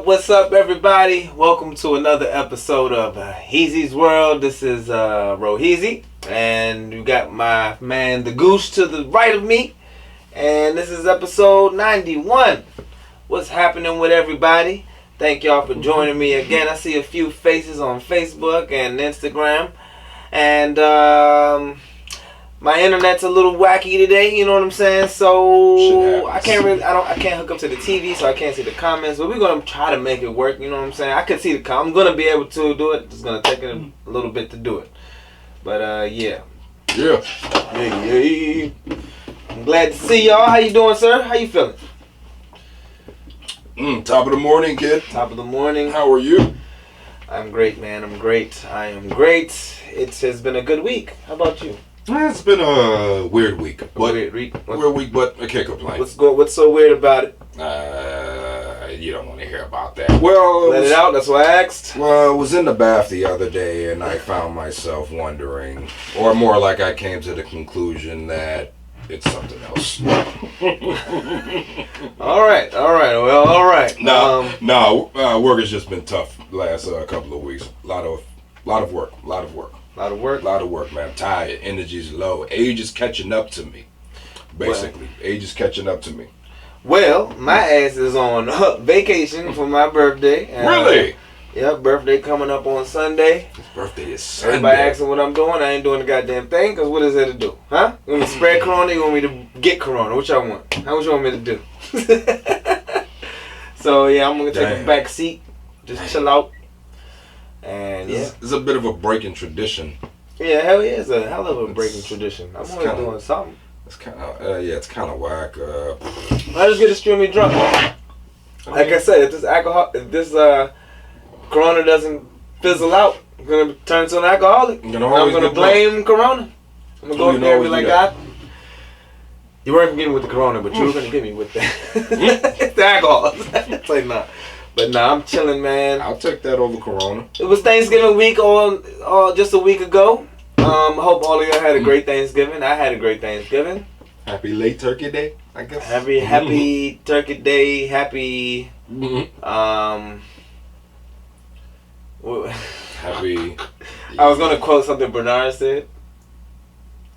What's up, everybody? Welcome to another episode of Heezy's World. This is Heezy, and you got my man, the Goose, to the right of me. And this is episode 91. What's happening with everybody? Thank y'all for joining me again. I see a few faces on Facebook and Instagram. And my internet's a little wacky today, you know what I'm saying? So I can't hook up to the TV, so I can't see the comments. But we're gonna try to make it work, you know what I'm saying? I can see the I'm gonna be able to do it. It's gonna take a little bit to do it. But yeah. I'm glad to see y'all. How you doing, sir? How you feeling? Top of the morning, kid. Top of the morning. How are you? I'm great, man. I'm great. I am great. It has been a good week. How about you? It's been a weird week. Weird week, but I can't complain. What's so weird about it? You don't want to hear about that. Well, let it out. That's why I asked. Well, I was in the bath the other day, and I found myself wondering, or more like I came to the conclusion that it's something else. All right. Well, all right. Work has just been tough the last couple of weeks. A lot of work, man. I'm tired. Energy's low. Age is catching up to me. Basically, age is catching up to me. Well, my ass is on vacation for my birthday. Really? Yeah, birthday coming up on Sunday. His birthday is Sunday. Everybody asking what I'm doing. I ain't doing the goddamn thing, because what is there to do? Huh? You want me to spread corona or you want me to get corona? What y'all want? How much you want me to do? So, yeah, I'm going to take a back seat. Just chill out. And it's a bit of a break in tradition. Yeah, hell yeah, it's a hell of a break in tradition. I'm only doing something. It's kind of it's kind of whack. I just get extremely drunk. Like I said, if this Corona doesn't fizzle out, I'm gonna turn into an alcoholic. I'm gonna blame Corona. I'm gonna go in there and be like, God, you weren't gonna get me with the Corona, but you were gonna get me with the alcohol. It's like nah. But nah, I'm chilling, man. I'll take that over Corona. It was Thanksgiving week just a week ago. I hope all of y'all had a great Thanksgiving. I had a great Thanksgiving. Happy late Turkey Day, I guess. Happy Turkey Day. Happy. Happy. I was gonna quote something Bernard said.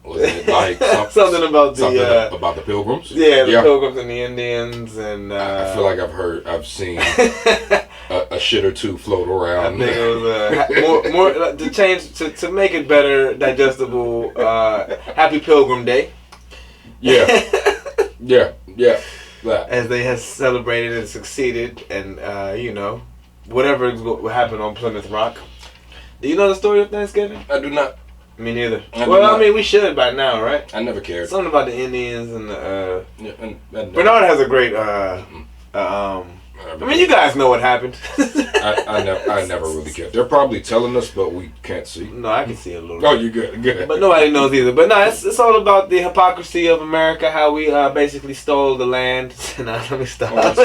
Was it like something about the Pilgrims? Yeah, the Pilgrims and the Indians, and I feel like I've seen a shit or two float around. I think it was more to change to make it better digestible. Happy Pilgrim Day. Yeah. That. As they have celebrated and succeeded, and whatever happened on Plymouth Rock. Do you know the story of Thanksgiving? I do not. Me neither. I mean, we should by now, right? I never cared. Something about the Indians and Bernard has a great. I mean, you guys know what happened. I never really cared. They're probably telling us, but we can't see. No, I can see a little. Oh, you're good. But nobody knows either. But no, it's all about the hypocrisy of America. How we basically stole the land. No, let me stop.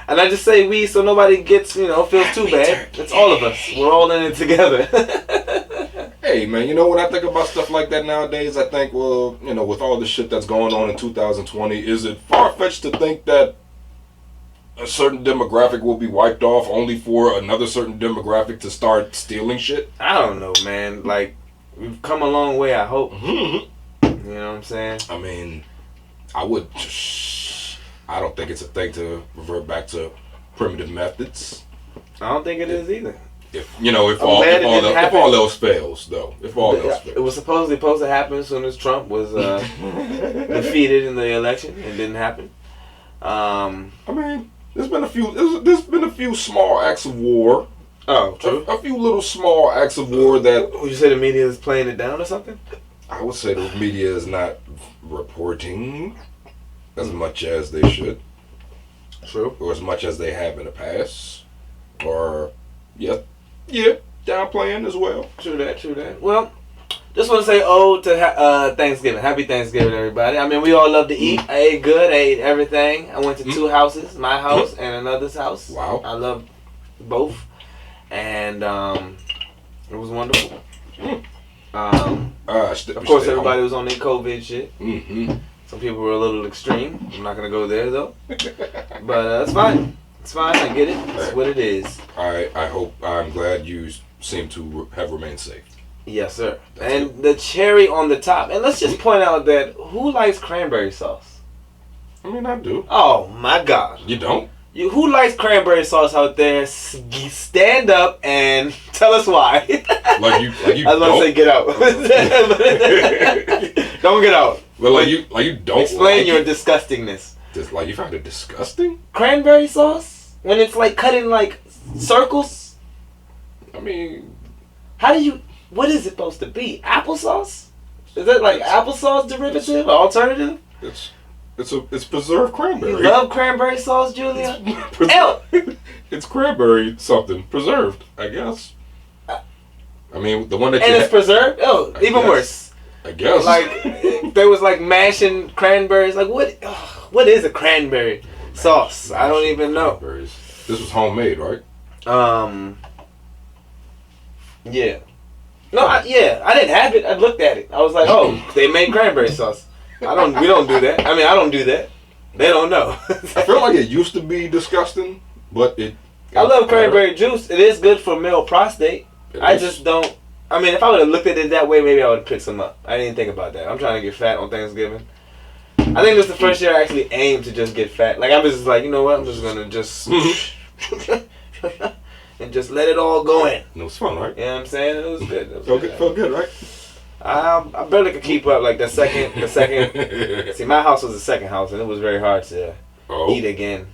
And I just say we, so nobody gets, feels too bad. It's all of us. We're all in it together. Hey, man, when I think about stuff like that nowadays, I think, well, with all the shit that's going on in 2020, is it far-fetched to think that a certain demographic will be wiped off only for another certain demographic to start stealing shit? I don't know, man. Like, we've come a long way, I hope. You know what I'm saying? I mean, I don't think it's a thing to revert back to primitive methods. I don't think it is either. If all else fails, though. If all else fails. It was supposed to happen as soon as Trump was defeated in the election. It didn't happen. I mean, there's been a few small acts of war. Oh, true. A few little small acts of war that. Would you say the media is playing it down or something? I would say the media is not reporting as much as they should. True. Or as much as they have in the past. Or, downplaying as well. True that. Well, just want to say to Thanksgiving. Happy Thanksgiving, everybody. I mean, we all love to eat. I ate good. I ate everything. I went to two houses, my house and another's house. Wow. I love both. And it was wonderful. Of course, everybody was on their COVID shit. Some people were a little extreme. I'm not going to go there, though. But it's fine. It's fine. I get it. It's what it is. I'm glad you seem to have remained safe. Yes, sir. That's and good. the cherry on the top. And let's just point out that who likes cranberry sauce? I mean, I do. Oh my God. You don't? Who likes cranberry sauce out there? Stand up and tell us why. Like you I was going to say get out. Don't get out. Well, like you don't. Explain like your it. disgustingness. Just like you find it disgusting? Cranberry sauce? When it's like cut in like circles? I mean, what is it supposed to be? Applesauce? Is that like applesauce derivative or alternative? It's preserved cranberry. You love cranberry sauce, Julia? Ew. It's cranberry something preserved, I guess. I mean, the one that it's preserved? Oh, even guess. worse. I guess. Like if there was like mashing cranberries. Like what is a cranberry sauce? I don't even know. This was homemade, right? Yeah. No, I didn't have it. I looked at it. I was like, oh, they made cranberry sauce. We don't do that. I mean, I don't do that. They don't know. I feel like it used to be disgusting, but I love cranberry juice. It is good for male prostate. Just don't. I mean, if I would have looked at it that way, maybe I would have picked some up. I didn't think about that. I'm trying to get fat on Thanksgiving. I think this is the first year I actually aimed to just get fat. Like I was just like, you know what? I'm just gonna just and just let it all go in. It was fun, right? You know what I'm saying? It was good. Felt good, right? I barely could keep up. Like the second. See, my house was the second house, and it was very hard to eat again.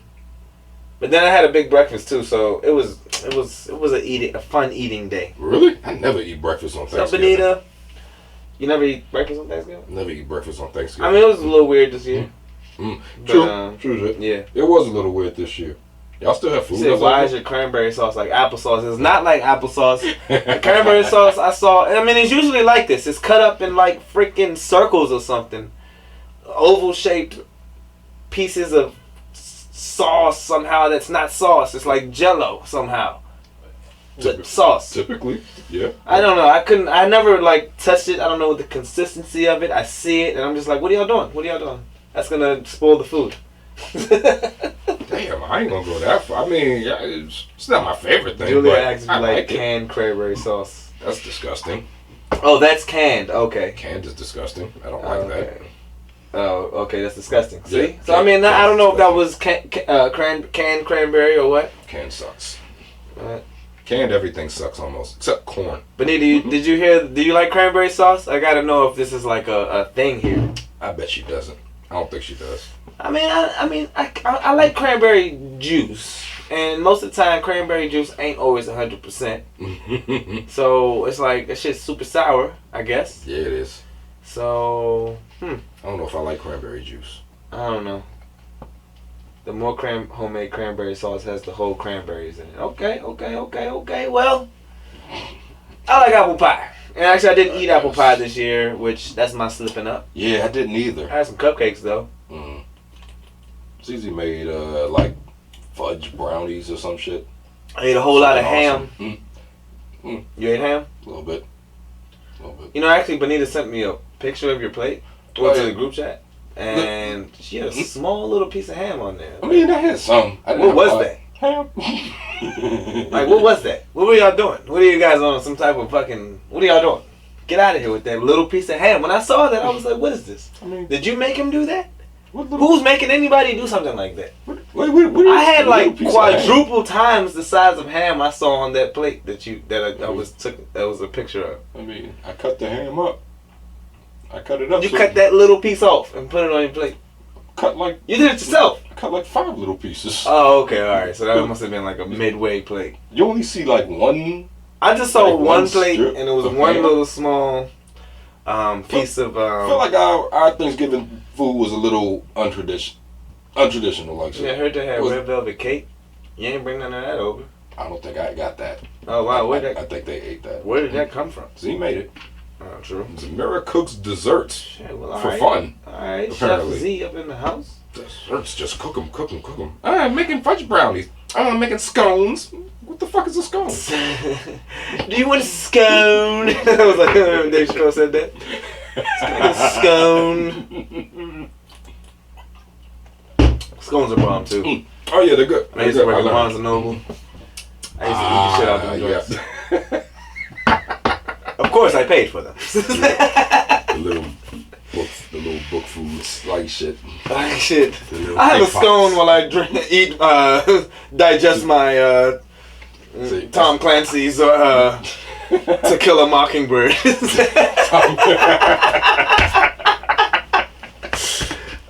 But then I had a big breakfast too, so it was a fun eating day. Really? I never eat breakfast on Thanksgiving. So Benita, you never eat breakfast on Thanksgiving? Never eat breakfast on Thanksgiving. I mean, it was a little weird this year. True. Yeah. It was a little weird this year. Y'all still have food? You said, why is your cranberry sauce like applesauce? It's not like applesauce. The cranberry sauce I saw, I mean, it's usually like this. It's cut up in like freaking circles or something. Oval shaped pieces of sauce somehow that's not sauce. It's like Jello somehow. Sauce. Typically, yeah. I don't know. I never like touched it. I don't know what the consistency of it. I see it and I'm just like, what are y'all doing? What are y'all doing? That's gonna spoil the food. Damn, I ain't gonna go that far. I mean, yeah, it's not my favorite thing. Julia but asked me like canned cranberry sauce. That's disgusting. Oh, that's canned. Okay. Canned is disgusting. I don't like that. Oh, okay, that's disgusting. See? Yeah, So I mean, I don't know if that was canned cranberry or what. Canned sucks. Canned everything sucks almost, except corn. Benita, do you like cranberry sauce? I gotta know if this is like a thing here. I bet she doesn't. I don't think she does. I mean, I like cranberry juice, and most of the time, cranberry juice ain't always 100%. So it's like that shit's super sour, I guess. Yeah, it is. So, I don't know if I like cranberry juice. I don't know. The more homemade cranberry sauce has the whole cranberries in it. Okay. Well, I like apple pie. And actually, I didn't eat apple pie this year, which that's my slipping up. Yeah, I didn't either. I had some cupcakes though. Heezy made like fudge brownies or some shit. I ate a whole lot of ham. You ate ham? A little bit. You know, actually, Benita sent me a picture of your plate. Went to the group chat, and she had a small little piece of ham on there. I mean, I had some. What was that? Ham. Like, what was that? What were y'all doing? What are you guys on some type of fucking... What are y'all doing? Get out of here with that little piece of ham. When I saw that, I was like, what is this? I mean, did you make him do that? Who's making anybody do something like that? What I had like quadruple times the size of ham I saw on that plate that was a picture of. I mean, I cut the ham up. I cut it up. You cut that little piece off and put it on your plate. You did it yourself. I cut like 5 little pieces. Oh, okay, all right. So that must have been like a midway plate. You only see like one. I just saw like one plate, and it was one ham. little small piece of. I feel like our Thanksgiving food was a little untraditional, like Yeah, I heard they had red velvet cake. You ain't bring none of that over. I don't think I got that. Oh wow, I think they ate that. Where did that come from? Z made it. Oh, true. Zamira cooks desserts for fun. Alright, apparently. Chef Z up in the house. Desserts, just cook them. I'm making fudge brownies. I'm making scones. What the fuck is a scone? Do you want a scone? I was like, Dave Chappelle said that. A scone. Scones are bomb too. Oh yeah, they're good. I used to work at Barnes and Noble. I used to eat the shit out of them joints. Of course, I paid for them. the little book foods, like shit. Like shit. I have a scone while I eat, digest my Tom Clancy's To Kill a Mockingbird.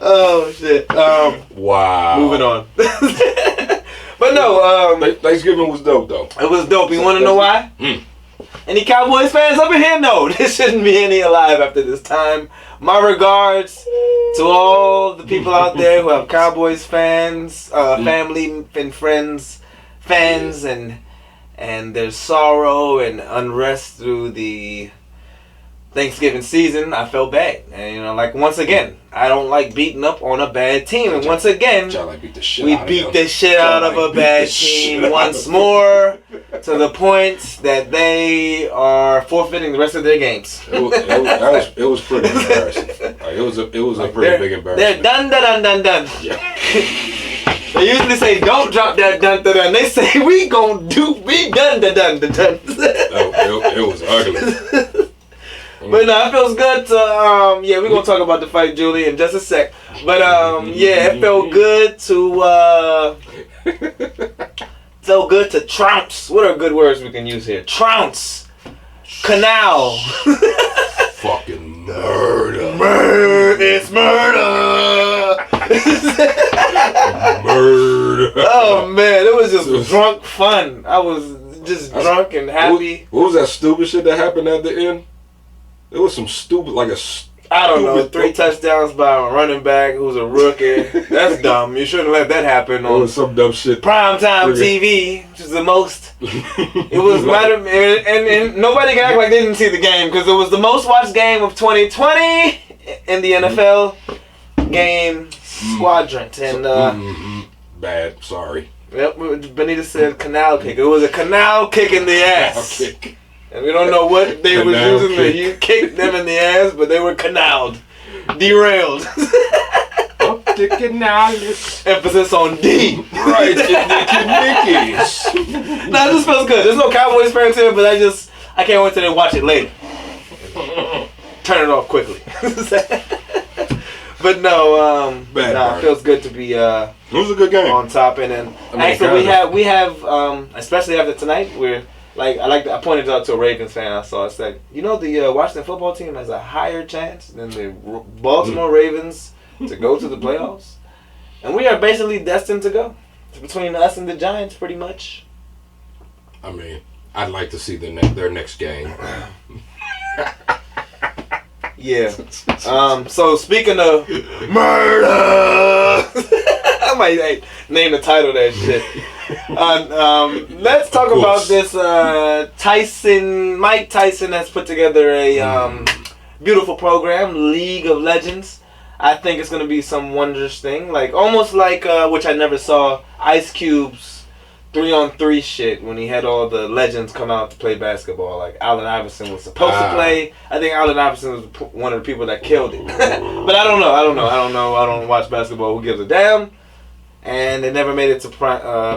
Oh shit. Wow. Moving on. But no, Thanksgiving was dope though. It was dope. You want to know why? Any Cowboys fans up in here? No, there shouldn't be any alive after this time. My regards to all the people out there who have Cowboys fans, family and friends, fans, and there's sorrow and unrest through the Thanksgiving season. I felt bad, and like once again, I don't like beating up on a bad team, and once again, we beat the shit out of a bad team once more, to the point that they are forfeiting the rest of their games. It was pretty embarrassing. It was a pretty big embarrassment. They're done. Yeah. They usually say don't drop that dun. They say we done. It was ugly. But no, it feels good to we're gonna talk about the fight, Julie, in just a sec. But it felt good to trounce. What are good words we can use here? Trounce. Canal. Fucking murder. It's murder. Murder. Oh man, it was just drunk fun. I was just drunk and happy. What was that stupid shit that happened at the end? It was some stupid, I don't know, 3 touchdowns by a running back who's a rookie. That's dumb. You shouldn't let that happen on some dumb shit. Primetime TV, which is the most. It was and nobody can act like they didn't see the game, because it was the most watched game of 2020 in the NFL game quadrant. And bad. Sorry. Yep. Benita said canal kick. It was a canal kick in the ass. Canal kick. And we don't know what they were using to kick them in the ass, but they were canaled. Derailed. Up the canal. Emphasis on D. Right, Nicky's. Nah, it just feels good. There's no Cowboys fans here, but I can't wait till they watch it later. Turn it off quickly. But no, it feels good to be it was a good game. On top. And then actually we have especially after tonight, I pointed out to a Ravens fan I saw. It's like, the Washington football team has a higher chance than the Baltimore Ravens to go to the playoffs, and we are basically destined to go. It's between us and the Giants, pretty much. I mean, I'd like to see their next game. Yeah. So speaking of murder, I might name the title of that shit. Let's talk about this. Mike Tyson has put together a beautiful program, League of Legends. I think it's gonna be some wondrous thing, almost like which I never saw, Ice Cube's 3-on-3 shit when he had all the legends come out to play basketball. Like Allen Iverson was supposed to play. I think Allen Iverson was one of the people that killed it. But I don't know. I don't watch basketball. Who gives a damn? And it never made it to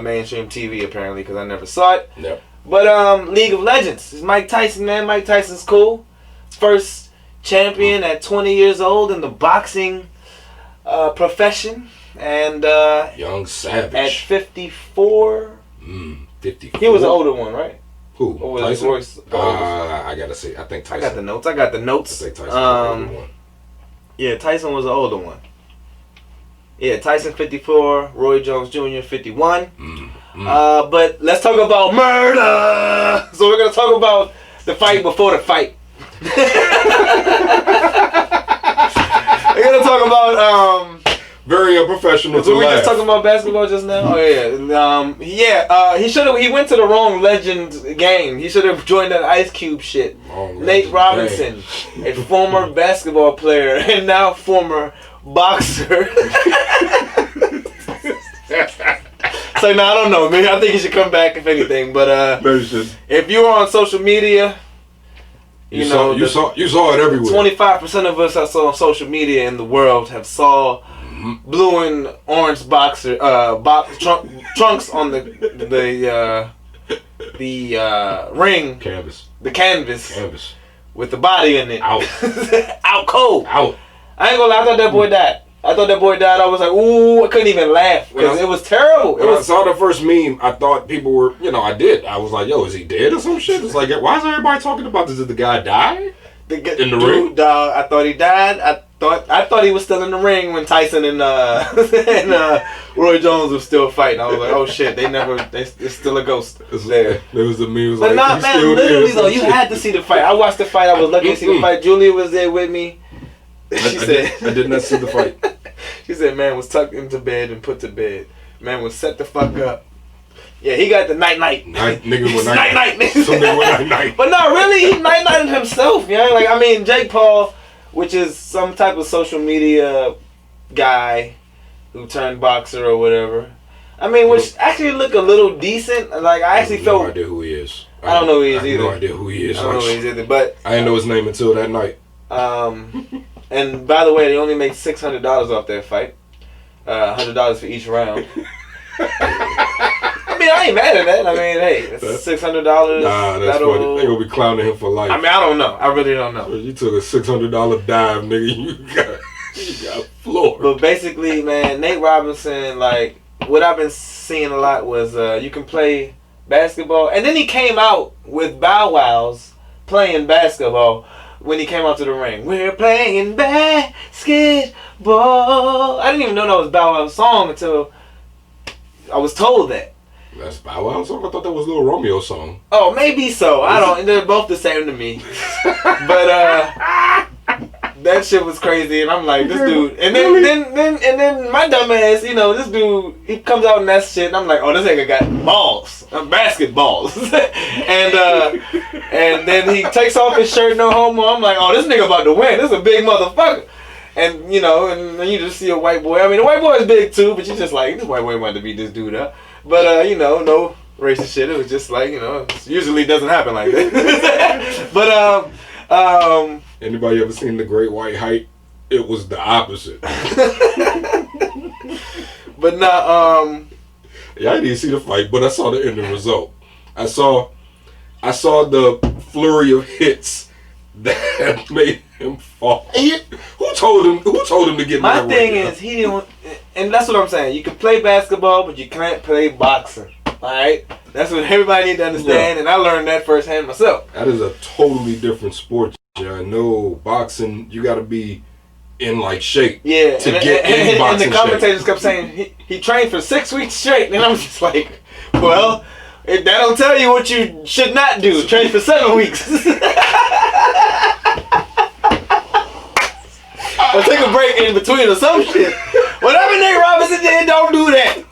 mainstream TV apparently, because I never saw it. Yep. But League of Legends. It's Mike Tyson, man. Mike Tyson's cool. First champion at 20 years old in the boxing profession. And young savage. At 54. 54. He was the older one, right? Who? Or was Tyson? Royce I gotta say, I think Tyson. I got the notes. I think Tyson was the older one. Yeah, Tyson was the older one. Yeah, Tyson 54, Roy Jones Jr. 51. But let's talk about murder. So we're gonna talk about the fight before the fight. We're gonna talk about very unprofessional. So we just talking about basketball just now. Oh yeah, he went to the wrong Legends game. He should have joined that Ice Cube shit. Nate Robinson, a former basketball player and now former boxer. So I don't know. Maybe I think he should come back if anything. But if you were on social media, you saw it everywhere. 25% of us I saw on social media in the world have saw blue and orange boxer trunks on the ring. Canvas. The canvas. With the body in it. Out. Out cold. Out. I ain't gonna lie, I thought that boy died. I was like, ooh, I couldn't even laugh because it was terrible. When I saw the first meme, I thought people were, I was like, yo, is he dead or some shit? It's like, why is everybody talking about this? Did the guy die? In the ring? Dog, I thought he died. I thought he was still in the ring when Tyson and Roy Jones was still fighting. I was like, oh shit, it's still a ghost there. There was a meme. But not, man, literally though, you had to see the fight. I watched the fight. I was lucky to see the fight. Julia was there with me. She said, I did not see the fight. She said, man was tucked into bed and put to bed. Man was set the fuck up. Yeah, he got the night. Nigga with night. Some nigga with night. But no, really, he night-nighted himself, you know? Like, I mean, Jake Paul, which is some type of social media guy who turned boxer or whatever. I mean, which actually looked a little decent. Like, I actually felt... no idea who he is. I don't know who he is either. I have no idea who he is. I don't know who he is either, but... I didn't know his name until that night. And by the way, they only made $600 off that fight. $100 for each round. I mean, I ain't mad at that. I mean, hey, it's $600. Nah, that's funny. They gonna be clowning him for life. I mean, I don't know. I really don't know. You took a $600 dive, nigga. You got floored. But basically, man, Nate Robinson, like, what I've been seeing a lot was you can play basketball. And then he came out with Bow Wow's playing basketball when he came out to the ring. We're playing basketball. I didn't even know that was Bow Wow's song until I was told that. That's Bow Wow's song? I thought that was Lil Romeo's song. Oh, maybe so. I don't. They're both the same to me. But that shit was crazy, and I'm like, this dude. And then my dumb ass, this dude, he comes out in that shit, and I'm like, oh, this nigga got balls, basketballs, and then he takes off his shirt, no homo. I'm like, oh, this nigga about to win. This is a big motherfucker. And and then you just see a white boy. I mean, the white boy is big too, but you're just like, this white boy wanted to beat this dude up. But no racist shit. It was just like, it usually doesn't happen like that. But anybody ever seen The Great White Hype? It was the opposite. But not yeah, I didn't see the fight, but I saw the end result. I saw the flurry of hits that made him fall. Who told him to get my thing is he didn't, and that's what I'm saying. You can play basketball, but you can't play boxing. Alright? That's what everybody needs to understand, and I learned that firsthand myself. That is a totally different sport. I know boxing, you gotta be in like shape. Yeah, to get in boxing. And the commentators kept saying he trained for 6 weeks straight, and I was just like, well, that don't tell you what you should not do. Train for 7 weeks. Or take a break in between or some shit. Whatever Nate Robinson did, don't do that.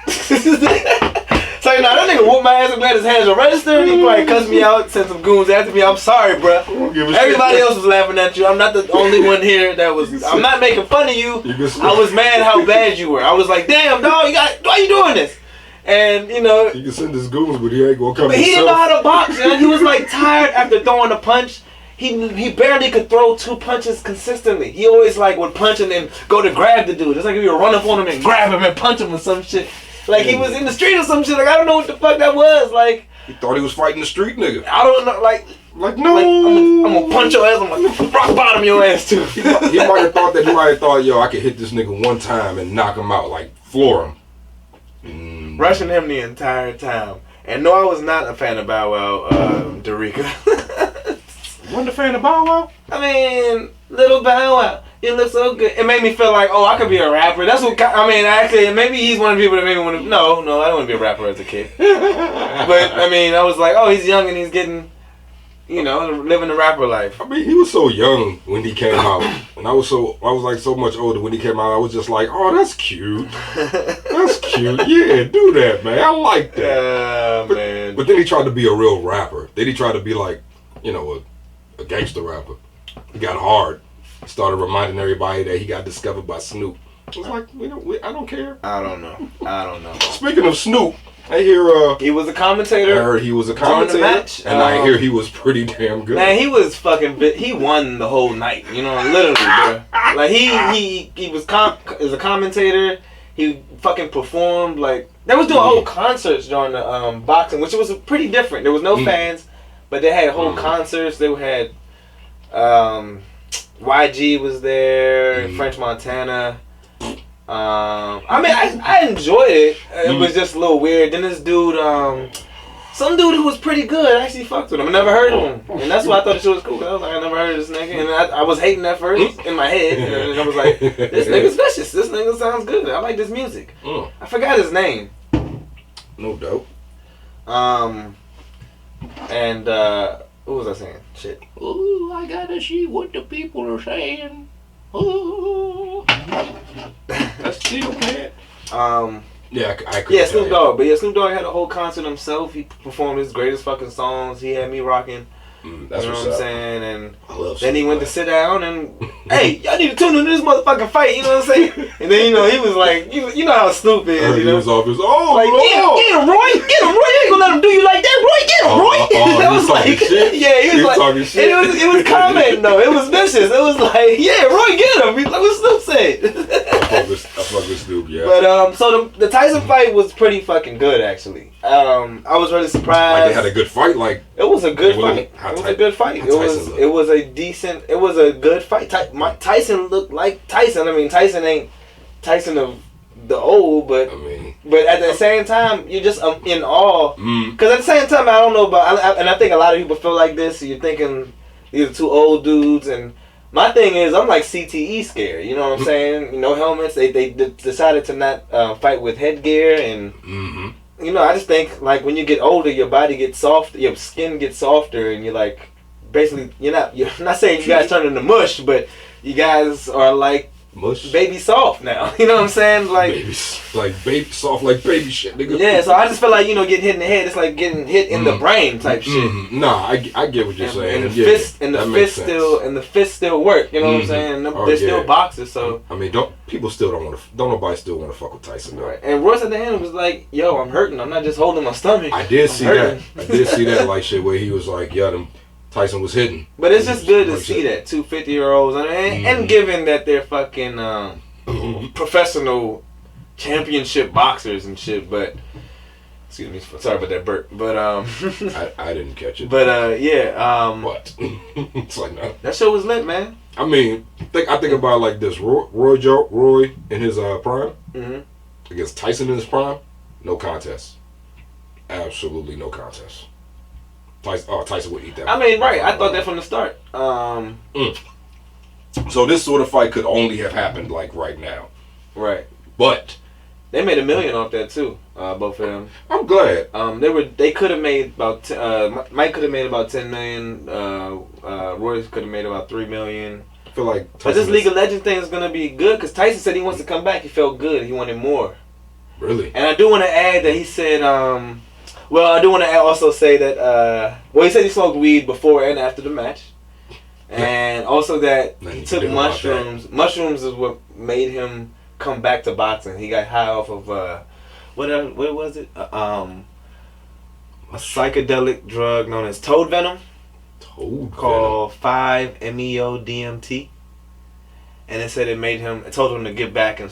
So now that nigga whooped my ass. I'm glad his hands are registered. He probably cussed me out, sent some goons after me. I'm sorry, bro. Everybody else was laughing at you. I'm not the only one here that was. I'm not making fun of you. I was mad how bad you were. I was like, damn, dog, why you doing this? And you can send his goons, but he ain't gonna come. But he didn't know how to box. He was like tired after throwing a punch. He barely could throw 2 punches consistently. He always would punch and then go to grab the dude. It's like if you would run up on him and grab him and punch him or some shit. Like he was in the street or some shit. Like I don't know what the fuck that was. Like he thought he was fighting the street nigga. I don't know. Like no. I'm gonna punch your ass. I'm gonna rock bottom your ass too. He might have thought yo, I could hit this nigga one time and knock him out, like floor him. Rushing him the entire time. And no, I was not a fan of Bow Wow, Dorica. Wasn't a fan of Bow Wow? I mean, little Bow Wow, you look so good. It made me feel like, oh, I could be a rapper. That's what, actually, maybe he's one of the people that made me want to, no, I don't want to be a rapper as a kid. But, I was like, oh, he's young and he's getting, living the rapper life. I mean, he was so young when he came out. And I was so much older when he came out. I was just like, oh, that's cute. That's cute. Yeah, do that, man. I like that. Man. But then he tried to be a real rapper. Then he tried to be like, a gangster rapper. He got hard. Started reminding everybody that he got discovered by Snoop. I was like, I don't care. I don't know. Speaking of Snoop, I hear. He was a commentator. I heard he was a commentator, during the match. and I hear he was pretty damn good. Man, he was fucking. He won the whole night. You know, literally, bro. Like he was as a commentator. He fucking performed like they was doing whole concerts during the boxing, which was pretty different. There was no fans, but they had whole concerts. They had YG was there, French Montana. I mean, I enjoyed it. It was just a little weird. Then this dude, some dude who was pretty good, I actually fucked with him. I never heard of him, and that's why I thought the shit was cool. I was like, I never heard of this nigga, and I was hating at first in my head, and I was like, this nigga's vicious. This nigga sounds good. I like this music. I forgot his name. No doubt. And what was I saying? Shit. Ooh, I gotta see what the people are saying. Ooh. That's still bad. Yeah, I could. Yeah, Snoop Dogg. But yeah, Snoop Dogg had a whole concert himself. He performed his greatest fucking songs. He had me rocking. That's you know what I'm saying? And I love then he went to sit down and, hey, y'all need to tune into this motherfucking fight. You know what I'm saying? And then, you know, he was like, you know how Snoop is. You know? He was off his, like, get him, Roy. Get him, Roy. You ain't gonna let him do you like that, Roy. Get him, Roy. That was like, shit? Yeah, he was like, talking shit. It was commenting though. It was vicious. It was like, yeah, Roy, get him. Like what Snoop said. I fuck with Snoop, yeah. But so the Tyson fight was pretty fucking good actually. I was really surprised. Like they had a good fight. Like it was a good fight. It was a good fight. It was a decent. It was a good fight. Tyson looked like Tyson. I mean, Tyson ain't Tyson of the old, but at the same time, you're just in awe. Because at the same time, I don't know about, and I think a lot of people feel like this. So you're thinking these are two old dudes, and my thing is, I'm like CTE scared. You know what I'm saying? You know, helmets. They decided to not fight with headgear, and you know, I just think like when you get older, your body gets soft, your skin gets softer, and you're like, basically, you're not saying you guys turn into mush, but you guys are like mush, baby soft now. You know what I'm saying? Like baby soft, like baby shit, nigga. Yeah, so I just feel like, you know, getting hit in the head, it's like getting hit in the brain type shit. Nah, I get what you're saying. And the fist still work. You know what I'm saying? They're still boxers, so I mean, don't nobody still want to fuck with Tyson though. Right. And Royce at the end was like, "Yo, I'm hurting. I'm not just holding my stomach." I did see that like shit where he was like, "Yeah, Tyson was hitting." But it's just good to see that 2 50-year-olds, and given that they're fucking professional championship boxers and shit. But excuse me, sorry about that burp. But I didn't catch it. But yeah, what? It's like no. That show was lit, man. I mean, I think about it like this: Roy in his prime against Tyson in his prime, no contest, absolutely no contest. Tyson would eat that. I mean, right? I thought that from the start. So this sort of fight could only have happened like right now, right? But they made $1 million off that too. Both of them. I'm glad. They could have made about Mike could have made about $10 million. Royce could have made about $3 million. I feel like but this League of Legends thing is gonna be good because Tyson said he wants to come back. He felt good. He wanted more. Really? And I do want to add that he said. Well, I do want to also say that. Well, he said he smoked weed before and after the match, and also that he took mushrooms. Mushrooms is what made him come back to boxing. He got high off of what was it? A psychedelic drug known as toad venom. Called 5-MeO-DMT, and it said it told him to get back and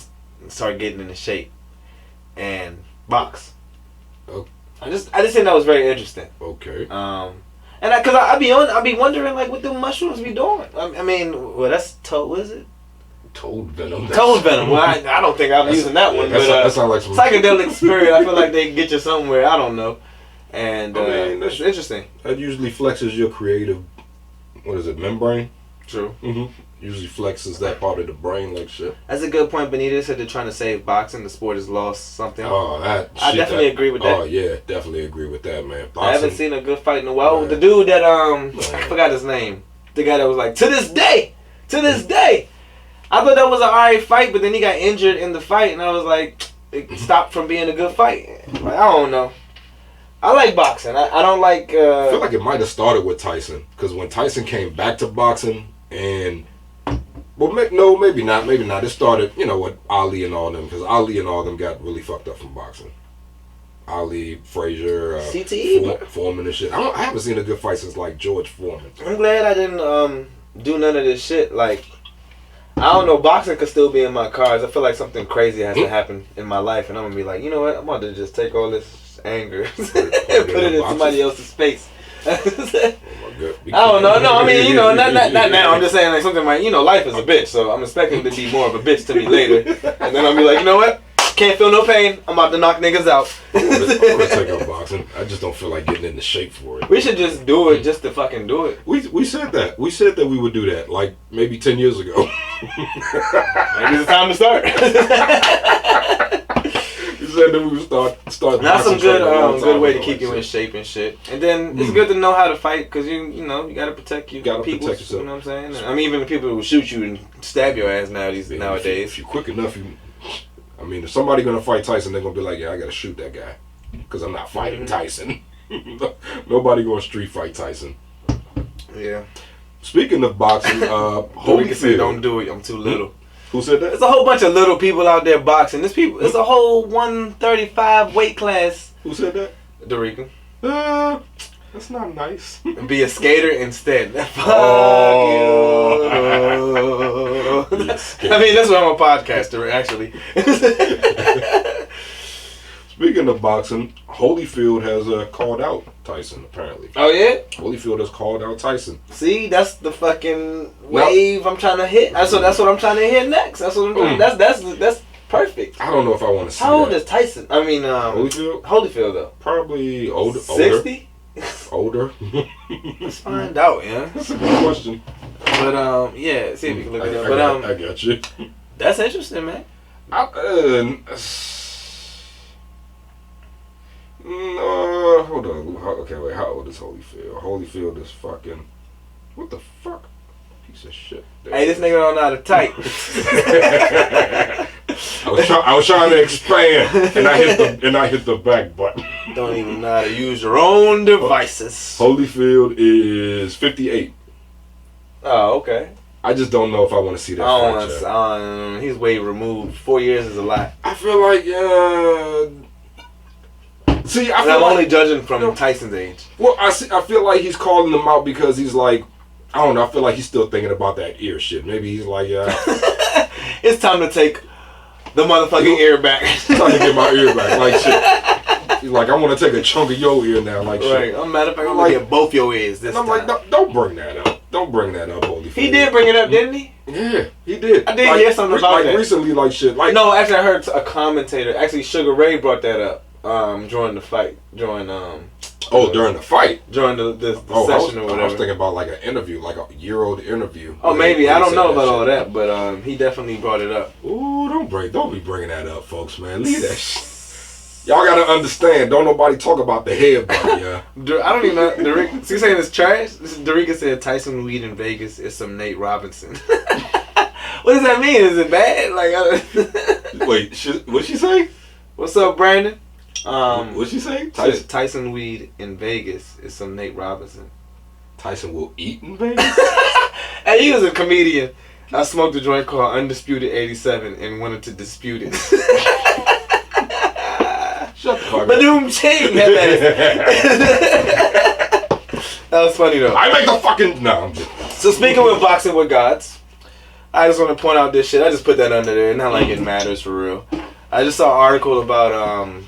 start getting into shape and box. Oh. I just think that was very interesting. Okay. And because I be wondering like what the mushrooms be doing. I mean, well that's what is it? Toad venom. Toad venom. Well, I don't think I'm using that one. That sounds like some psychedelic spirit. I feel like they get you somewhere. I don't know. And I mean, that's interesting. That usually flexes your creative, what is it, membrane? True. Usually flexes that part of the brain like shit. That's a good point. Benitez said they're trying to save boxing. The sport has lost something. Oh, I definitely agree with that. Oh yeah, definitely agree with that, man. Boxing, I haven't seen a good fight in a while. The dude that I forgot his name. The guy that was like, to this day. I thought that was an alright fight, but then he got injured in the fight, and I was like, it stopped from being a good fight. Like, I don't know. I like boxing. I don't like. I feel like it might have started with Tyson, because when Tyson came back to boxing, and maybe not. It started, with Ali and all them, because Ali and all them got really fucked up from boxing. Ali, Frazier, CTE, Foreman and shit. I haven't seen a good fight since like George Foreman. I'm glad I didn't do none of this shit. Like, I don't know, boxing could still be in my cards. I feel like something crazy has to happen in my life, and I'm gonna be like, you know what? I'm about to just take all this anger and put it in somebody else's space. Oh my God. I don't know. No, I mean, you know, not now. I'm just saying, like, something like, you know, life is a bitch, so I'm expecting to be more of a bitch to me later, and then I'll be like, you know what? Can't feel no pain. I'm about to knock niggas out. I'm gonna take up boxing. I just don't feel like getting into shape for it. We should just do it, just to fucking do it. We said that. We said that we would do that, like maybe 10 years ago. Maybe it's time to start. We said that we would start. That's some good way to keep you in shape and shit. And then it's good to know how to fight, because you know you gotta protect you. Gotta people, protect yourself. You know what I'm saying? I mean, even the people who shoot you and stab your ass nowadays. If you're quick enough, I mean, if somebody gonna fight Tyson, they're gonna be like, yeah, I gotta shoot that guy, because I'm not fighting Tyson. Nobody gonna street fight Tyson. Yeah. Speaking of boxing, Holyfield, don't do it. I'm too little. Who said that? There's a whole bunch of little people out there boxing. It's a whole 135 weight class. Who said that? Dorica. That's not nice. Be a skater instead. Fuck you. I mean, that's why I'm a podcaster, actually. Speaking of boxing, Holyfield has called out Tyson, apparently. Oh, yeah? Holyfield has called out Tyson. See, that's the fucking wave I'm trying to hit. That's what I'm trying to hit next. That's what I'm trying. That's perfect. I don't know if I want to see How old is Tyson? I mean, Holyfield, though. Probably older. 60? Older. Let's find out, yeah. That's a good question. But, yeah, see if you can look it up. But, I got you. That's interesting, man. Hold on. Okay, wait. How old is Holyfield? Holyfield is fucking. What the fuck? Piece of shit. Hey, this nigga don't know how to type. I was trying to expand, and I hit the back button. Don't even know how to use your own devices. Holyfield is 58. Oh, okay. I just don't know if I want to see that. He's way removed. 4 years is a lot. I feel like, see, I'm only judging from Tyson's age. Well, I feel like he's calling them out because he's like, I don't know. I feel like he's still thinking about that ear shit. Maybe he's like, it's time to take the motherfucking ear back. It's time to get my ear back, like shit. He's like, I want to take a chunk of your ear now, like shit. Right. Matter of fact, I'm gonna get both your ears this time. I'm like, don't bring that up. Don't bring that up, Holyfield. He did bring it up, didn't he? Yeah, he did. I did hear something about that. Recently, like shit. Like no, actually, I heard a commentator. Actually, Sugar Ray brought that up during the fight. During the fight. During the session or whatever. I was thinking about like an interview, like a year-old interview. Oh, maybe. I don't know about all that, but he definitely brought it up. Ooh, don't be bringing that up, folks, man. Leave that shit. Y'all gotta understand, don't nobody talk about the head body, yeah. I don't even know. So you saying it's trash? Dorica said Tyson weed in Vegas is some Nate Robinson. What does that mean? Is it bad? Like, wait, what'd she say? What's up, Brandon? What'd she say? Tyson weed in Vegas is some Nate Robinson. Tyson will eat in Vegas? Hey, he was a comedian. I smoked a joint called Undisputed 87 and wanted to dispute it. Shut the fuck up. Badoom ching! That was funny though. I make the fucking... No, I'm just... So speaking with Boxing with Gods, I just want to point out this shit. I just put that under there. Not like it matters for real. I just saw an article about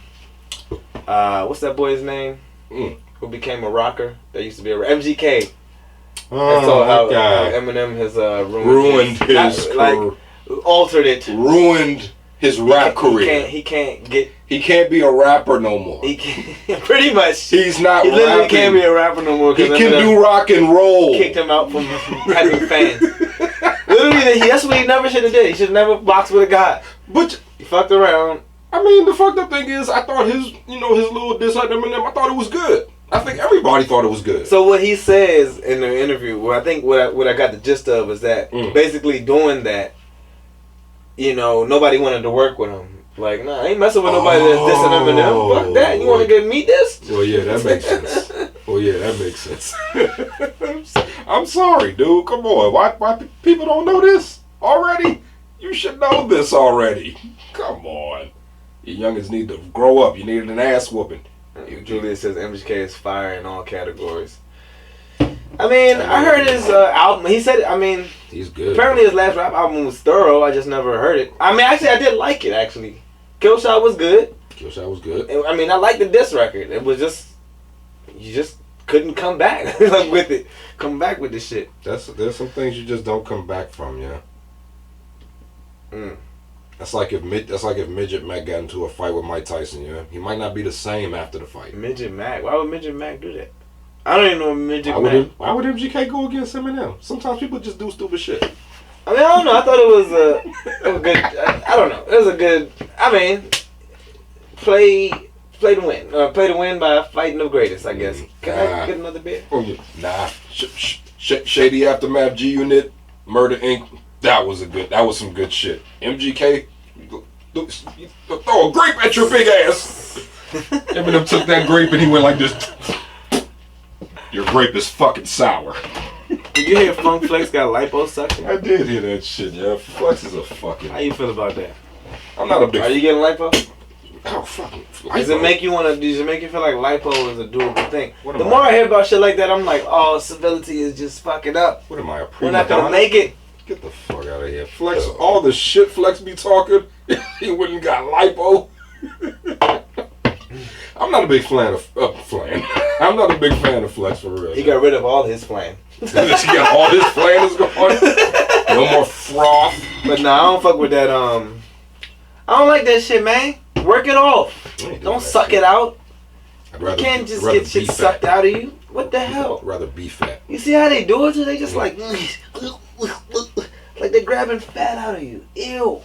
what's that boy's name? Who became a rocker? That used to be a MGK. Oh, how God. Eminem has ruined his like altered it. Ruined his rap career. He can't be a rapper no more. He can't, pretty much. He's not. He literally can't be a rapper no more. He can do rock and roll. Kicked him out from having fans. Literally, that's what he never should have did. He should never boxed with a guy. But he fucked around. I mean, the fucked up thing is, I thought his little diss at Eminem, I thought it was good. I think everybody thought it was good. So what he says in the interview, I think what I got the gist of is that basically doing that, nobody wanted to work with him. Like, nah, I ain't messing with nobody that's dissing Eminem. Fuck that. You want to get me dissed? Well, yeah, that makes sense. I'm sorry, dude. Come on. Why people don't know this already? You should know this already. Come on. You youngins need to grow up. You needed an ass whooping. Julius says MGK is fire in all categories. I mean, I heard his album. He said, I mean, he's good. Apparently, his last rap album was thorough. I just never heard it. I mean, actually, I did like it. Actually, Killshot was good. Killshot was good. I mean, I liked the diss record. It was just you just couldn't come back with it. Come back with this shit. There's some things you just don't come back from, yeah. Mm. That's like if Midget Mac got into a fight with Mike Tyson, yeah. He might not be the same after the fight. Midget Mac? Why would Midget Mac do that? I don't even know Midget Mac. Why would MGK go against Eminem? Sometimes people just do stupid shit. I mean, I don't know. I thought it was a good. I don't know. It was a good. I mean, play to win. Play to win by fighting the greatest, I guess. Can I get another beer? Oh, yeah. Nah. Shady Aftermath, G Unit, Murder Inc. That was some good shit. MGK, throw a grape at your big ass. Eminem took that grape and he went like this. Your grape is fucking sour. Did you hear Funk Flex got liposuction? I did hear that shit, yeah. Flex is a fucking... How you feel about that? I'm not a big... Are you getting lipo? Oh, fucking lipo. Does it make you feel like lipo is a doable thing? The more I hear about shit like that, I'm like, oh, civility is just fucking up. What am I, a We're not gonna make it. Get the fuck out of here. Flex, all the shit Flex be talking, he wouldn't got lipo. I'm not a big fan of I'm not a big fan of Flex for real. He got rid of all his flan. He got all his flan is gone. No more froth. But nah, I don't fuck with that. I don't like that shit, man. Work it off. Don't suck it out. You can't just get shit sucked out of you. What the hell? I'd rather be fat. You see how they do it? So they just like they're grabbing fat out of you. Ew.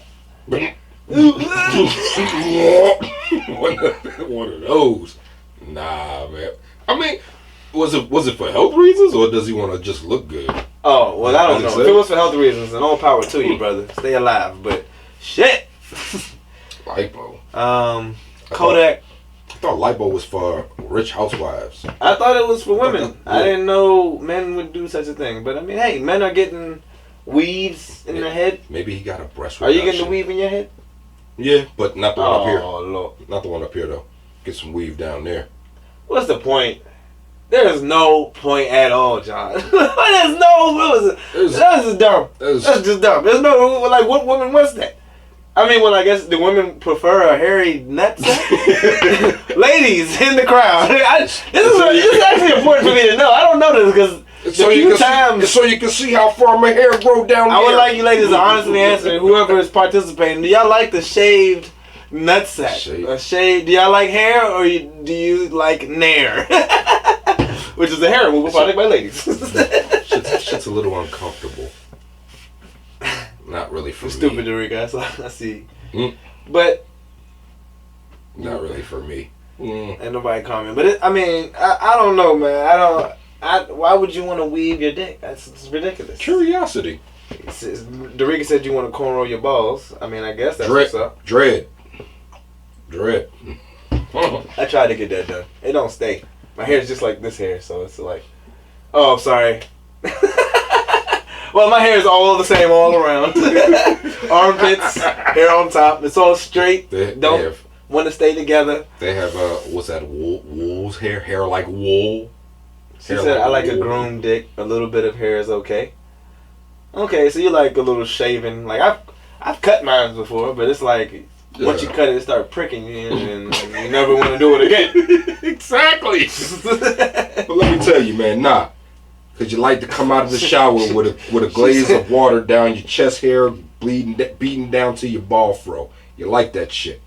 One of those. Nah, man. I mean, was it for health reasons or does he want to just look good? Oh, well, I don't know. If it was for health reasons, then all power to you, brother. Stay alive. But shit. Lipo. Kodak. I thought lipo was for rich housewives. I thought it was for women. I didn't know men would do such a thing. But I mean, hey, men are getting weaves in their head. Maybe he got a breast reduction. Are you getting the weave in your head? Yeah, but not the one up here. Oh, Lord. Not the one up here, though. Get some weave down there. What's the point? There's no point at all, John. There's no... What was it? That's just dumb. That's just dumb. There's no... Like, what woman was that? I mean, well, I guess the women prefer a hairy nutsack. Ladies in the crowd. This is actually important for me to know. I don't know this because... So you can see how far my hair grow down there. I would like you ladies to honestly answer, whoever is participating, do y'all like the shaved nutsack? Shaved. Do y'all like hair or do you like nair? Which is a hair removal product by ladies. Shit's a little uncomfortable. Not really for me. Stupid, Dorica. I see. But... Not really for me. Ain't nobody comment. But I don't know, man. Why would you want to weave your dick? That's ridiculous. Curiosity. Dorica said you want to cornrow your balls. I mean, I guess that's what's up. Dread. I tried to get that done. It don't stay. My hair is just like this hair, so it's like... Oh, I'm sorry. Well, my hair is all the same all around. Armpits, hair on top. It's all straight. Don't want to stay together. They have, what's that, wool's hair? Hair like wool? She said, I like a groomed dick. A little bit of hair is okay. Okay, so you like a little shaven. Like, I've cut mine before, but it's like, once you cut it, it starts pricking you, and you never want to do it again. Exactly. But let me tell you, man, nah. Because you like to come out of the shower with a glaze of water down your chest hair, beating down to your ball fro. You like that shit.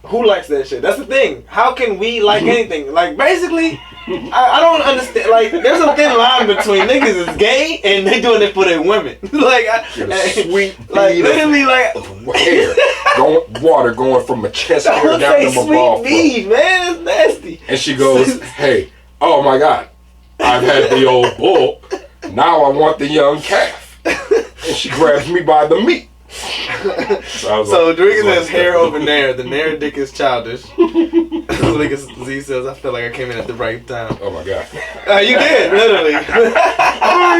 Who likes that shit? That's the thing. How can we like anything? Like, basically, I don't understand. Like, there's a thin line between niggas is gay and they doing it for their women. Like, sweet like literally, like hair, water going from my chest hair down to my ball. Sweet man, it's nasty. And she goes, "Hey, oh my God, I've had the old bull. Now I want the young calf." And she grabs me by the meat. So Dorica says hair over nair. The nair dick is childish. Z says, I feel like I came in at the right time. Oh my God. You did, literally. Oh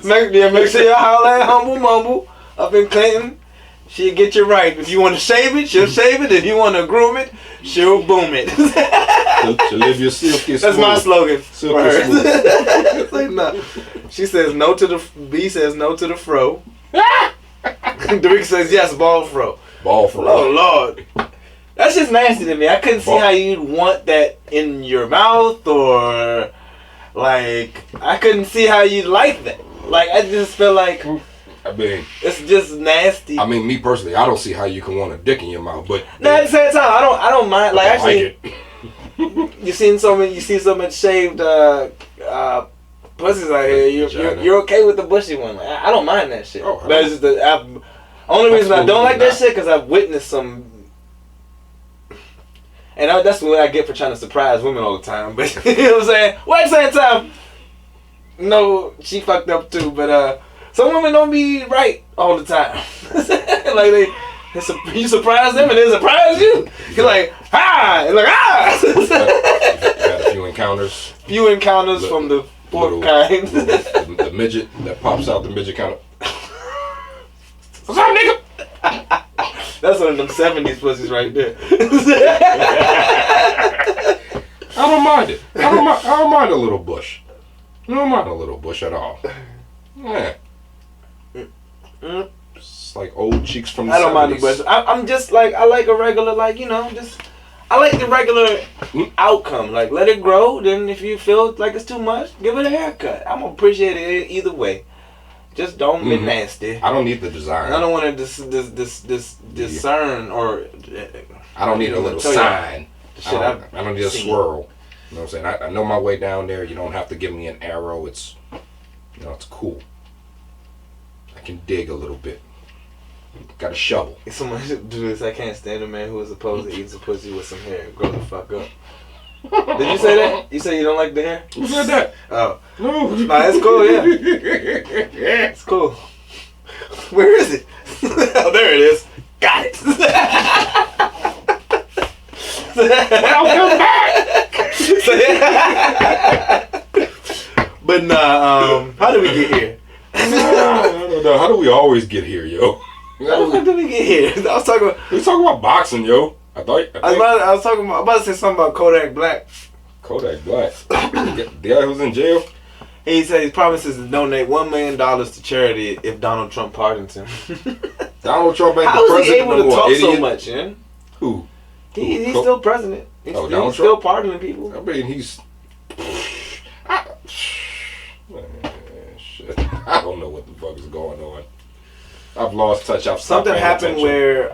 yeah. Make sure y'all holler at Humble Mumble up in Clinton. She'll get you right. If you want to shave it, she'll shave it. If you want to groom it, she'll boom it. she'll live your silky smooth. That's my slogan. Silky smooth. It's like, no. She says no to the B says no to the fro. Derek says yes, ball fro. Ball fro. Oh Lord. That's just nasty to me. I couldn't see how you'd want that in your mouth or like I couldn't see how you'd like that. Like I just feel like I mean, it's just nasty. I mean, me personally, I don't see how you can want a dick in your mouth, but no, at the same time, I don't mind. Like actually, like you see so much shaved pussies out here. You're okay with the bushy one. Like, I don't mind that shit. Oh, That's just the only reason I don't like that shit because I've witnessed some. And that's what I get for trying to surprise women all the time. But you know what I'm saying? Well, at the same time, no, she fucked up too. But some women don't be right all the time. Like you surprise them and they surprise you. You're like, ah! You're like, ah! You've had a few encounters. From the fourth kind. The midget that pops out the midget kind of. What's up, nigga? That's one of them 70s pussies right there. I don't mind it. I don't mind a little bush. I don't mind a little bush at all. Yeah. It's like old cheeks from the 70s. I don't mind the bush. I'm just like, I like a regular, like, you know, just, I like the regular outcome. Like, let it grow. Then if you feel like it's too much, give it a haircut. I'm going to appreciate it either way. Just don't be nasty. I don't need the design. I don't want to discern or. I don't need a little sign. I don't need a seen. swirl. You know what I'm saying? I know my way down there. You don't have to give me an arrow. It's, you know, it's cool. I can dig a little bit. Got a shovel. If someone should do this, I can't stand a man who is supposed to eat some pussy with some hair. Grow the fuck up. Did you say that? You say you don't like the hair? Who said that? Oh. No. Nah, it's cool, yeah. It's cool. Where is it? Oh, there it is. Got it. Welcome back. But nah, how did we get here? I don't know. How do we always get here, yo? How the fuck did we get here? We talking about boxing, yo. I was about to say something about Kodak Black. Kodak Black. The guy who's in jail? He said he promises to donate $1 million to charity if Donald Trump pardons him. Donald Trump ain't How the is he president able no to more, talk idiot. so much, man? Who? He's still president. He's Donald still Trump? pardoning people. I mean, he's... shit. I don't know what the fuck is going on. I've lost touch. Something happened where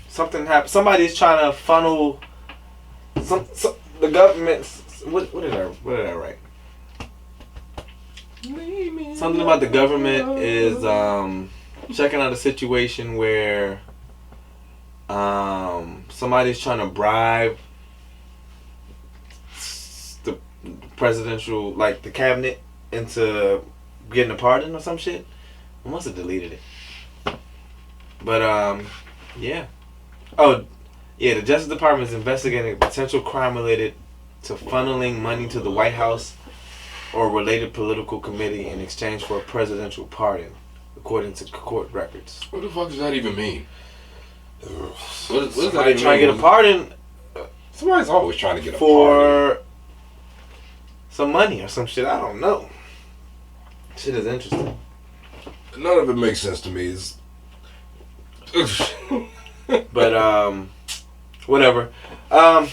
somebody's trying to funnel the government. What did I write? Something about the government is checking out a situation where somebody's trying to bribe the presidential, like the cabinet, into getting a pardon or some shit. I must have deleted it. But yeah. Oh, yeah. The Justice Department is investigating a potential crime related to funneling money to the White House or related political committee in exchange for a presidential pardon, according to court records. What the fuck does that even mean? What does that even trying to get a pardon? Somebody's always trying to get a for pardon. Some money or some shit. I don't know. Shit is interesting. None of it makes sense to me. But whatever. Oh,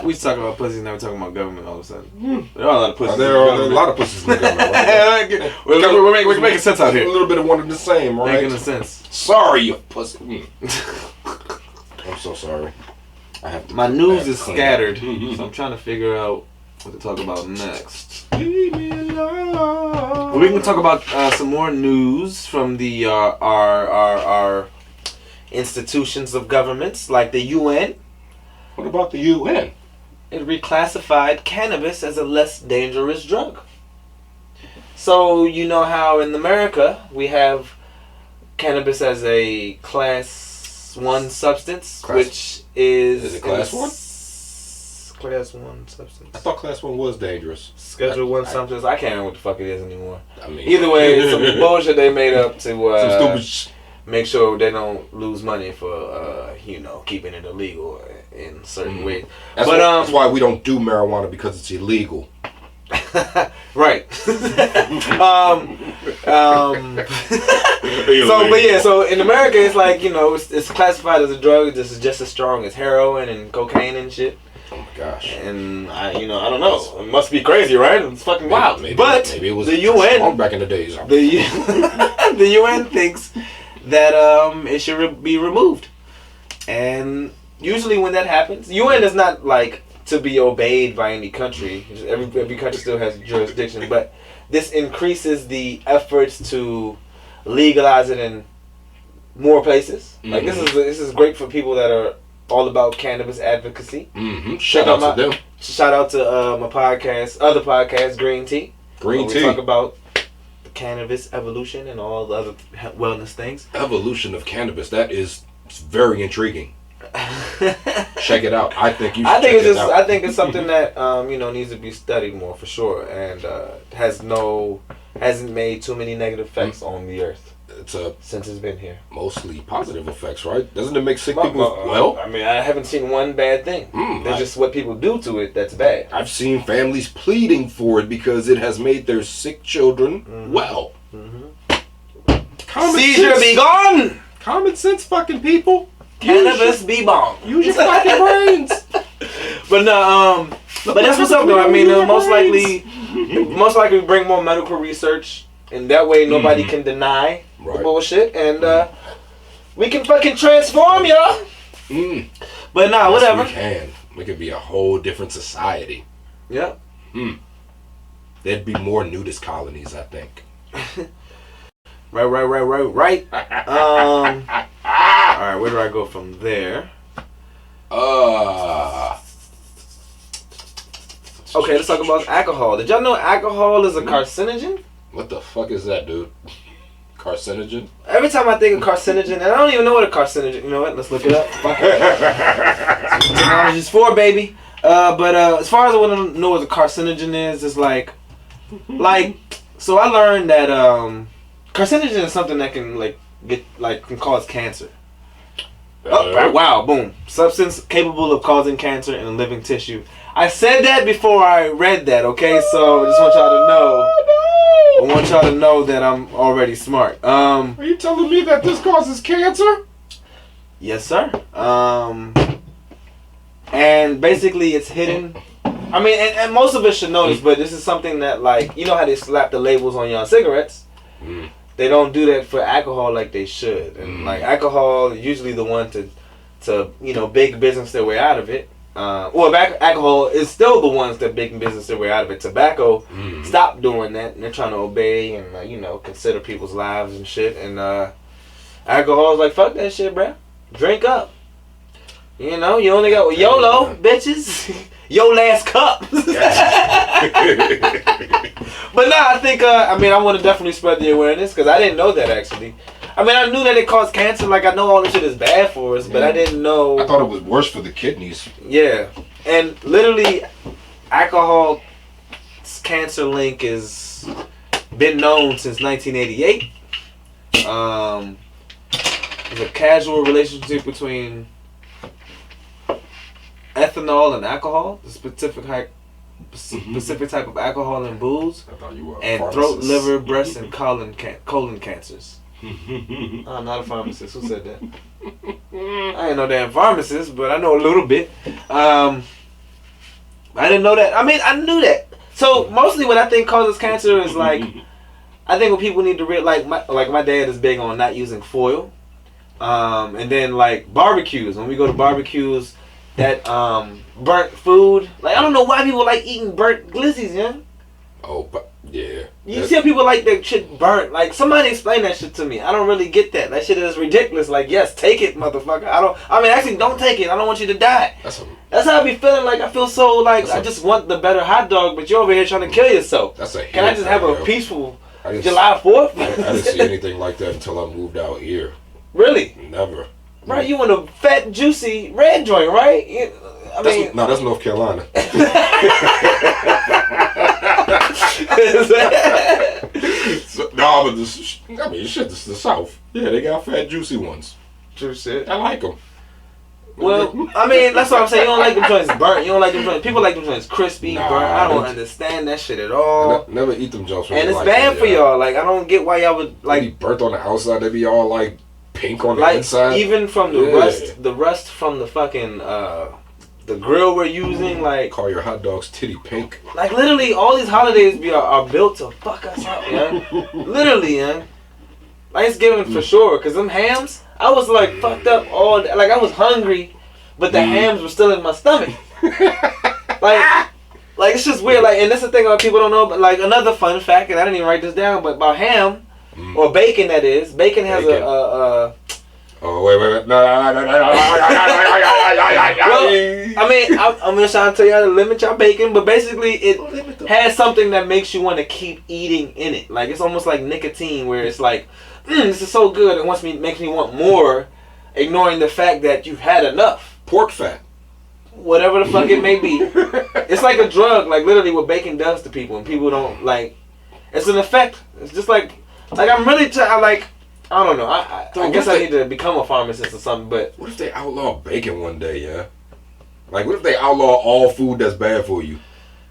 we talking about pussies, now we're talking about government all of a sudden. There are a lot of pussies. There are a lot of pussies in the government, right? we're making sense out here. A little bit of one and the same, right? Making sense. Sorry, you pussy. I'm so sorry. My news is scattered, so I'm trying to figure out what to talk about next. Leave me alone. We can talk about some more news from the our institutions of governments, like the UN. What about the UN? It reclassified cannabis as a less dangerous drug. So you know how in America we have cannabis as a class 1 substance, which is it class 1? Class 1 substance. I thought class 1 was dangerous. Schedule 1 substance. I can't remember what the fuck it is anymore. I mean, either way, it's some bullshit they made up to some stupid make sure they don't lose money for keeping it illegal in certain ways. That's why we don't do marijuana, because it's illegal. Right. So in America, it's like, it's classified as a drug. This is just as strong as heroin and cocaine and shit. Oh my gosh. And I don't know. It must be crazy, right? It's fucking wild. Maybe Maybe it was the UN strong back in the days. the UN thinks that it should be removed. And usually when that happens, UN is not like to be obeyed by any country. Every country still has jurisdiction, but this increases the efforts to legalize it in more places. Like this is great for people that are all about cannabis advocacy. Shout out to them. Shout out to my other podcast, Green Tea. Green Tea. We talk about the cannabis evolution and all the other wellness things. Evolution of cannabis. That is very intriguing. Check it out. I think you should check it out. I think it's something that needs to be studied more for sure, and hasn't made too many negative effects on the earth. Since it's been here. Mostly positive effects, right? Doesn't it make sick people well? I mean, I haven't seen one bad thing. It's just what people do to it that's bad. I've seen families pleading for it because it has made their sick children well. Seizure be gone! Common sense, fucking people. Cannabis be bomb. Use your fucking brains. But no, but that's what's up though. I mean, most likely bring more medical research, and that way nobody can deny the bullshit, and we can fucking transform y'all. But nah, whatever. We can. We could be a whole different society. Yeah. There'd be more nudist colonies, I think. Right. Alright, where do I go from there? Okay, let's talk about alcohol. Did y'all know alcohol is a carcinogen? What the fuck is that, dude? Carcinogen? Every time I think of carcinogen, and I don't even know what a carcinogen. You know what? Let's look it up. Fuck it. That's what technology's for, baby. But as far as I want to know what a carcinogen is, it's like, so I learned that carcinogen is something that can can cause cancer. Wow, boom. Substance capable of causing cancer in living tissue. I said that before I read that, okay? So I just want y'all to know. I want y'all to know that I'm already smart. Are you telling me that this causes cancer? Yes, sir. And basically it's hidden. I mean, and most of us should know this, but this is something that, like, you know how they slap the labels on your cigarettes? They don't do that for alcohol like they should. And like alcohol, usually the one to big business their way out of it. Alcohol is still the ones that big business their way out of it. Tobacco stopped doing that, and they're trying to obey and consider people's lives and shit. And alcohol is like, fuck that shit, bruh. Drink up. You only got YOLO, bitches. Yo last cup. But nah, I think I want to definitely spread the awareness, because I didn't know that actually. I mean, I knew that it caused cancer. Like, I know all this shit is bad for us, but I didn't know. I thought it was worse for the kidneys. Yeah, and literally, alcohol cancer link is been known since 1988. There's a casual relationship between ethanol and alcohol, the specific type of alcohol and booze, and throat, liver, breast, and colon cancers. I'm not a pharmacist. Who said that? I ain't no damn pharmacist, but I know a little bit. I didn't know that. I mean, I knew that. So mostly what I think causes cancer is like, I think what people need to realize, like my dad is big on not using foil, and then like barbecues. When we go to barbecues, that burnt food. Like, I don't know why people like eating burnt glizzies, yeah. Oh, but yeah. You see how people like that shit burnt. Like, somebody explain that shit to me. I don't really get that. That shit is ridiculous. Like, yes, take it, motherfucker. Actually, don't take it. I don't want you to die. That's how I be feeling. Like, I feel so like I just want the better hot dog, but you're over here trying to kill yourself. Can I just have a peaceful July 4th? I didn't see anything like that until I moved out here. Really? Never. Right, you want a fat, juicy red joint, right? That's North Carolina. This is the South. Yeah, they got fat, juicy ones. True shit. I like them. Well, I mean, that's what I'm saying. You don't like them joints burnt. You don't like them joints. People like them joints crispy, burnt. I don't understand that shit at all. Never eat them joints. And it's bad for y'all. Like, I don't get why y'all would like. They be burnt on the outside. They be all like pink on the inside. Even from the rust from the fucking the grill we're using. Like, call your hot dogs titty pink. Like, literally, all these holidays are built to fuck us up, yeah. Literally, yeah. Thanksgiving for sure, cause them hams, I was like fucked up all day. Like I was hungry, but the hams were still in my stomach. like it's just weird. Like, and that's the thing about people don't know. But like another fun fact, and I didn't even write this down, but about ham or bacon, that is, bacon has a. Oh wait! No! Well, I mean, I'm just trying to tell y'all to limit your bacon, but basically it has something that makes you want to keep eating in it. Like it's almost like nicotine, where it's like, this is so good, it makes me want more, ignoring the fact that you've had enough. Pork fat. Whatever the fuck it may be. It's like a drug, like literally what bacon does to people, and people don't like. It's an effect. It's just like I'm really I don't know. I guess I need to become a pharmacist or something. But what if they outlaw bacon one day? Yeah. Like, what if they outlaw all food that's bad for you?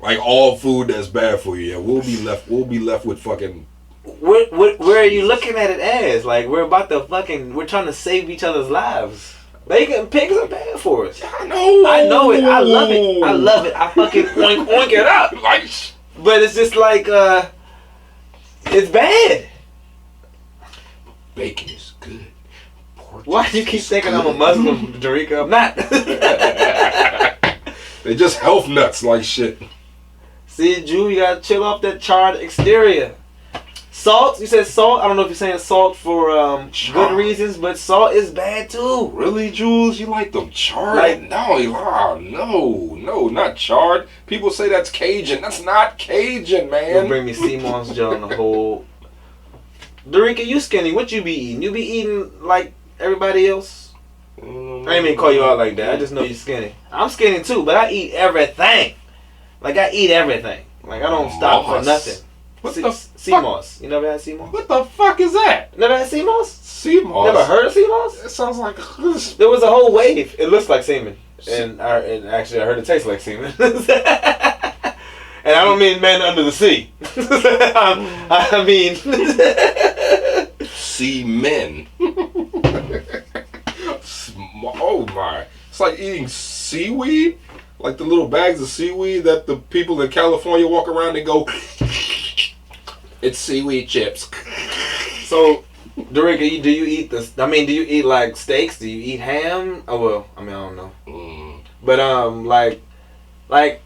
Like all food that's bad for you. Yeah. We'll be left with fucking. Where are you looking at it as? Like we're trying to save each other's lives. Bacon, pigs are bad for us. I know it. I love it. I fucking oink it up. But it's just like it's bad. Bacon is good. Why do you keep thinking I'm a Muslim, Darica? I'm not. They just health nuts like shit. See, Jew, you gotta chill off that charred exterior. Salt, you said salt. I don't know if you're saying salt for good reasons, but salt is bad too. Really, Jules? You like them charred? No, not charred. People say that's Cajun. That's not Cajun, man. You'll bring me sea moss gel in the whole. Darica, you skinny. What you be eating? You be eating like everybody else? I didn't mean to call you out like that. I just know you skinny. I'm skinny too, but I eat everything. Like I eat everything. Like I don't stop for nothing. What the sea moss? You never had sea moss? What the fuck is that? Never had sea moss? Sea moss? Never heard of sea moss? It sounds like there was a whole wave. It looks like semen, and actually I heard it tastes like semen. And I don't mean men under the sea. I mean seamen. Oh my! It's like eating seaweed, like the little bags of seaweed that the people in California walk around and go. It's seaweed chips. So, Darica, do you eat this? I mean, do you eat like steaks? Do you eat ham? Oh well, I mean I don't know. But like.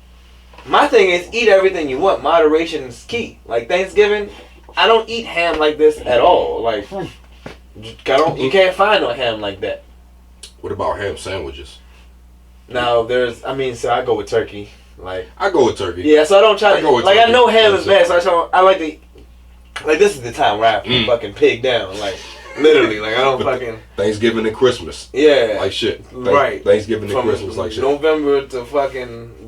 My thing is, eat everything you want. Moderation is key. Like Thanksgiving, I don't eat ham like this at all. Like, you can't find no ham like that. What about ham sandwiches? Now so I go with turkey. Like I go with turkey. Yeah, so I don't try to. Like turkey. I know ham is bad, so I like to. Like this is the time where I have to fucking pig down. Like literally, like I don't fucking. Thanksgiving and Christmas. Yeah. Like shit. Right. Thanksgiving and Christmas like shit. November to fucking.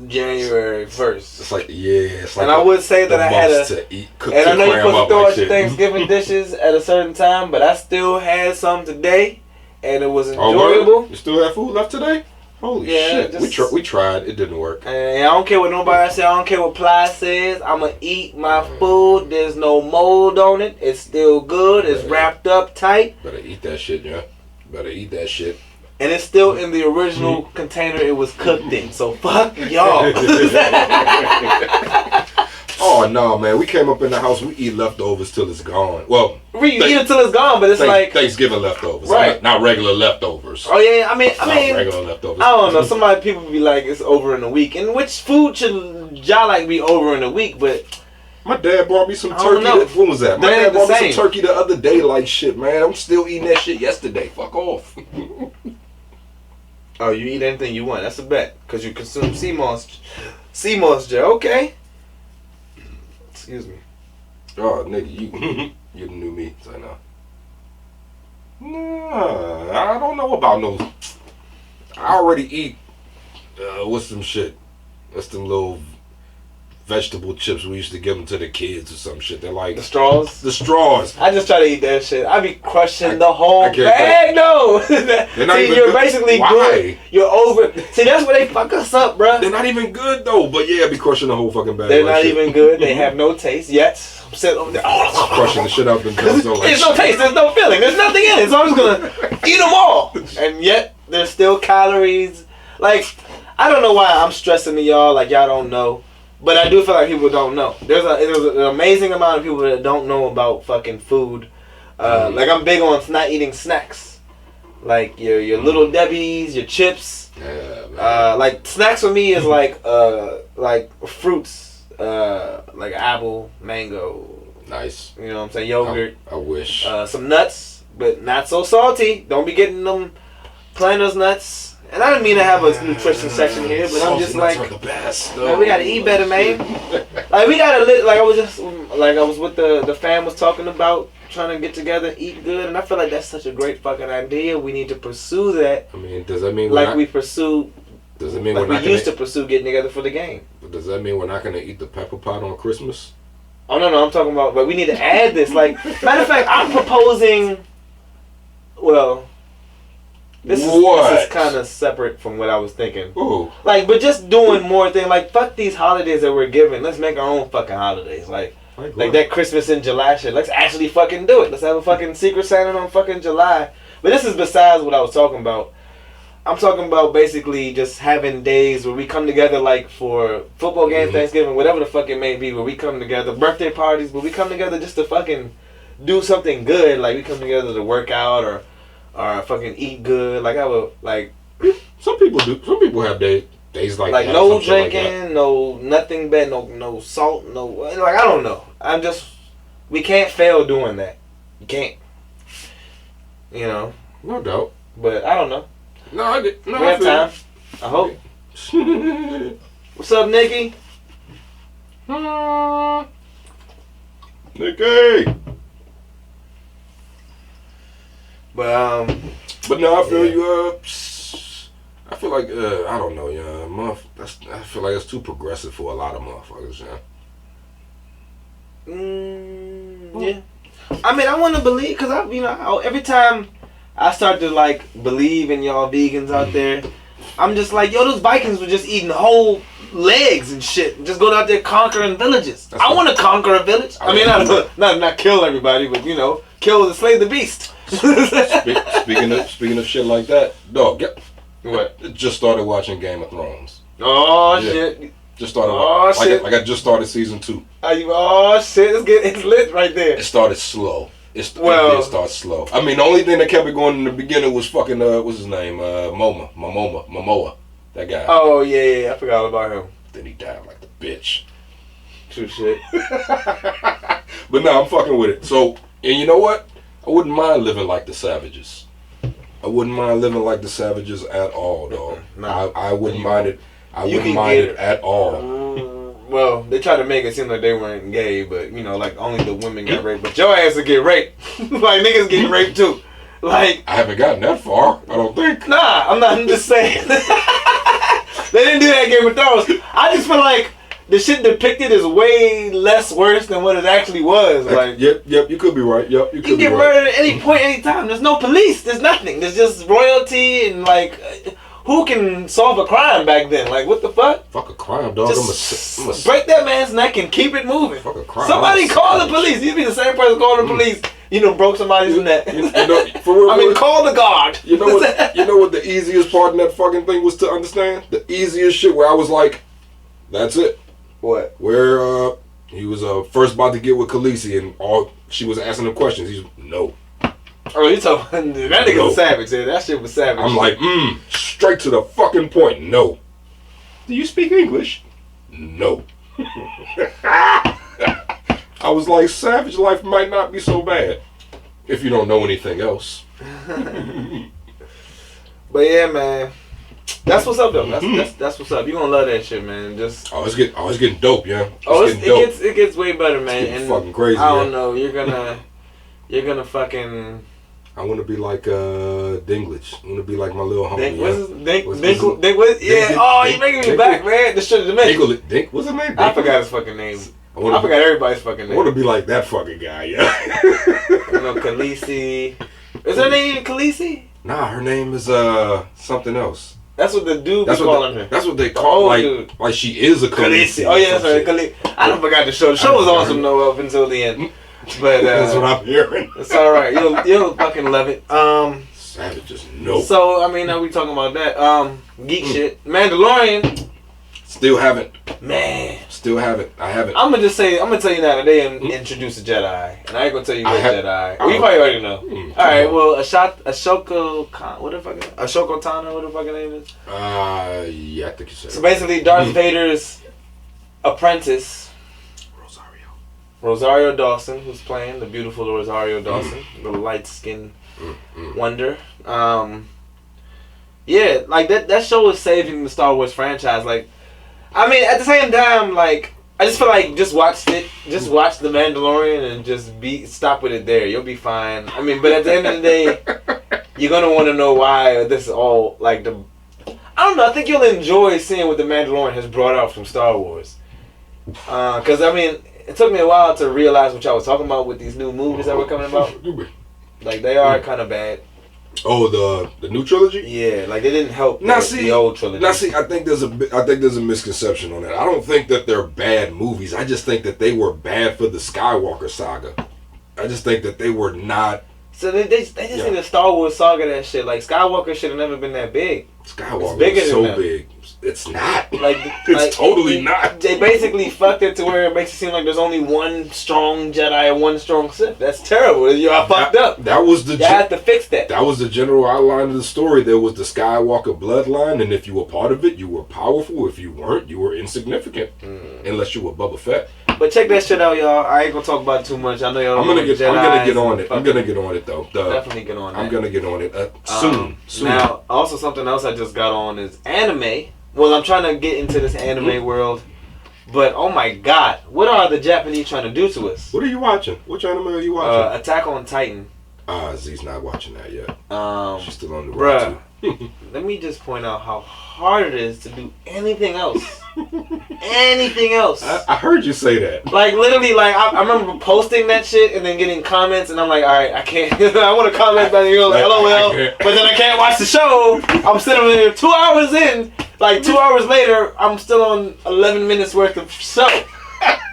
January 1st. It's like it's like and I would say that I had and I know you're supposed to throw out your Thanksgiving dishes at a certain time, but I still had some today, and it was enjoyable. You still have food left today? Holy shit! We tried. It didn't work. And I don't care what nobody says. I don't care what Ply says. I'ma eat my food. There's no mold on it. It's still good. It's wrapped up tight. Better eat that shit, yeah. Better eat that shit. And it's still in the original container it was cooked in. So fuck y'all. Oh no, man! We came up in the house. We eat leftovers till it's gone. Well, we eat it till it's gone, but it's like Thanksgiving leftovers, right? Not regular leftovers. Oh yeah, I mean, regular leftovers. I don't know. People be like it's over in a week, and which food should y'all like be over in a week? But my dad brought me some turkey. When was that? My dad brought me some turkey the other day. Like shit, man. I'm still eating that shit yesterday. Fuck off. Oh, you eat anything you want. That's a bet. Because you consume sea moss gel. Okay. Excuse me. Oh, nigga, you the new me. So no. Nah, I don't know about no. I already eat. What's some shit? What's them little vegetable chips we used to give them to the kids or some shit. They're like the straws. The straws. I just try to eat that shit. I be crushing the whole bag. No, see, you're basically good. You're over. See, that's where they fuck us up, bro. They're not even good though. But yeah, I be crushing the whole fucking bag. They're not even good. They have no taste yet. I'm sitting over there, crushing the shit out of them. There's no taste. There's no feeling. There's nothing in it. So I'm just gonna eat them all. And yet there's still calories. Like, I don't know why I'm stressing to y'all like y'all don't know. But I do feel like people don't know. There's an amazing amount of people that don't know about fucking food. Like, I'm big on not eating snacks. Like your Little Debbie's, your chips. Yeah, like snacks for me is like fruits. Like apple, mango. Nice. You know what I'm saying? Yogurt. I wish. Some nuts, but not so salty. Don't be getting them Planters nuts. And I didn't mean to have a nutrition section here, but I'm just like, the best, man, we gotta eat better, man. Like we gotta live. Like I was with the fam was talking about trying to get together, eat good, and I feel like that's such a great fucking idea. We need to pursue that. I mean, does that mean we pursue? Does it mean like we used to pursue getting together for the game? But does that mean we're not gonna eat the pepper pot on Christmas? Oh no, I'm talking about. But we need to add this. Like matter of fact, I'm proposing. Well. This is kind of separate from what I was thinking. Ooh. Like, but just doing more things. Like, fuck these holidays that we're given. Let's make our own fucking holidays. Like that Christmas in July shit. Let's actually fucking do it. Let's have a fucking Secret Santa on fucking July. But this is besides what I was talking about. I'm talking about basically just having days where we come together, like for football games, Thanksgiving, whatever the fuck it may be, where we come together, birthday parties, but we come together just to fucking do something good. Like, we come together to work out or fucking eat good. Like, I would, like... Some people do. Some people have days like that. Like, no drinking, like no nothing bad, no salt, no... Like, I don't know. I'm just... We can't fail doing that. You can't. You know? No doubt. But, I don't know. No, I did. No, we have time. I hope. What's up, Nikki? Nikki! But no, I feel you. I feel like I don't know, I feel like it's too progressive for a lot of motherfuckers, yeah. I mean, I want to believe because every time I start to like believe in y'all vegans out there, I'm just like, yo, those Vikings were just eating whole legs and shit. Just going out there conquering villages. I want to conquer a village. I mean, not kill everybody, but kill and slay the beast. Speaking of shit like that, dog. What? Just started watching Game of Thrones. Oh shit! Just started. Shit! Like I just started season 2. Oh shit! It's lit right there. It started slow. It did start slow. I mean, the only thing that kept it going in the beginning was fucking what's his name? Momoa. That guy. Oh yeah, I forgot about him. Then he died like the bitch. True shit. But no, I'm fucking with it. So, and you know what? I wouldn't mind living like the savages. I wouldn't mind living like the savages at all, dog. No. I wouldn't mind it. I wouldn't mind it at all. Well, they try to make it seem like they weren't gay, but like only the women got raped. But your ass would get raped. Like niggas getting raped too. Like I haven't gotten that far. I don't think. Nah, I'm not. I'm just saying. They didn't do that in Game of Thrones. I just feel like the shit depicted is way less worse than what it actually was. Like, yep, you could be right. Yep, you could be right. You get murdered at any point, any time. There's no police. There's nothing. There's just royalty and like, who can solve a crime back then? Like, what the fuck? Fuck a crime, dog. Just break that man's neck and keep it moving. Fuck a crime. Somebody call the police. You'd be the same person calling the police. Broke somebody's neck. For real, I mean, call the guard. You know what the easiest part in that fucking thing was to understand? The easiest shit where I was like, that's it. What? Where he was first about to get with Khaleesi and all she was asking him questions. He's no. Oh, you talking that nigga was savage. Yeah, that shit was savage. I'm like, straight to the fucking point. No. Do you speak English? No. I was like, savage life might not be so bad if you don't know anything else. But yeah, man. That's what's up though. That's what's up. You gonna love that shit, man. Just it's getting dope, yeah. It gets way better, man. It's fucking crazy. I don't know. You're gonna fucking I want to be like Dinklage. I want to be like my little homie. Yeah. You making me back, man. This shit is amazing. Dink. What's his name? I forgot his fucking name. I forgot everybody's fucking name. I want to be like that fucking guy. Yeah. Khaleesi. Is her name even Khaleesi? Nah, her name is something else. That's what the dude was calling her. That's what they call like she is a Khaleesi. Oh yeah, that's right, Khaleesi. I don't forgot the show. The show was awesome though up until the end. But that's what I'm hearing. It's all right. You'll fucking love it. Savages, no. So I mean, now we talking about that. Geek shit. Mandalorian. Still haven't. Man. Still haven't. I haven't. I'm gonna tell you now that they introduced a Jedi, and I ain't gonna tell you what Jedi. Well, you probably already know. All right. Well, Ahsoka Tano, what the fucking name is? Yeah, I think you said. So basically, Darth Vader's apprentice, Rosario Dawson, who's playing the beautiful Rosario Dawson, the light skinned wonder. Yeah, like that show is saving the Star Wars franchise. Like, I mean, at the same time, like, I just feel like just watch The Mandalorian and just stop with it there. You'll be fine. I mean, but at the end of the day, you're gonna want to know why this is all like the. I don't know. I think you'll enjoy seeing what The Mandalorian has brought out from Star Wars. Because I mean, it took me a while to realize what y'all was talking about with these new movies that were coming about. Like, they are kind of bad. Oh, the new trilogy? Yeah, like they didn't help the old trilogy. Now see, I think there's a misconception on that. I don't think that they're bad movies. I just think that they were bad for the Skywalker saga. I just think that they were not. So they just need a Star Wars saga that shit. Like, Skywalker should have never been that big. Skywalker is so big. It's not. It's totally not. They basically fucked it to where it makes it seem like there's only one strong Jedi and one strong Sith. That's terrible. I fucked up. That was the. You had to fix that. That was the general outline of the story. There was the Skywalker bloodline, and if you were part of it, you were powerful. If you weren't, you were insignificant. Unless you were Boba Fett. But check that shit out, y'all. I ain't gonna talk about it too much. I know y'all. I'm gonna get on it. I'm gonna get on it though. Definitely get on it. I'm gonna get on it soon. Now, also something else I just got on is anime. Well, I'm trying to get into this anime world, but oh my god, what are the Japanese trying to do to us? What are you watching? Which anime are you watching? Attack on Titan. Z's not watching that yet. She's still on the road too. Let me just point out how hard it is to do anything else. Anything else. I heard you say that. Like, literally, like, I remember posting that shit and then getting comments, and I'm like, alright, I can't. I want to comment back and go, like, LOL, but then I can't watch the show. I'm sitting there 2 hours in, like, 2 hours later, I'm still on 11 minutes worth of show. Like,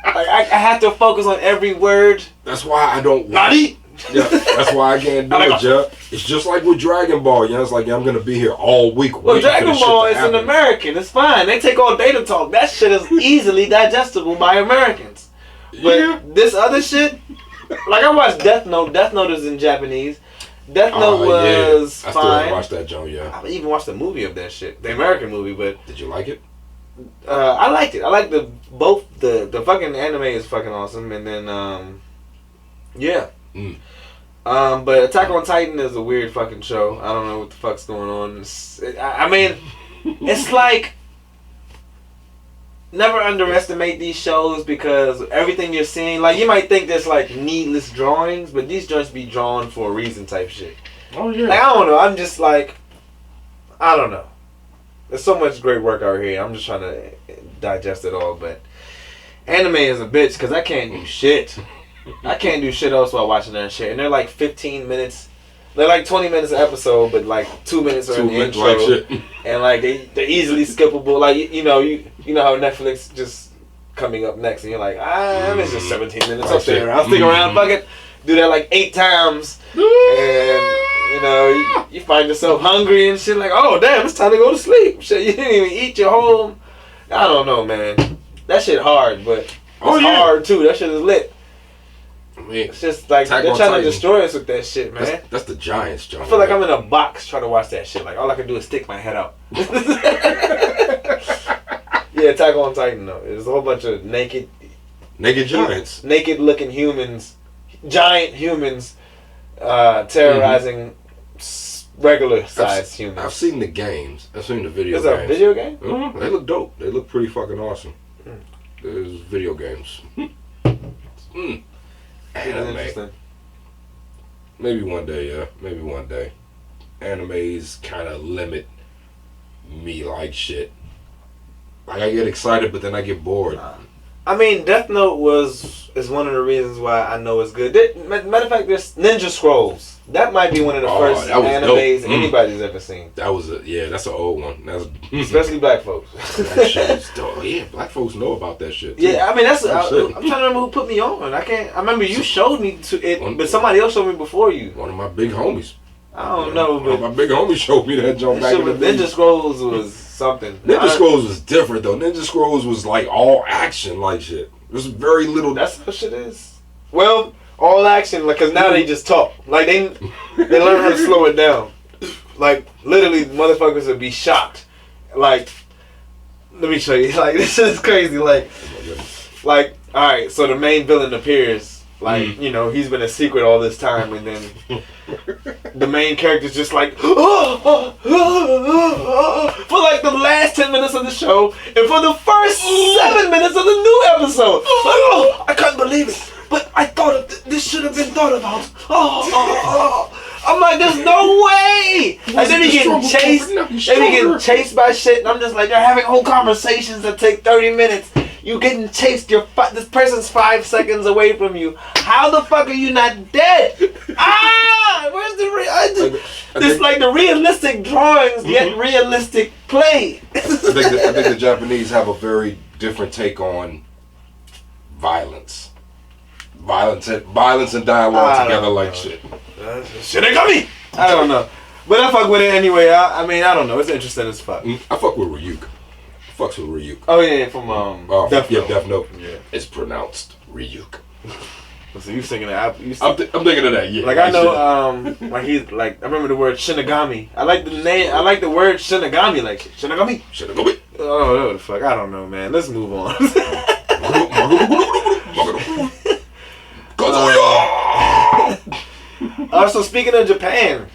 I have to focus on every word. That's why I don't watch. Yeah, that's why I can't do it, Jeff. It's just like with Dragon Ball. You know, it's like, I'm going to be here all week. Well, Dragon Ball is an American. It's fine. They take all day to talk. That shit is easily digestible by Americans. But this other shit, like, I watched Death Note. Death Note is in Japanese. Death Note was fine. I still watched that, Joe, yeah. I even watched the movie of that shit. The American movie, but... Did you like it? I liked it. I like the fucking anime is fucking awesome. And then, yeah. But Attack on Titan is a weird fucking show. I don't know what the fuck's going on. I mean, it's like, never underestimate these shows because everything you're seeing, like, you might think there's like needless drawings, but these joints be drawn for a reason type shit. Oh yeah. Like, I don't know. I'm just like, I don't know. There's so much great work out here. I'm just trying to digest it all, but anime is a bitch because I can't do shit. I can't do shit else while watching that shit. And they're like 15 minutes. They're like 20 minutes an episode, but like 2 minutes are in the intro. Like shit. And like they're easily skippable. Like, you know how Netflix just coming up next and you're like, it's just 17 minutes up there. I'll stick around, fuck it. Do that like 8 times. And you find yourself hungry and shit, like, oh damn, it's time to go to sleep. Shit, you didn't even eat your whole. I don't know, man. That shit hard, but it's hard too. That shit is lit. It's just like they're trying to destroy us with that shit, man. That's the Giants, John. I feel like I'm in a box trying to watch that shit. Like, all I can do is stick my head out. Yeah, Attack on Titan though. There's a whole bunch of naked giants, naked looking humans, giant humans, terrorizing regular sized humans. I've seen the games. I've seen the video games. Is it a video game? Mm-hmm. They look dope. They look pretty fucking awesome. There's video games. Anime. Maybe one day, yeah. Maybe one day. Animes kind of limit me like shit. Like, I get excited, but then I get bored. I mean, Death Note is one of the reasons why I know it's good. Matter of fact, there's Ninja Scrolls. That might be one of the first animes anybody's ever seen. That was that's an old one. Especially black folks. That shit is dope. Yeah, black folks know about that shit too. Yeah, I mean I'm trying to remember who put me on. I remember you showed me to it, but somebody else showed me before you. One of my big homies. I don't know, but my big homie showed me that jump back in the day. Ninja Scrolls was something. Ninja Scrolls was different though. Ninja Scrolls was like all action like shit. There's very little. That's how shit is. Well, all action, like, cause now they just talk. Like they learn how to slow it down. Like literally, motherfuckers would be shocked. Like, let me show you. Like this is crazy. Like, all right. So the main villain appears. Like, he's been a secret all this time, and then the main character's just like, for like the last 10 minutes of the show, and for the first 7 minutes of the new episode. Like, I couldn't believe it, but I thought this should have been thought about. I'm like, there's no way. And then he getting chased by shit, and I'm just like, they're having whole conversations that take 30 minutes. You getting chased. This person's 5 seconds away from you. How the fuck are you not dead? Where's the like the realistic drawings yet realistic play. I think the Japanese have a very different take on violence. Violence and dialogue together like shit. Shinigami. I don't know, but I fuck with it anyway. I mean, I don't know. It's interesting as fuck. I fuck with Ryuk. Fucks with Ryuk. Oh yeah, from Death Note. Yeah, it's pronounced Ryuk. So you singing that? I'm thinking of that. Yeah, like I know, like he's like I remember the word Shinigami. I like the name. I like the word Shinigami. Like Shinigami. Oh, what the fuck? I don't know, man. Let's move on. So speaking of Japan,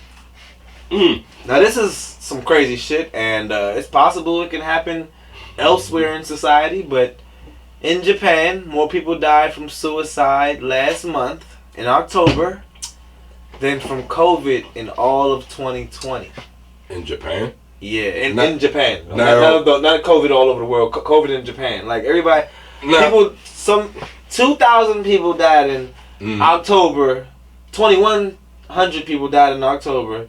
now this is some crazy shit, and it's possible it can happen elsewhere in society, but in Japan, more people died from suicide last month in October than from COVID in all of 2020. In Japan? Yeah, in Japan. Not COVID all over the world. COVID in Japan. Like everybody, 2,000 people died in October. 2,100 people died in October.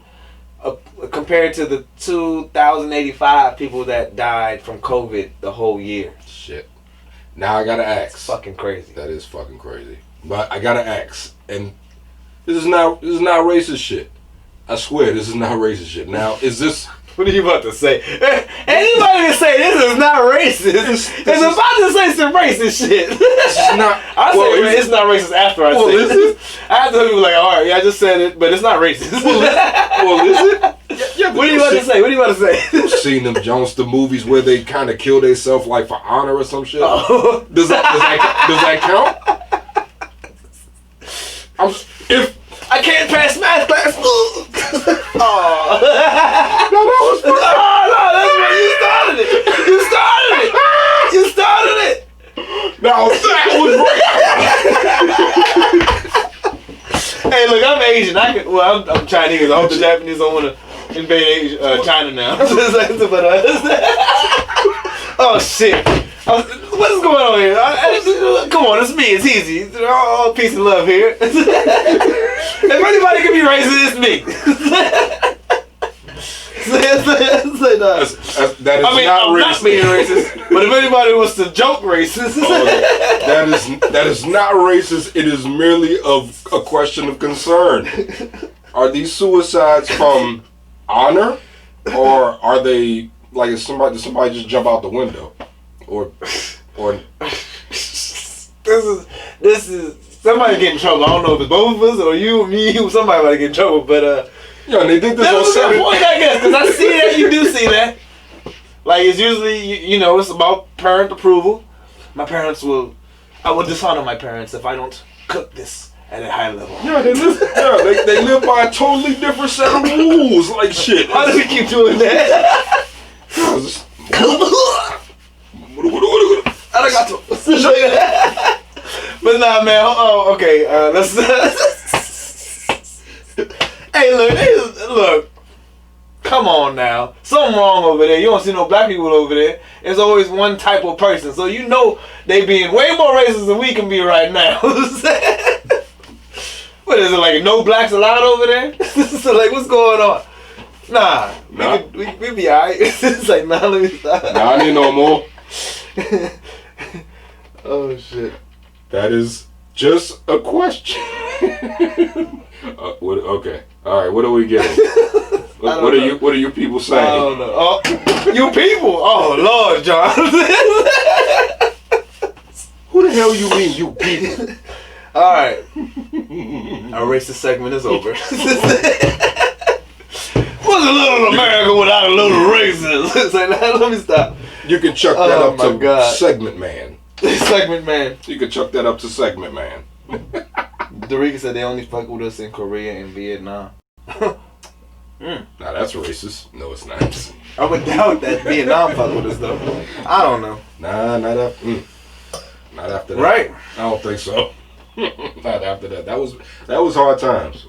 Compared to the 2,085 people that died from COVID the whole year. Shit. Now I gotta ask. It's fucking crazy. That is fucking crazy. But I gotta ask, and this is not racist shit. I swear this is not racist shit. Now is this? What are you about to say? Anybody can say this is not racist. It's about to say some racist shit. It's not. It's not racist after I say it. After people like, all right, yeah, I just said it, but it's not racist. Is it? Yeah, what are you about to say? What are you about to say? You've seen them Johnster movies where they kind of kill themselves like for honor or some shit. Oh. Does that count? I can't pass math class. Oh. No, that was no, that's why you started it. Now that was right. Hey, look, I'm Asian. I'm Chinese. I hope the Japanese don't want to invade China now. Oh shit. What is going on here? Come on, it's me. It's Heezy. All peace and love here. If anybody can be racist, it's me. That is I'm not being racist, but if anybody wants to joke racist, that is not racist. It is merely a question of concern. Are these suicides from honor, or are they like did somebody just jump out the window, or this is somebody get in trouble. I don't know if it's both of us or you or me. Somebody might get in trouble, but yeah, they did this on Saturday. Point, I guess, because I see that you do see that. Like it's usually it's about parent approval. I will dishonor my parents if I don't cook this at a high level. Yeah, they live by a totally different set of rules. Like shit. How do we keep doing that? But nah, man. Oh, okay. Let's. Hey, look. Come on now. Something wrong over there. You don't see no black people over there. There's always one type of person. So you know they being way more racist than we can be right now. What is it, like no blacks allowed over there? So like, what's going on? Nah. We be alright. It's like, nah, let me stop. Nah, I need no more. Oh, shit. That is just a question. Okay. All right. What are we getting? What are you people saying? I don't know. Oh, you people? Oh Lord, John. Who the hell you mean, you people? All right. Our racist segment is over. What's a little America without a little racism? It's like, let me stop. You can chuck that up to Segment Man. Segment Man. You can chuck that up to Segment Man. Dorica said they only fuck with us in Korea and Vietnam. Now that's racist. No, it's not. I would doubt that Vietnam fuck with us though. I don't know. Nah, not after that. Right? I don't think so. Not after that. That was hard times.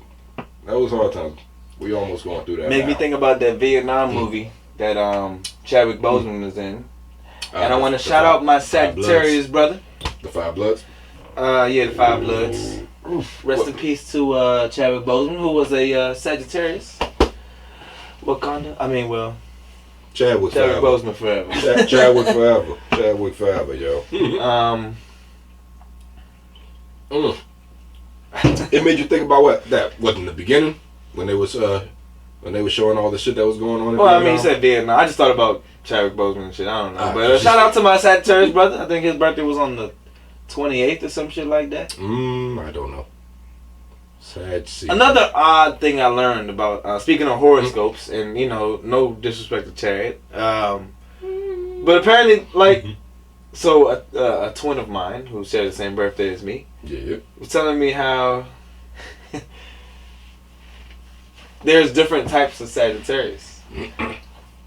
That was hard times. We almost going through that. Make me think about that Vietnam movie that Chadwick Boseman was in. And I want to shout out my Sagittarius brother. The Five Bloods? Yeah, the Five Bloods. Rest in peace to Chadwick Boseman, who was a Sagittarius. Wakanda? I mean, well, Chadwick Boseman forever. Chadwick forever. Chadwick forever, yo. It made you think about what in the beginning when they was showing all the shit that was going on in Vietnam? I mean, you said Vietnam. I just thought about Chadwick Boseman and shit. I don't know. But shout out to my Sagittarius brother. I think his birthday was on the 28th or some shit like that. I don't know. Another odd thing I learned about, speaking of horoscopes, and you know, no disrespect to Chad, but apparently, like, so a twin of mine who shared the same birthday as me, was telling me how there's different types of Sagittarius,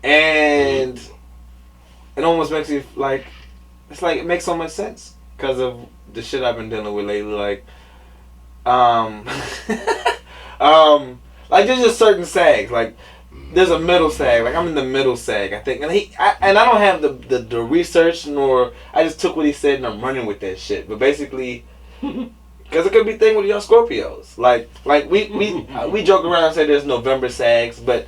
and it almost makes me like, it's like it makes so much sense because of the shit I've been dealing with lately, like. Like there's just certain sags. Like there's a middle sag. Like I'm in the middle sag, I think. And I don't have the research, nor I just took what he said and I'm running with that shit. But basically, because it could be thing with y'all Scorpios. Like we joke around and say there's November sags, but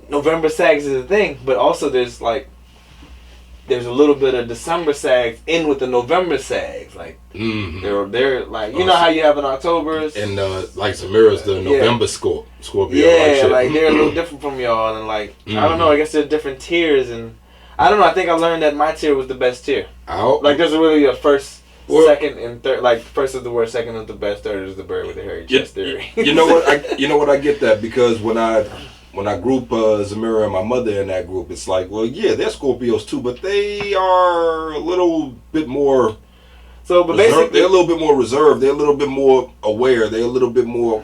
November sags is a thing. But also there's a little bit of December sags in with the November sags, like they're like, you know how you have in October's and like Samira's the November Scorpio. Yeah, like they're a little different from y'all, and like I don't know, I guess there's different tiers, and I don't know. I think I learned that my tier was the best tier. Like there's really a first, second, and third. Like first is the worst, second is the best, third is the bird with the hairy chest theory. You know what? I get that because when I group Zamira and my mother in that group, it's like, well, yeah, they're Scorpios too, but they are a little bit more. So, but basically, they're a little bit more reserved. They're a little bit more aware. They're a little bit more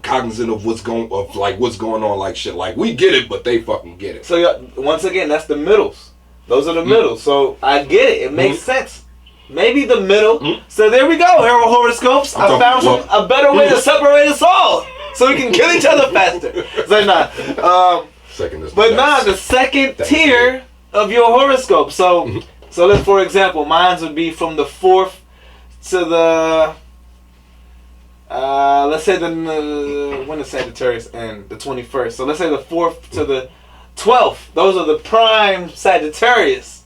cognizant of what's going on, like shit. Like we get it, but they fucking get it. So once again, that's the middles. Those are the middles. So I get it. It makes sense. Maybe the middle. So there we go. Arrow horoscopes. I found a better way to separate us all. So we can kill each other faster. It's like, nah. The second tier of your horoscope. So let's, for example, mine would be from the 4th to the, let's say when the Sagittarius end, the 21st. So let's say the 4th to the 12th. Those are the prime Sagittarius.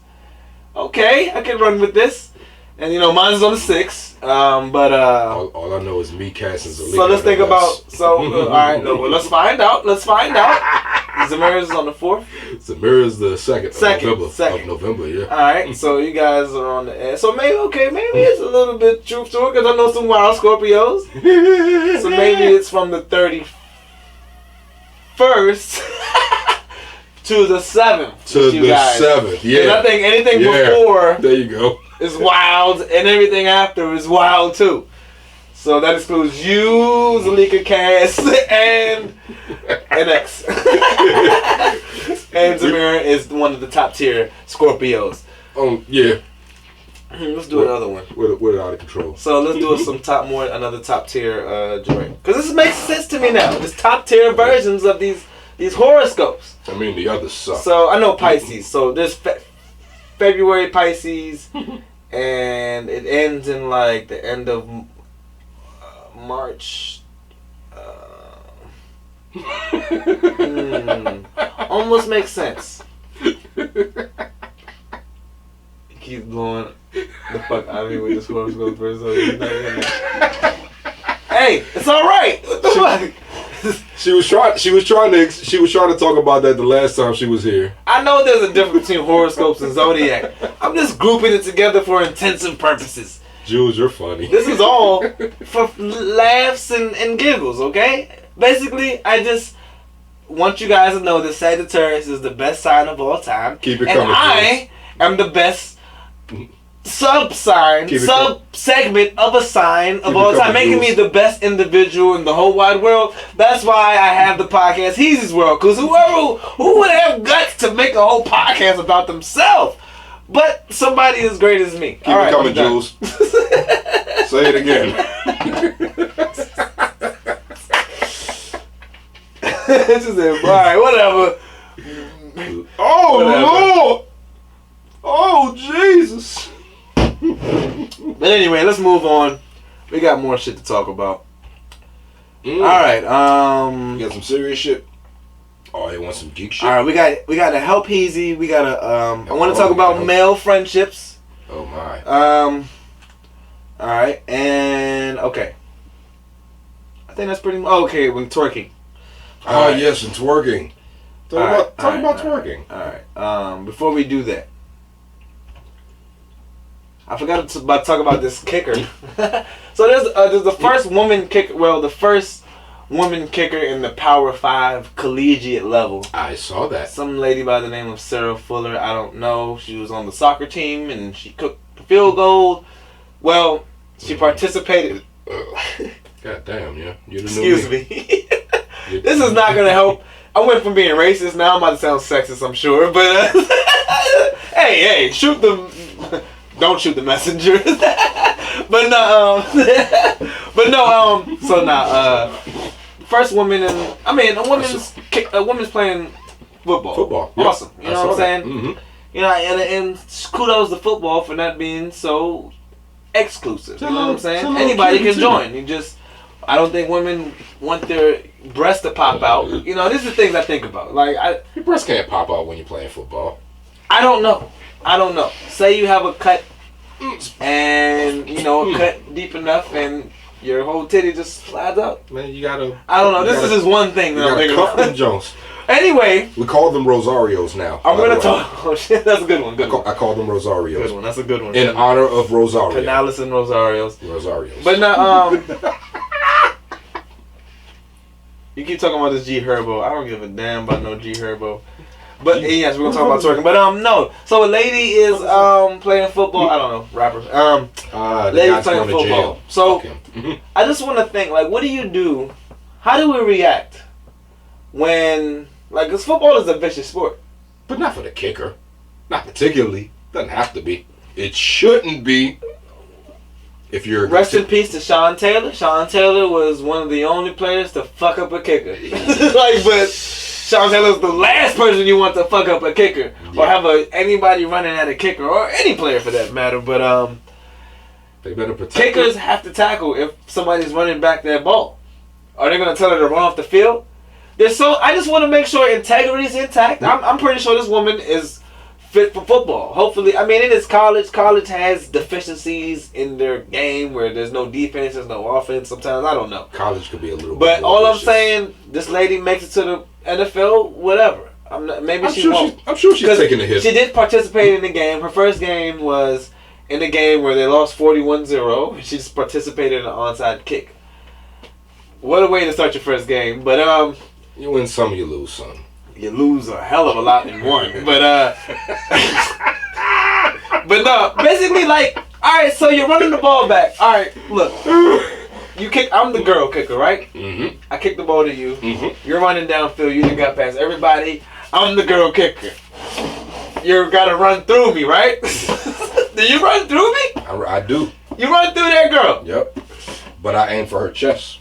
Okay, I can run with this. And you know, mine's on the 6th, but all I know is me casting Zalika. So let's think about. All right, no, well, let's find out. Zamira's is on the 4th. Zamira's the 2nd of November. Yeah. All right, so you guys are on the edge. So maybe it's a little bit truth to it because I know some wild Scorpios. So maybe it's from the 31st to the 7th. To the 7th, yeah. And I think anything before. There you go. Is wild, and everything after is wild too. So that excludes you, Zalika, Cass, and X. And Zamira is one of the top tier Scorpios. Yeah. Let's do another one. We're out of control. So let's do another top tier joint. Because this makes sense to me now. This top tier versions of these horoscopes. I mean, the others suck. So I know Pisces. So there's February Pisces, and it ends in like the end of March. Almost makes sense. Keep blowing the fuck out of me with this horoscope first. So hey, it's all right. What the fuck? She was trying to talk about that the last time she was here. I know there's a difference between horoscopes and zodiac. I'm just grouping it together for intensive purposes. Jules, you're funny. This is all for laughs and giggles, okay? Basically, I just want you guys to know that Sagittarius is the best sign of all time. Keep it and coming, I am the best segment of a sign of all time, making me the best individual in the whole wide world. That's why I have the podcast Heezy's World, because who would have guts to make a whole podcast about themselves? But somebody as great as me. Keep it coming, Jules. Say it again. Just said, alright, whatever. Oh, Lord! Oh, Jesus! But anyway, let's move on. We got more shit to talk about. Alright, You got some serious shit? Oh, you want some geek shit? Alright, we got to help Heezy. We got to I want to talk about male friendships. Oh my. Alright, and okay. I think that's pretty much okay, when twerking. Yes, and twerking. Talk about twerking. Alright. Before we do that, I forgot to talk about this kicker. So there's the first woman kicker. Well, the first woman kicker in the Power 5 collegiate level. I saw that. Some lady by the name of Sarah Fuller. I don't know. She was on the soccer team and she cooked the field goal. Well, she participated. God damn, yeah. Excuse me. This is not gonna help. I went from being racist. Now I'm about to sound sexist, I'm sure. But hey, shoot them. Don't shoot the messenger. But no, So now, first woman a woman's playing football. Football, awesome. Yep. You know what I'm saying? Mm-hmm. You know, and kudos to football for not being so exclusive. You know what I'm saying? Anybody can join. I don't think women want their breasts to pop out. You know, these are things I think about. Like, your breast can't pop out when you're playing football. I don't know. Say you have a cut, and a cut deep enough, and your whole titty just slides out. Man, you gotta. I don't know. This is just one thing that I'm thinking about. Jones. Anyway, we call them Rosarios now. I'm gonna talk. Oh shit, that's a good one. I call them Rosarios. Good one. That's a good one. In honor of Rosario. Canales and Rosarios. Rosarios. But now, you keep talking about this G Herbo. I don't give a damn about no G Herbo. But yes, we're gonna talk about twerking. But no. So a lady is playing football. I don't know, rapper. Lady playing football. So I just want to think, like, what do you do? How do we react when, like, because football is a vicious sport. But not for the kicker. Not particularly. Doesn't have to be. It shouldn't be. If you're Rest in peace to Sean Taylor. Sean Taylor was one of the only players to fuck up a kicker. But Sean Taylor's the last person you want to fuck up a kicker, or have anybody running at a kicker, or any player for that matter. But they better protect. Kickers have to tackle if somebody's running back that ball. Are they going to tell her to run off the field? I just want to make sure integrity is intact. I'm pretty sure this woman is fit for football. Hopefully, I mean, it is college. College has deficiencies in their game where there's no defense, there's no offense. Sometimes I don't know. College could be a little. But bit all more I'm saying, this lady makes it to the NFL. Whatever. Maybe she won't. I'm sure she's taking a hit. She did participate in the game. Her first game was in a game where they lost 41-0. She just participated in an onside kick. What a way to start your first game. But you win some, you lose some. You lose a hell of a lot in one. But but no, basically, like, alright, so you're running the ball back. Alright, look. You kick, I'm the girl kicker, right? Mm-hmm. I kick the ball to you. Mm-hmm. You're running downfield, you done got past everybody. I'm the girl kicker. You gotta run through me, right? Do you run through me? I do. You run through that girl? Yep. But I aim for her chest.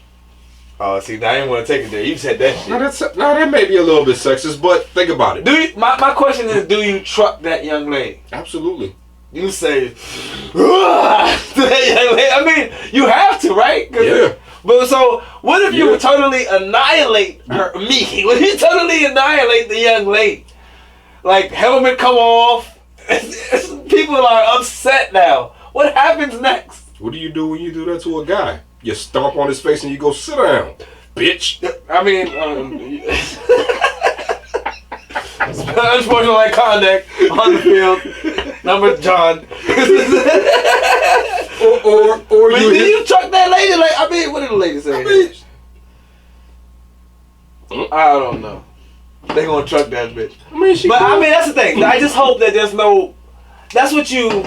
Oh, see, now I didn't want to take it there. You said that shit. That may be a little bit sexist, but think about it. Do you? My question is, do you truck that young lady? Absolutely. You say, that young lady. I mean, you have to, right? Yeah. But so, what if you totally annihilate her? Me? What if you totally annihilate the young lady? Like, helmet come off. People are upset now. What happens next? What do you do when you do that to a guy? You stomp on his face and you go, sit down, bitch. I mean, unsportsmanlike conduct on the field. Number John. or you. Did you truck that lady? Like, I mean, what did the lady say? I don't know. They gonna truck that bitch. I mean, that's the thing. I just hope that there's no. That's what you.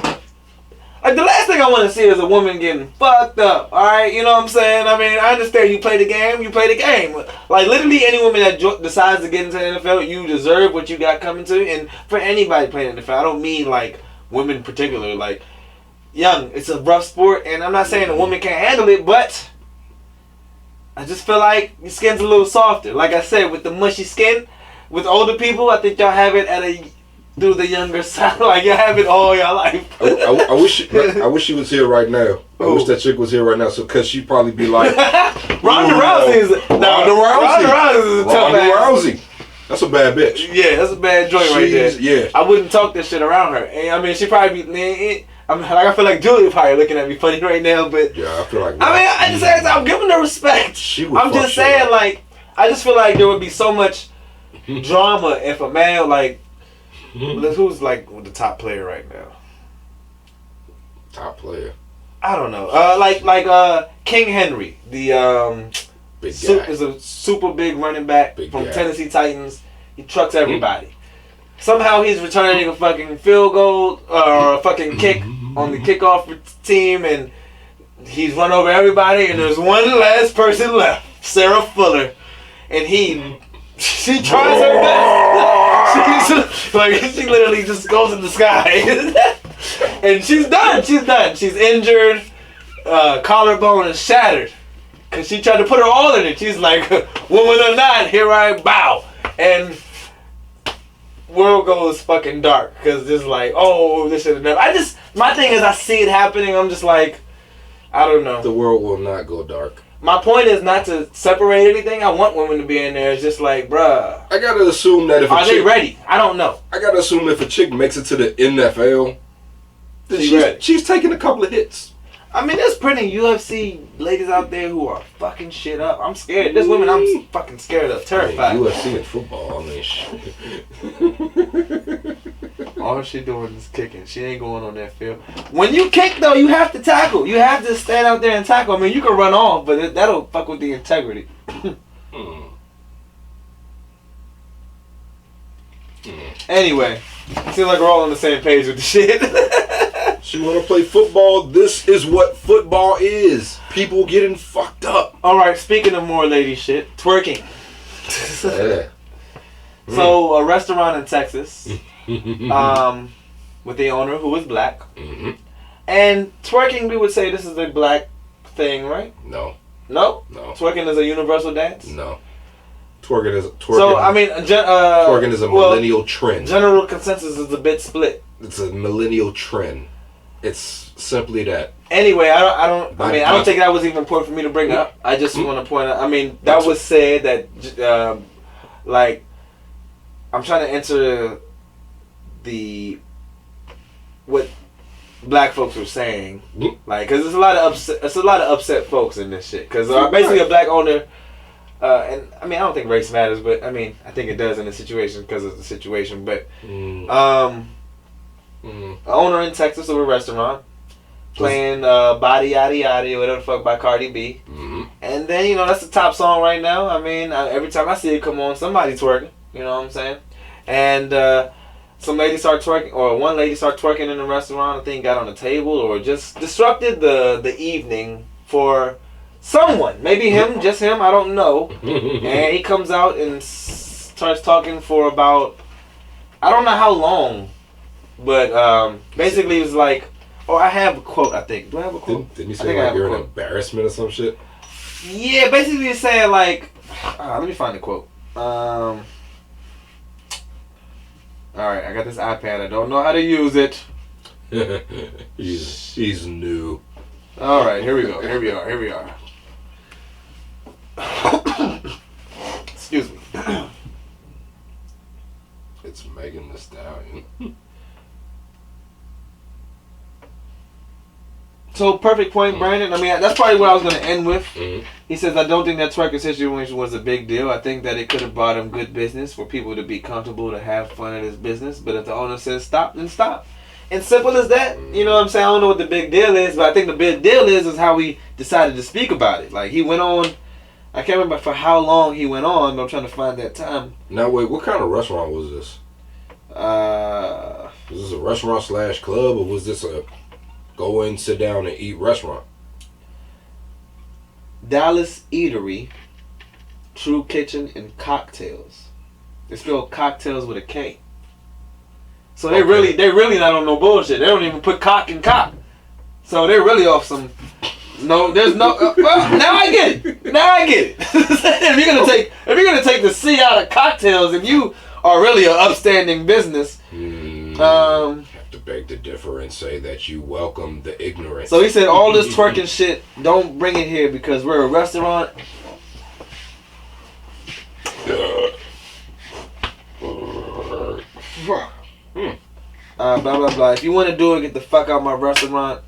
Like, the last thing I want to see is a woman getting fucked up, alright? You know what I'm saying? I mean, I understand you play the game, Like, literally any woman that decides to get into the NFL, you deserve what you got coming to you. And for anybody playing in the NFL, I don't mean, like, women in particular. Like, young, it's a rough sport, and I'm not saying a woman can't handle it, but I just feel like your skin's a little softer. Like I said, with the mushy skin, with older people, I think y'all have it through the younger side. Like, you have it all your life. I wish she was here right now. I wish that chick was here right now, so cause she'd probably be like, Ronda Rousey is a tough Rousey. That's a bad bitch. Yeah, that's a bad joint right there. Yeah. I wouldn't talk this shit around her. And, I mean, she probably be. I feel like Julia probably looking at me funny right now, but yeah, I feel like. I'm giving her respect. I'm just saying, like, I just feel like there would be so much drama if a man like. Who's like the top player right now? Top player. I don't know. Like King Henry, the big guy. Is a super big running back from Tennessee Titans. He trucks everybody. Somehow he's returning a fucking field goal or a fucking kick on the kickoff team, and he's run over everybody. And there's one last person left, Sarah Fuller, and she tries her best. She literally just goes in the sky. And she's done. She's injured. Collarbone is shattered. Because she tried to put her all in it. She's like, woman or not, here I bow. And world goes fucking dark. Because it's like, oh, this and that. My thing is, I see it happening. I'm just like, I don't know. The world will not go dark. My point is not to separate anything. I want women to be in there. It's just like, bruh. I gotta assume that if they ready? I don't know. I gotta assume if a chick makes it to the NFL, then she's taking a couple of hits. I mean, there's plenty UFC ladies out there who are fucking shit up. I'm scared. There's women I'm fucking scared of. Terrified. UFC and football, I mean, shit. All she doing is kicking. She ain't going on that field. When you kick, though, you have to tackle. You have to stand out there and tackle. I mean, you can run off, but that'll fuck with the integrity. Anyway, seems like we're all on the same page with the shit. She want to play football. This is what football is. People getting fucked up. All right, speaking of more lady shit, twerking. Yeah. So, a restaurant in Texas, with the owner who is black. Mm-hmm. And twerking, we would say this is a black thing, right? No. No? No. Twerking is a universal dance? No. Twerking is a millennial trend. General consensus is a bit split. It's a millennial trend. It's simply that. Anyway, I don't think that was even important for me to bring up. I just want to point out. I mean, that was said that, like, I'm trying to answer what black folks were saying, like, because there's a lot of upset folks in this shit. Because basically a black owner. And I mean, I don't think race matters, but I mean, I think it does in this situation because of the situation. But an owner in Texas of a restaurant playing "Body Yaddy Yaddy" or whatever the fuck by Cardi B, and then that's the top song right now. I mean, every time I see it come on, somebody's twerking. You know what I'm saying? And some lady started twerking, or one lady started twerking in the restaurant. I think got on the table or just disrupted the evening for someone, maybe him, just him, I don't know. And he comes out and starts talking for about, I don't know how long, but basically it was like, I have a quote, I think. Do I have a quote? Didn't you say like you're an embarrassment or some shit? Yeah, basically it's saying like, let me find the quote. Alright, I got this iPad. I don't know how to use it. He's new. Alright, here we go. Here we are. Excuse me. It's Megan Thee Stallion. So, perfect point, Brandon. I mean, that's probably what I was going to end with. Mm-hmm. He says, I don't think that twerking situation was a big deal. I think that it could have brought him good business for people to be comfortable to have fun at his business. But if the owner says stop, then stop. And simple as that. You know what I'm saying? I don't know what the big deal is, but I think the big deal is how he decided to speak about it. Like, he went on, I can't remember for how long he went on, but I'm trying to find that time. Now, wait, what kind of restaurant was this? Was this a restaurant / club, or was this a go in, sit down, and eat restaurant? Dallas Eatery, True Kitchen, and Cocktails. They spell cocktails with a K. So they really not on no bullshit. They don't even put cock in cock. So they're really off some. No, there's no. Well, now I get it. if you're gonna take the C out of cocktails, and you are really an upstanding business. Have to beg to differ and say that you welcome the ignorance. So he said all this twerking shit, don't bring it here because we're a restaurant. Blah blah blah. If you want to do it, get the fuck out my restaurant.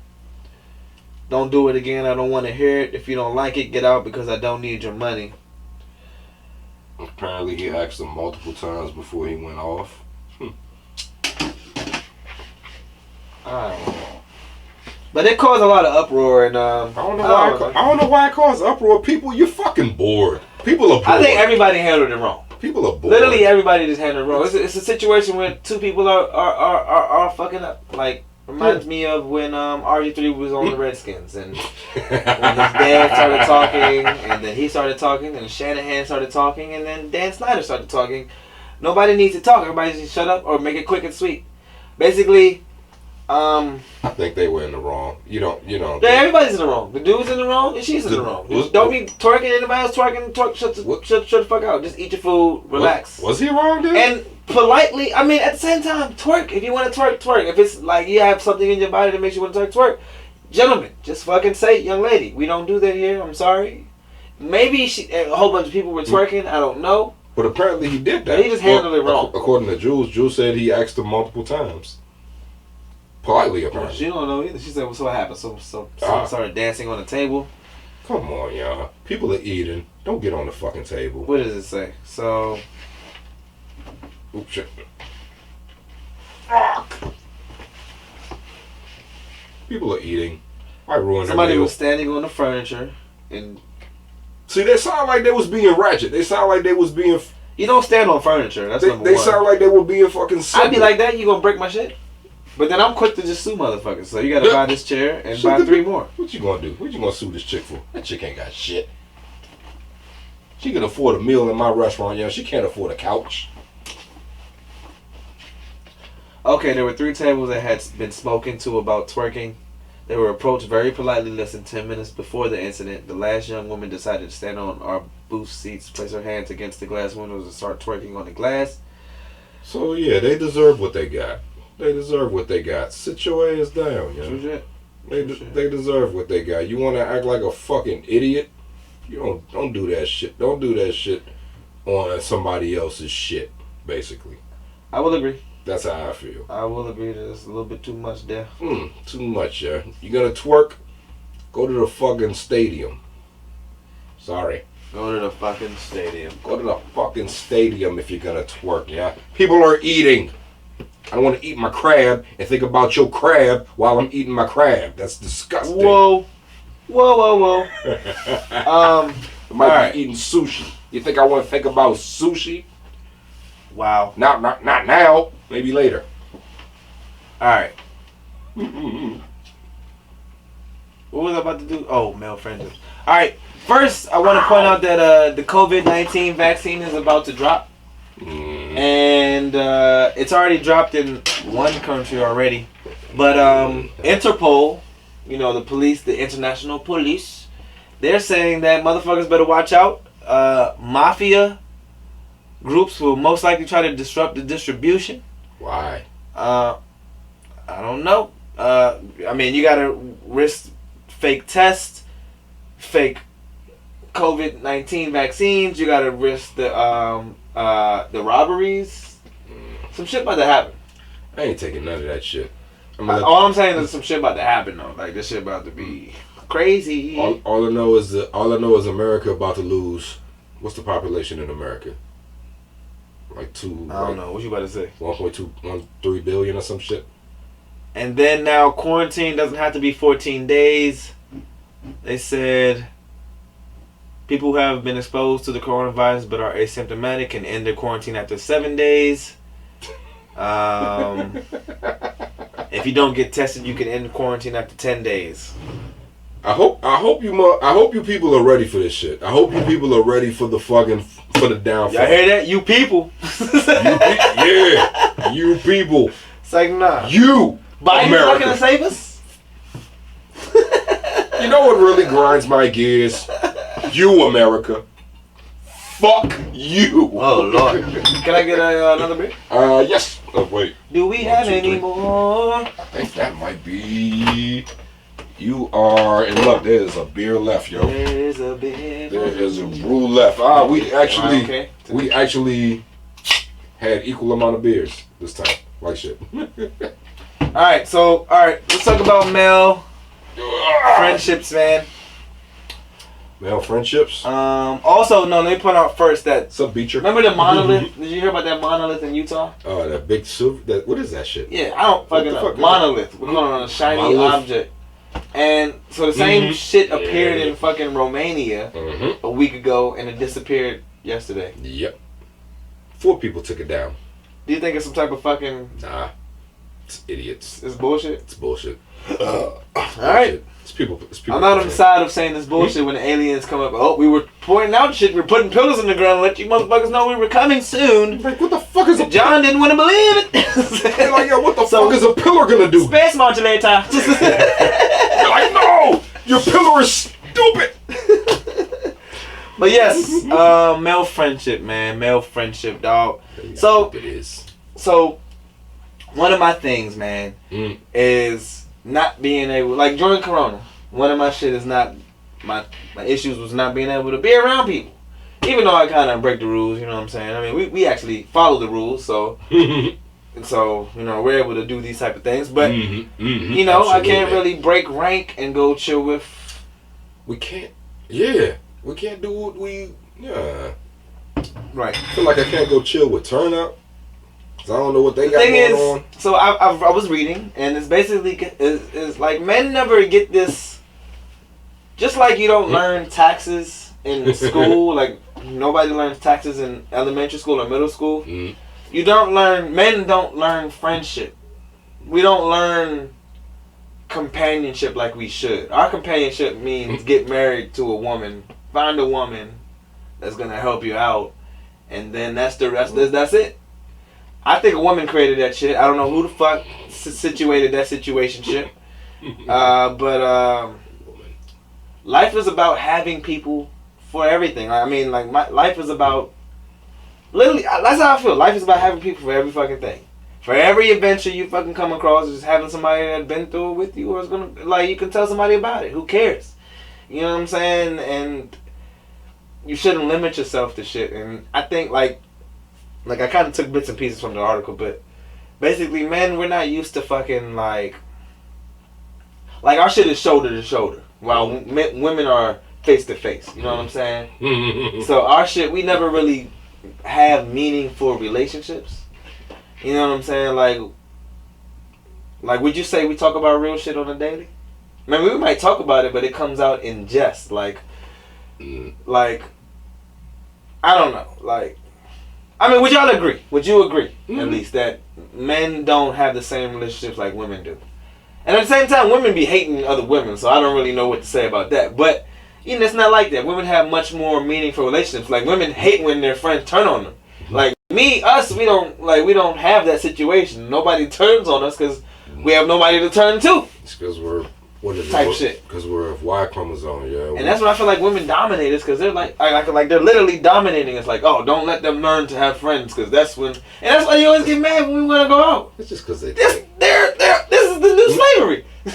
Don't do it again. I don't want to hear it. If you don't like it, get out because I don't need your money. Apparently, he asked him multiple times before he went off. I don't know. But it caused a lot of uproar, and I don't know why it caused uproar. People, you're fucking bored. People are bored. I think everybody handled it wrong. People are bored. Literally everybody just handled it wrong. It's a situation where two people are fucking up. Like, reminds me of when RG3 was on the Redskins, and when his dad started talking, and then he started talking, and Shanahan started talking, and then Dan Snyder started talking. Nobody needs to talk. Everybody just shut up or make it quick and sweet. Basically, I think they were in the wrong. You don't. Yeah, everybody's in the wrong. The dude's in the wrong, and she's in the wrong. Don't be twerking. Anybody else twerking? Shut the fuck out. Just eat your food. Relax. Was he wrong, dude? And politely, I mean, at the same time, twerk. If you want to twerk, twerk. If it's like you have something in your body that makes you want to twerk, gentlemen, just fucking say, young lady, we don't do that here. I'm sorry. Maybe a whole bunch of people were twerking. I don't know. But apparently he did that. But he just handled it wrong. According to Jules said he asked him multiple times. Politely, apparently. Well, she don't know either. She said, well, so what happened? So someone started dancing on the table. Come on, y'all. People are eating. Don't get on the fucking table. What does it say? So... Oops, shit. People are eating. I ruined Somebody was standing on the furniture and... See, they sound like they was being ratchet. They sound like they was being... You don't stand on furniture. That's number one. They sound like they were being fucking simple. I'd be like that. You gonna break my shit? But then I'm quick to just sue motherfuckers. So you gotta buy this chair and buy 3 more. What you gonna do? What you gonna sue this chick for? That chick ain't got shit. She can afford a meal in my restaurant, yo. She can't afford a couch. Okay, there were 3 tables that had been spoken to about twerking. They were approached very politely less than 10 minutes before the incident. The last young woman decided to stand on our booth seats, place her hands against the glass windows, and start twerking on the glass. So yeah, they deserve what they got. They deserve what they got. Sit your ass down, yo. They deserve what they got. You want to act like a fucking idiot? You don't do that shit. Don't do that shit on somebody else's shit. Basically, I will agree. That's how I feel. I will agree. There's a little bit too much there. Too much, yeah. You gonna twerk? Go to the fucking stadium. Sorry. Go to the fucking stadium. Go to the fucking stadium if you're gonna twerk, yeah. People are eating. I don't want to eat my crab and think about your crab while I'm eating my crab. That's disgusting. Whoa. I might be eating sushi. You think I want to think about sushi? Wow. Not now. Maybe later. Alright. What was I about to do? Oh, male friendship. Alright. First, I want to point out that the COVID-19 vaccine is about to drop. And it's already dropped in one country already. But Interpol, the police, the international police, they're saying that motherfuckers better watch out. Mafia groups will most likely try to disrupt the distribution. Why? I don't know. You gotta risk fake tests, fake COVID-19 vaccines. You gotta risk the robberies. Some shit about to happen. I ain't taking none of that shit. All I'm saying is some shit about to happen though. Like this shit about to be crazy. All I know is America about to lose. What's the population in America? Like I don't know. What you about to say? 1.213 billion or some shit. And then now quarantine doesn't have to be 14 days. They said people who have been exposed to the coronavirus but are asymptomatic can end their quarantine after 7 days. If you don't get tested, you can end quarantine after 10 days. I hope you people are ready for this shit. I hope you people are ready for the downfall. Y'all hear that? You people. You people. It's like, nah. You, Biden's not gonna save us? You know what really grinds my gears? You, America. Fuck you. Oh, Lord. Can I get another beer? Yes. Oh, wait. Do we have any more? I think that might be... You are in luck. There's a beer left, yo. There's a beer. There is a brew left. We actually had equal amount of beers this time. Like shit. Alright, let's talk about male friendships, man. Male friendships? Also, no, let me point out first that... What's up, Beecher? Remember the Monolith? Did you hear about that Monolith in Utah? Oh, that big silver... What is that shit? Yeah, I don't fucking know. Monolith. We're going on a shiny object. And so the same shit appeared in fucking Romania a week ago, and it disappeared yesterday. Yep. 4 people took it down. Do you think it's some type of fucking... Nah. It's idiots. It's bullshit? It's bullshit. Alright. It's people. I'm not on the side of saying this bullshit when the aliens come up. Oh, we were pointing out shit. We were putting pillars in the ground to let you motherfuckers know we were coming soon. Like, what the fuck is John didn't want to believe it. They're like, yo, what the fuck is a pillar gonna do? Space modulator. They're like, no! Your pillar is stupid! But yes, male friendship, man. Male friendship, dog. So, it is. So, one of my things, man, is not being able, like during Corona, one of my shit is not, my issues was not being able to be around people. Even though I kind of break the rules, you know what I'm saying? I mean, we actually follow the rules, so, we're able to do these type of things. But, Absolutely. I can't really break rank and go chill with. We can't, we can't do what we, Right. I feel like I can't go chill with Turn Up. I don't know what they got going on. So I was reading, and it's basically is like men never get this. Just like you don't learn taxes in school, like nobody learns taxes in elementary school or middle school. You don't learn. Men don't learn friendship. We don't learn companionship like we should. Our companionship means get married to a woman, find a woman that's gonna help you out, and then that's the rest. That's it. I think a woman created that shit. I don't know who the fuck situated that situationship. But life is about having people for everything. I mean, like, my life is about... Literally, that's how I feel. Life is about having people for every fucking thing. For every adventure you fucking come across, just having somebody that's been through it with you, or is gonna... Like, you can tell somebody about it. Who cares? You know what I'm saying? And you shouldn't limit yourself to shit. And I think, like I kind of took bits and pieces from the article, but basically, men, we're not used to fucking, like our shit is shoulder to shoulder, while women are face to face. You know what I'm saying? So our shit, we never really have meaningful relationships. You know what I'm saying? Like, would you say we talk about real shit on a daily? I mean, we might talk about it, but it comes out in jest. Like, I don't know. Like, I mean, would y'all agree? Would you agree, at least, that men don't have the same relationships like women do? And at the same time, women be hating other women, so I don't really know what to say about that. But, it's not like that. Women have much more meaningful relationships. Like, women hate when their friends turn on them. Like, us, we don't have that situation. Nobody turns on us because we have nobody to turn to. It's because we're type shit. Because we're of Y chromosome, yeah. And that's what I feel like women dominate us because they're like they're literally dominating us. Like, oh, don't let them learn to have friends because that's when. And that's why you always get mad when we want to go out. It's just because they. This is the new slavery. I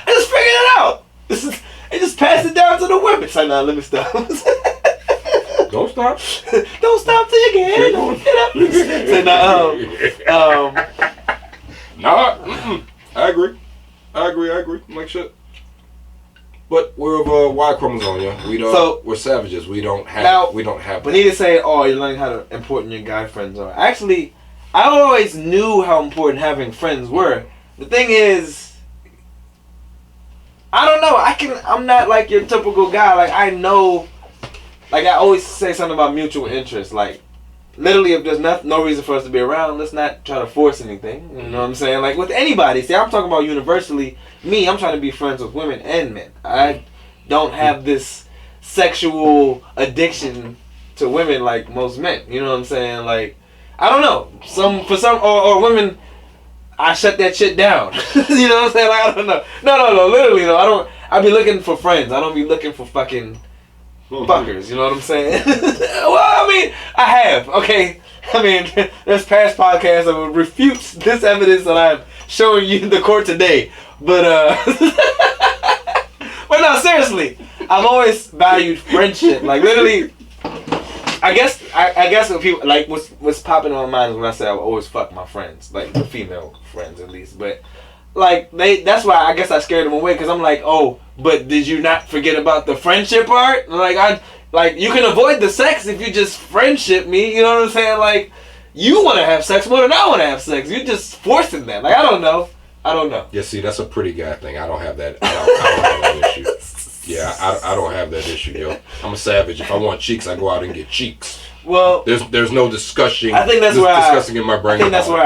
just figured it out. They just passed it down to the women. Say, nah, let me stop. Don't stop. Don't stop till you get it. Say, nah, Nah, I agree. Like shit. But we're of Y chromosome, yeah. We're savages. We don't have. But he didn't say, "Oh, you're learning how important your guy friends are." Actually, I always knew how important having friends were. The thing is, I don't know. I'm not like your typical guy. Like I know, like I always say something about mutual interest. Like literally, if there's no reason for us to be around, let's not try to force anything. You know what I'm saying? Like with anybody. See, I'm talking about universally. Me, I'm trying to be friends with women and men. I don't have this sexual addiction to women like most men. You know what I'm saying? Like I don't know. For some or women, I shut that shit down. You know what I'm saying? Like I don't know. No. Literally, no. I be looking for friends. I don't be looking for fucking fuckers. You know what I'm saying? Well, I mean, I have. Okay. I mean, there's past podcasts that would refute this evidence that I'm showing you in the court today. But but no, seriously, I've always valued friendship. Like literally, I guess what people like what's popping in my mind is when I say I would always fuck my friends, like the female friends at least. But like that's why I guess I scared them away because I'm like, oh, but did you not forget about the friendship part? Like you can avoid the sex if you just friendship me. You know what I'm saying? Like you want to have sex more than I want to have sex. You're just forcing that. Like I don't know. Yeah, see, that's a pretty guy thing. I don't have that. I don't have that issue. Yeah, I don't have that issue, yo. I'm a savage. If I want cheeks, I go out and get cheeks. Well, there's no discussion. I think that's where discussing in my brain. I think that's where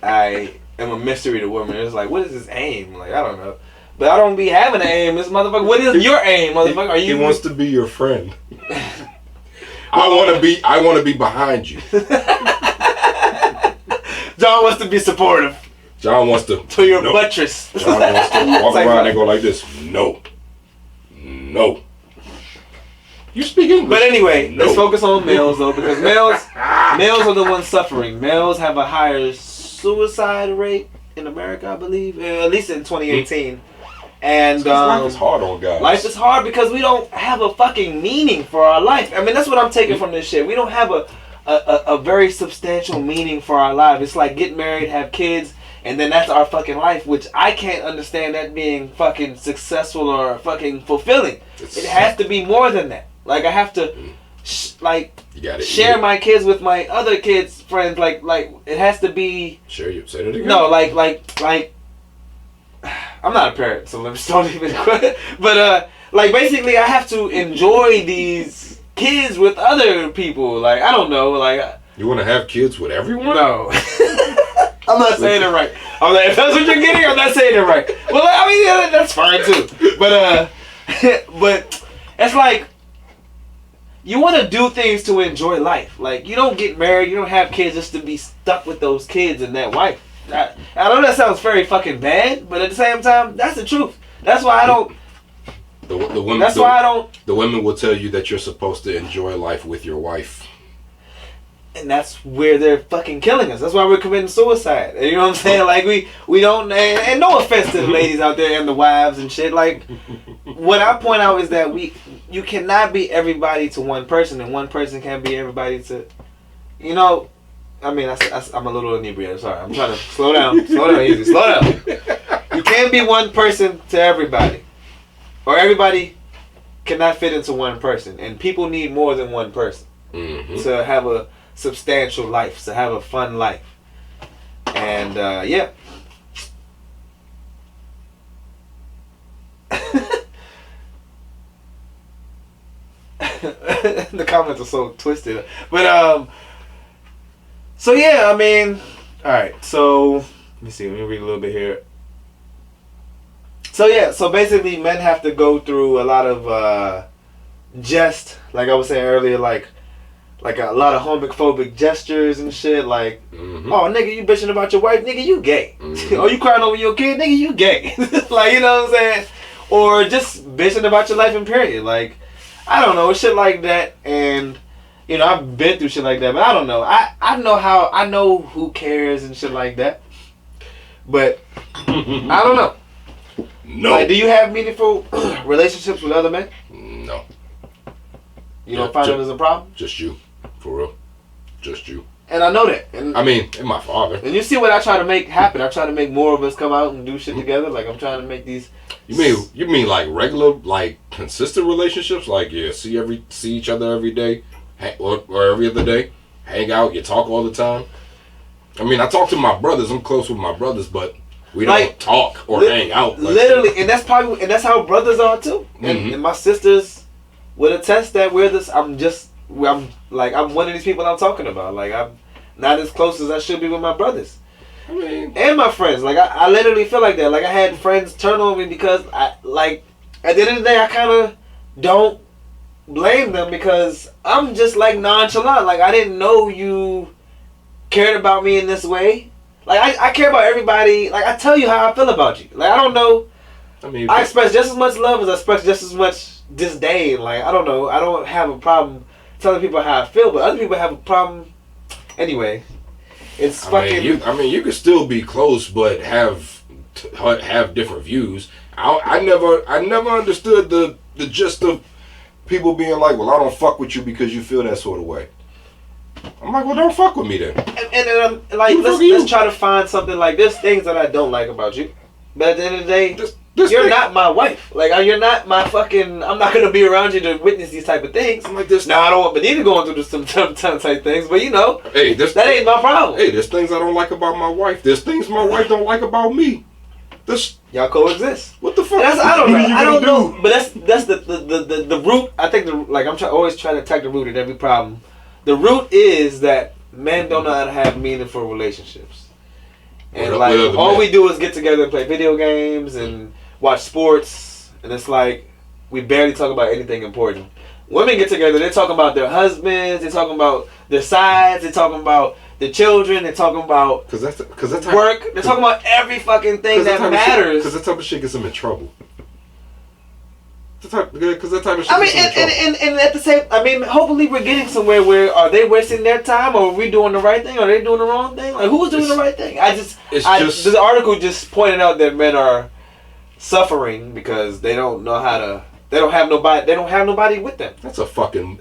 I am a mystery to women. It's like, what is his aim? Like I don't know, but I don't be having an aim. This motherfucker. What is your aim, motherfucker? Are you? He wants to be your friend. I want to be behind you. John wants to be supportive. John wants to your buttress. John wants to walk around and go like this. No. You speak English. But anyway, let's focus on males though, because males are the ones suffering. Males have a higher suicide rate in America, I believe, at least in 2018. And life is hard on guys. Life is hard because we don't have a fucking meaning for our life. I mean, that's what I'm taking from this shit. We don't have a very substantial meaning for our life. It's like get married, have kids, and then that's our fucking life, which I can't understand that being fucking successful or fucking fulfilling. It has to be more than that. Like I have to, share my kids with my other kids' friends. Like it has to be. Share you. Say that again. No, like. I'm not a parent, so let's don't even quit. But like basically, I have to enjoy these kids with other people. Like I don't know, like. You want to have kids with everyone? No. I'm not saying it right. I'm like, if that's what you're getting, I'm not saying it right. Well, I mean, yeah, that's fine too. But but it's like you want to do things to enjoy life. Like you don't get married, you don't have kids just to be stuck with those kids and that wife. I know that sounds very fucking bad, but at the same time, that's the truth. That's why I don't. The women. That's why I don't. The women will tell you that you're supposed to enjoy life with your wife. And that's where they're fucking killing us. That's why we're committing suicide. You know what I'm saying? Like we don't. And no offense to the ladies out there and the wives and shit. Like what I point out is that you cannot be everybody to one person, and one person can't be everybody to. You know. I mean, I'm a little inebriated. Sorry, I'm trying to slow down, easy, slow down. You can't be one person to everybody, or everybody cannot fit into one person, and people need more than one person to have a substantial life, to have a fun life, and yeah. The comments are so twisted, but So yeah, I mean, all right. So let me see. Let me read a little bit here. So yeah, so basically, men have to go through a lot of just like I was saying earlier, like like a lot of homophobic gestures and shit. Like, Mm-hmm. oh nigga, you bitching about your wife, nigga, you gay. Mm-hmm. Oh, you crying over your kid, nigga, you gay. Like, you know what I'm saying? Or just bitching about your life in period. Like, I don't know, shit like that. And you know, I've been through shit like that, but I don't know. I know who cares and shit like that. But I don't know. No. Like, do you have meaningful relationships with other men? No. You don't find it as a problem? Just you. For real. Just you. And I know that. And I mean, and my father. And you see what I try to make happen. I try to make more of us come out and do shit together. Like, I'm trying to make these... You mean like regular, like consistent relationships? Like, yeah, see each other every day, or every other day, hang out, you talk all the time. I mean, I talk to my brothers. I'm close with my brothers, but we don't talk or hang out. Like literally, and that's how brothers are too. And my sisters would attest that I'm one of these people I'm talking about. Like, I'm not as close as I should be with my brothers. I mean, and my friends. Like, I literally feel like that. Like, I had friends turn on me because at the end of the day, I kind of don't blame them because I'm just like nonchalant. Like, I didn't know you cared about me in this way. Like, I care about everybody. Like, I tell you how I feel about you. Like, I don't know. I mean, I express just as much love as I express just as much disdain. Like, I don't know. I don't have a problem telling people how I feel, but other people have a problem. Anyway, it's fucking. You could still be close, but have different views. I never understood the gist of people being like, well, I don't fuck with you because you feel that sort of way. I'm like, well, don't fuck with me then. And like, let's try to find something. Like, there's things that I don't like about you, but at the end of the day, you're not my wife. Like, you're not my fucking. I'm not gonna be around you to witness these type of things. I'm like this. Now, I don't want Benita going through some type things, but you know, hey, that ain't my problem. Hey, there's things I don't like about my wife. There's things my wife don't like about me. Y'all coexist. What the fuck? I don't know. But that's the root. I think always trying to attack the root at every problem. The root is that men don't know how to have meaningful relationships. And all we do is get together and play video games and watch sports, and it's like we barely talk about anything important. Women get together, they're talking about their husbands, they're talking about their sides, they're talking about their children, they're talking about work, they're talking about every fucking thing that matters. Because that type of shit gets them in trouble. Because that type of shit. I mean, and at the same, I mean, hopefully we're getting somewhere where are they wasting their time, or are we doing the right thing, or are they doing the wrong thing? Like, who's doing the right thing? This article just pointed out that men are suffering because they don't know how to. They don't have nobody with them. That's a fucking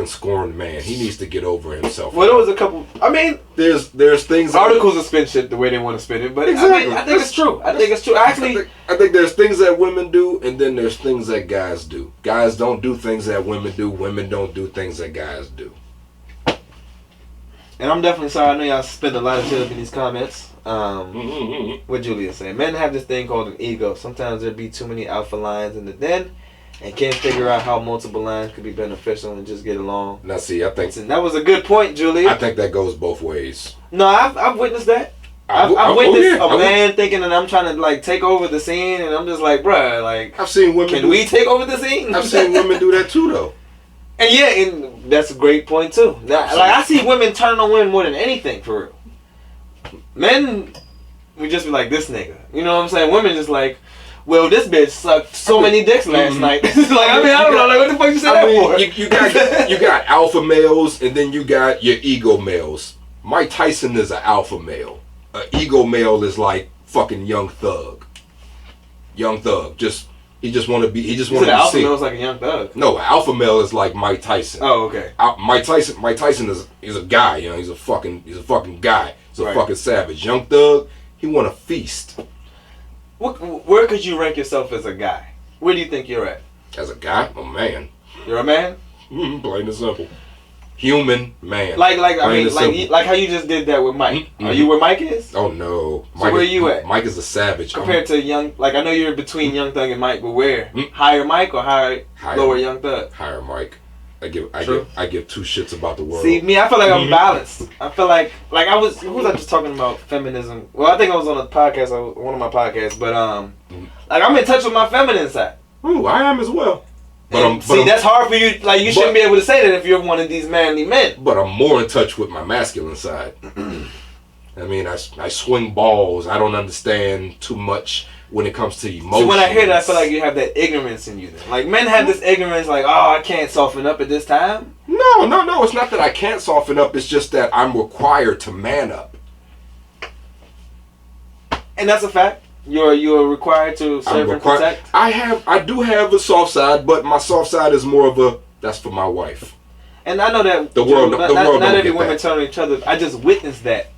scorned man. He needs to get over himself. Well, there was a couple. I mean, there's things. Articles will spin shit the way they want to spin it, but exactly. I mean, I think it's true. Actually, I think there's things that women do, and then there's things that guys do. Guys don't do things that women do. Women don't do things that guys do. And I'm definitely sorry. I know y'all spend a lot of time in these comments. What Julia saying? Men have this thing called an ego. Sometimes there be too many alpha lions in the den. And can't figure out how multiple lines could be beneficial and just get along. Now, see, I think that was a good point, Julie. I think that goes both ways. No, I've witnessed that. I've witnessed a man thinking that I'm trying to like take over the scene, and I'm just like, bruh, like I've seen women. Can we take over the scene? I've seen women do that too, though. And yeah, and that's a great point too. Now, like I see women turning on women more than anything for real. Men, we just be like this nigga. You know what I'm saying? Women just like. Well, this bitch sucked so many dicks last night. Like, I don't know. Like, what the fuck you say that for? You got alpha males, and then you got your ego males. Mike Tyson is an alpha male. An ego male is like fucking young thug. Young thug. He just want to be. He just want to be alpha seen. Male is like a young thug. No, alpha male is like Mike Tyson. Oh, okay. Mike Tyson is a guy. You know, he's a fucking guy. He's a fucking savage. Young thug. He want to feast. Where could you rank yourself as a guy? Where do you think you're at? As a guy? A man. You're a man? Plain and simple. Human man. Like how you just did that with Mike. Are you where Mike is? Oh no. So where are you at? Mike is a savage. Compared to young, like I know you're between Young Thug and Mike, but where? Higher Mike or lower Young Thug? Higher Mike. I give two shits about the world. See me, I feel like I'm balanced. I feel like who was I just talking about feminism? Well, I think I was on a podcast, one of my podcasts, but like I'm in touch with my feminine side. Ooh, I am as well. That's hard for you. Like, you shouldn't be able to say that if you're one of these manly men. But I'm more in touch with my masculine side. I mean, I swing balls. I don't understand too much when it comes to emotions. So when I hear that, I feel like you have that ignorance in you. Then. Like, men have this ignorance, like, oh, I can't soften up at this time. No. It's not that I can't soften up. It's just that I'm required to man up. And that's a fact. You're required to serve and protect. I do have a soft side, but my soft side is more of that's for my wife. And I know that the world not every woman turn on each other. I just witnessed that.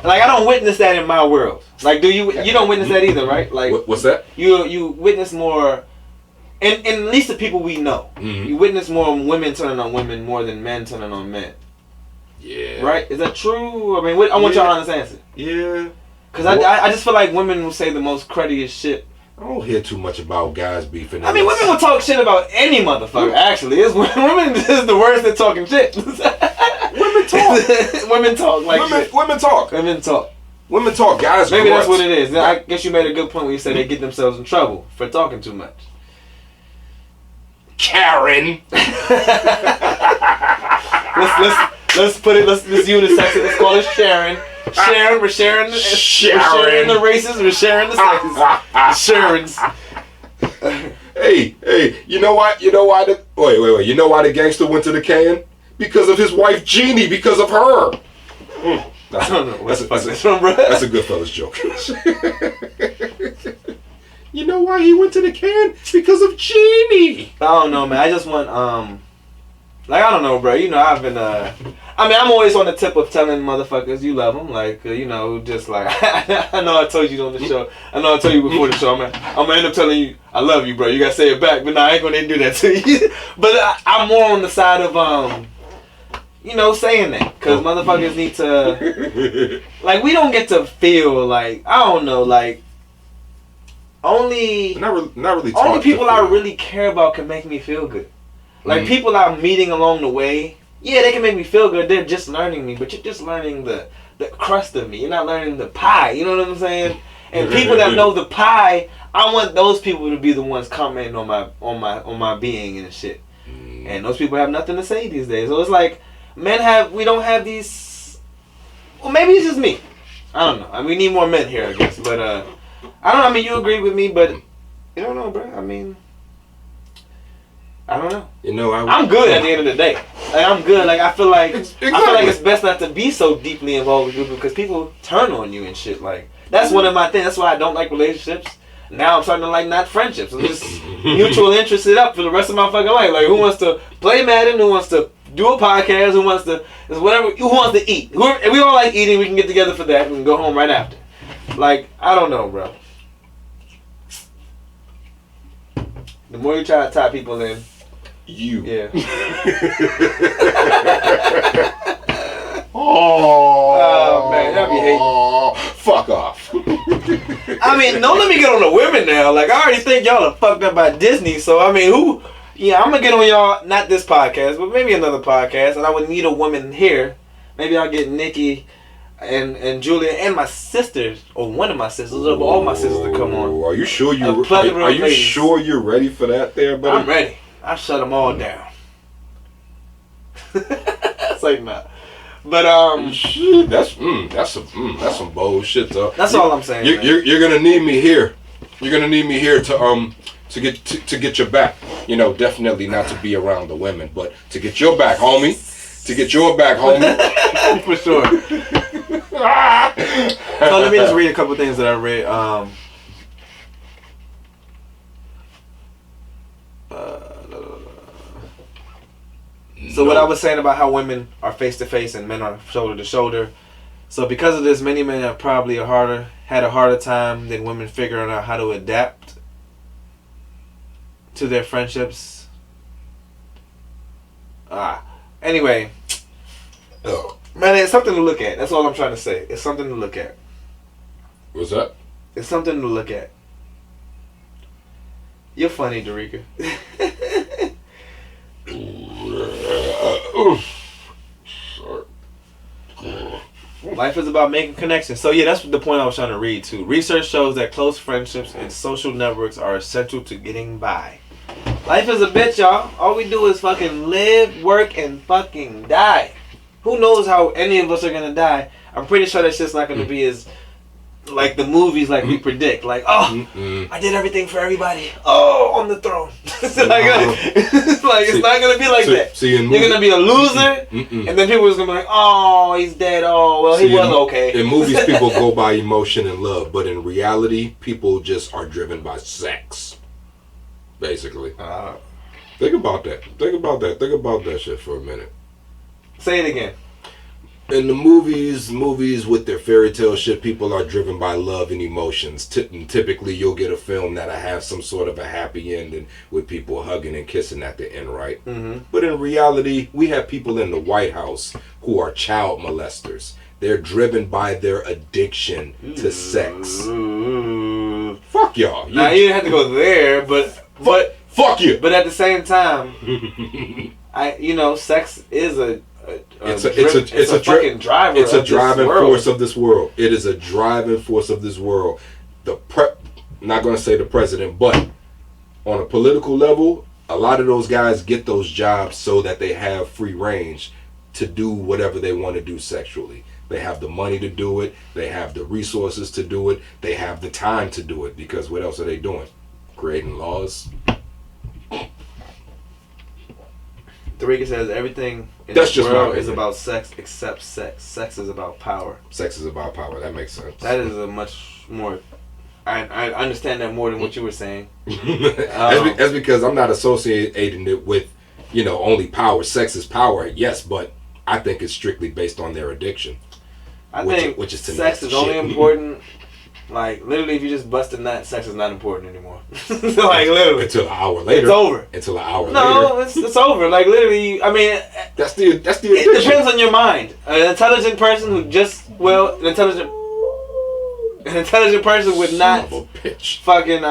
Like, I don't witness that in my world. Like, do you? You don't witness that either, right? Like, what's that? You witness more, and at least the people we know. Mm-hmm. You witness more women turning on women more than men turning on men. Yeah. Right? Is that true? I mean, I want y'all to honest answer. Yeah. Because I just feel like women will say the most cruddiest shit. I don't hear too much about guys beefing. I mean, women will talk shit about any motherfucker, actually. Women is the worst at talking shit. Women talk. Women talk. Like women talk. Women talk. Women talk. Guys Maybe that's what it is. I guess you made a good point when you said they get themselves in trouble for talking too much. Karen. Let's put it. Let's unisex it. Let's call it Sharon. Sharon, we're sharing the races. We're sharing the sexes. Sharons. Hey, you know why? Wait. You know why the gangster went to the can? Because of his wife Jeannie. Because of her. I don't know. That's a Goodfellas joke. You know why he went to the can? Because of Jeannie. I don't know, man. I just want like, I don't know, bro. You know, I've been I mean, I'm always on the tip of telling motherfuckers you love them. Like, you know, just like, I know I told you on the show. I know I told you before the show. I'm going to end up telling you, I love you, bro. You got to say it back. But no, I ain't going to do that to you. But I'm more on the side of, you know, saying that. Because motherfuckers need to, like, we don't get to feel like, I don't know, like, only people I really care about can make me feel good. Like, people I'm meeting along the way, yeah, they can make me feel good. They're just learning me, but you're just learning the crust of me. You're not learning the pie. You know what I'm saying? And people that know the pie, I want those people to be the ones commenting on my being and shit. And those people have nothing to say these days. So it's like, we don't have these. Well, maybe it's just me. I don't know. I mean, we need more men here, I guess. But I don't know. I mean, you agree with me, but you don't know, bro. I mean, I don't know. You know, I'm good at the end of the day. Like, I'm good. Like, I feel like it's best not to be so deeply involved with people because people turn on you and shit. Like, that's one of my things. That's why I don't like relationships. Now I'm starting to like not friendships. I'm just mutual interested up for the rest of my fucking life. Like, who wants to play Madden? Who wants to do a podcast? Who wants to Who wants to eat? If we all like eating, we can get together for that and go home right after. Like, I don't know, bro. The more you try to tie people in. Yeah. Oh man, that'd be hate. Fuck off. I mean, don't let me get on the women now. Like, I already think y'all are fucked up by Disney. So I mean, who? Yeah, I'm gonna get on y'all. Not this podcast, but maybe another podcast. And I would need a woman here. Maybe I'll get Nikki and Julia and my sisters, or one of my sisters, or all my sisters to come on. Are you sure you're ready for that, there, buddy? I'm ready. I shut them all down. It's like, nah. But shit, that's some bullshit though. That's all I'm saying. You're gonna need me here. You're gonna need me here to get your back. You know, definitely not to be around the women, but to get your back, homie. To get your back, homie. For sure. So let me just read a couple things that I read. So what I was saying about how women are face to face and men are shoulder to shoulder. So because of this, many men have probably had a harder time than women figuring out how to adapt to their friendships. Anyway, man, it's something to look at. That's all I'm trying to say. It's something to look at. What's that? It's something to look at. You're funny, Dorica. Life is about making connections. So yeah, that's the point I was trying to read too. Research shows that close friendships and social networks are essential to getting by. Life is a bitch, y'all. All we do is fucking live, work, and fucking die. Who knows how any of us are gonna die? I'm pretty sure that shit's not gonna be as like the movies like we predict. Like, oh, I did everything for everybody. Oh, on the throne. It's it's not gonna be like that. You're gonna be a loser, and then people are gonna be like, oh, he's dead. Oh, well, he was okay. In movies, people go by emotion and love, but in reality, people just are driven by sex. Basically. Think about that. Think about that shit for a minute. Say it again. In the movies with their fairy tale shit, people are driven by love and emotions. Typically, you'll get a film that'll have some sort of a happy ending with people hugging and kissing at the end, right? But in reality, we have people in the White House who are child molesters. They're driven by their addiction to sex. Fuck y'all. Now, you didn't have to go there, but fuck you. But at the same time, sex is it's a fucking driver. It's a driving force of this world. It is a driving force of this world. Not going to say the president, but on a political level, a lot of those guys get those jobs so that they have free range to do whatever they want to do sexually. They have the money to do it. They have the resources to do it. They have the time to do it, because what else are they doing? Creating laws. Tarika says everything in this world is about sex except sex. Sex is about power. Sex is about power. That makes sense. That is a much more... I understand that more than what you were saying. That's because I'm not associating it with, only power. Sex is power, yes, but I think it's strictly based on their addiction. I think sex is only important... Like, literally, if you just bust a nut, sex is not important anymore. Like, literally. Until an hour later. It's over. Until an hour later. No, it's over. Like, literally, I mean... That's the addiction. It depends on your mind. An intelligent person who an intelligent person would not fucking,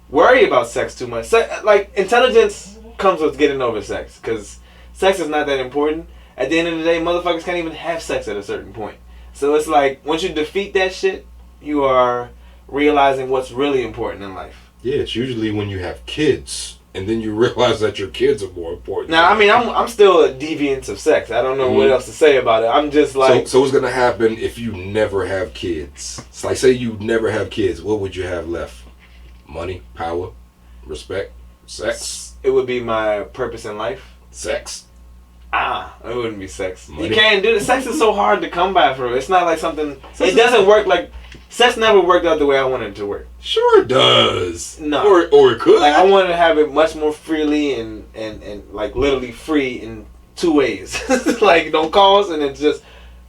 worry about sex too much. Like, intelligence comes with getting over sex. Because sex is not that important. At the end of the day, motherfuckers can't even have sex at a certain point. So it's like, once you defeat that shit, you are realizing what's really important in life. Yeah, it's usually when you have kids, and then you realize that your kids are more important. Now, I mean, I'm still a deviant of sex. I don't know what else to say about it. I'm just like... So what's going to happen if you never have kids? It's like, say you never have kids, what would you have left? Money, power, respect, sex? It would be my purpose in life. Sex? It wouldn't be sex. Money. You can't do it. Sex is so hard to come by for. It's not like something... It doesn't work like... Sex never worked out the way I wanted it to work. Sure it does. No. Or it could. Like, I wanted to have it much more freely and like literally free in two ways. Like, no cause, and it's just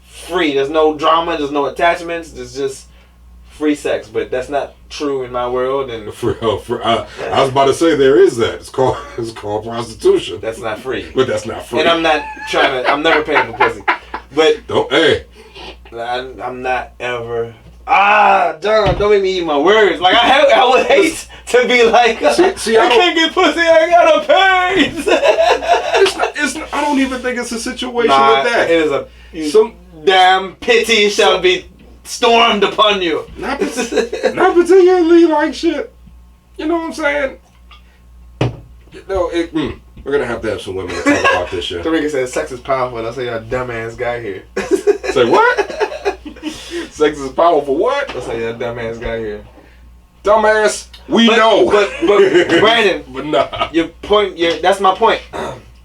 free. There's no drama. There's no attachments. There's just free sex. But that's not true in my world. And I was about to say there is that. It's called prostitution. That's not free. But that's not free. And I'm not trying to... I'm never paying for pussy. But... I'm not ever... John, don't make me eat my words. Like, I would hate to be like, see, I can't get pussy, I gotta pay. I don't even think it's a situation with that. It is some damn pity shall be stormed upon you. Not particularly like shit. You know what I'm saying? We're gonna have to have some women to talk about this shit. Tarika says sex is powerful, and I say you're a dumbass guy here. Say what? Sex is powerful. What? Let's say that dumbass guy here. Dumbass. We know. But Brandon. But nah. Your point. That's my point.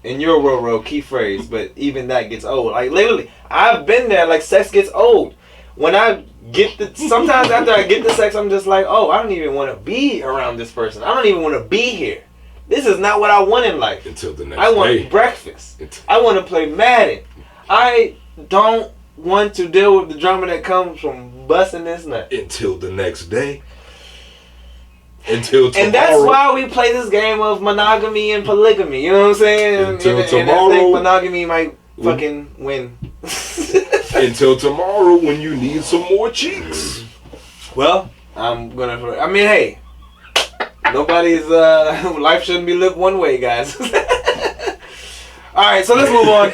In your world, key phrase. But even that gets old. Like, literally, I've been there. Like, sex gets old. When I get sometimes after I get the sex, I'm just like, oh, I don't even want to be around this person. I don't even want to be here. This is not what I want in life. Until the next day. I want breakfast. I want to play Madden. I don't want to deal with the drama that comes from busting this nut. Until the next day. Until tomorrow. And that's why we play this game of monogamy and polygamy. You know what I'm saying? Until tomorrow. And I think monogamy might fucking win. Until tomorrow when you need some more cheeks. Well, hey. Nobody's life shouldn't be lived one way, guys. Alright, so let's move on.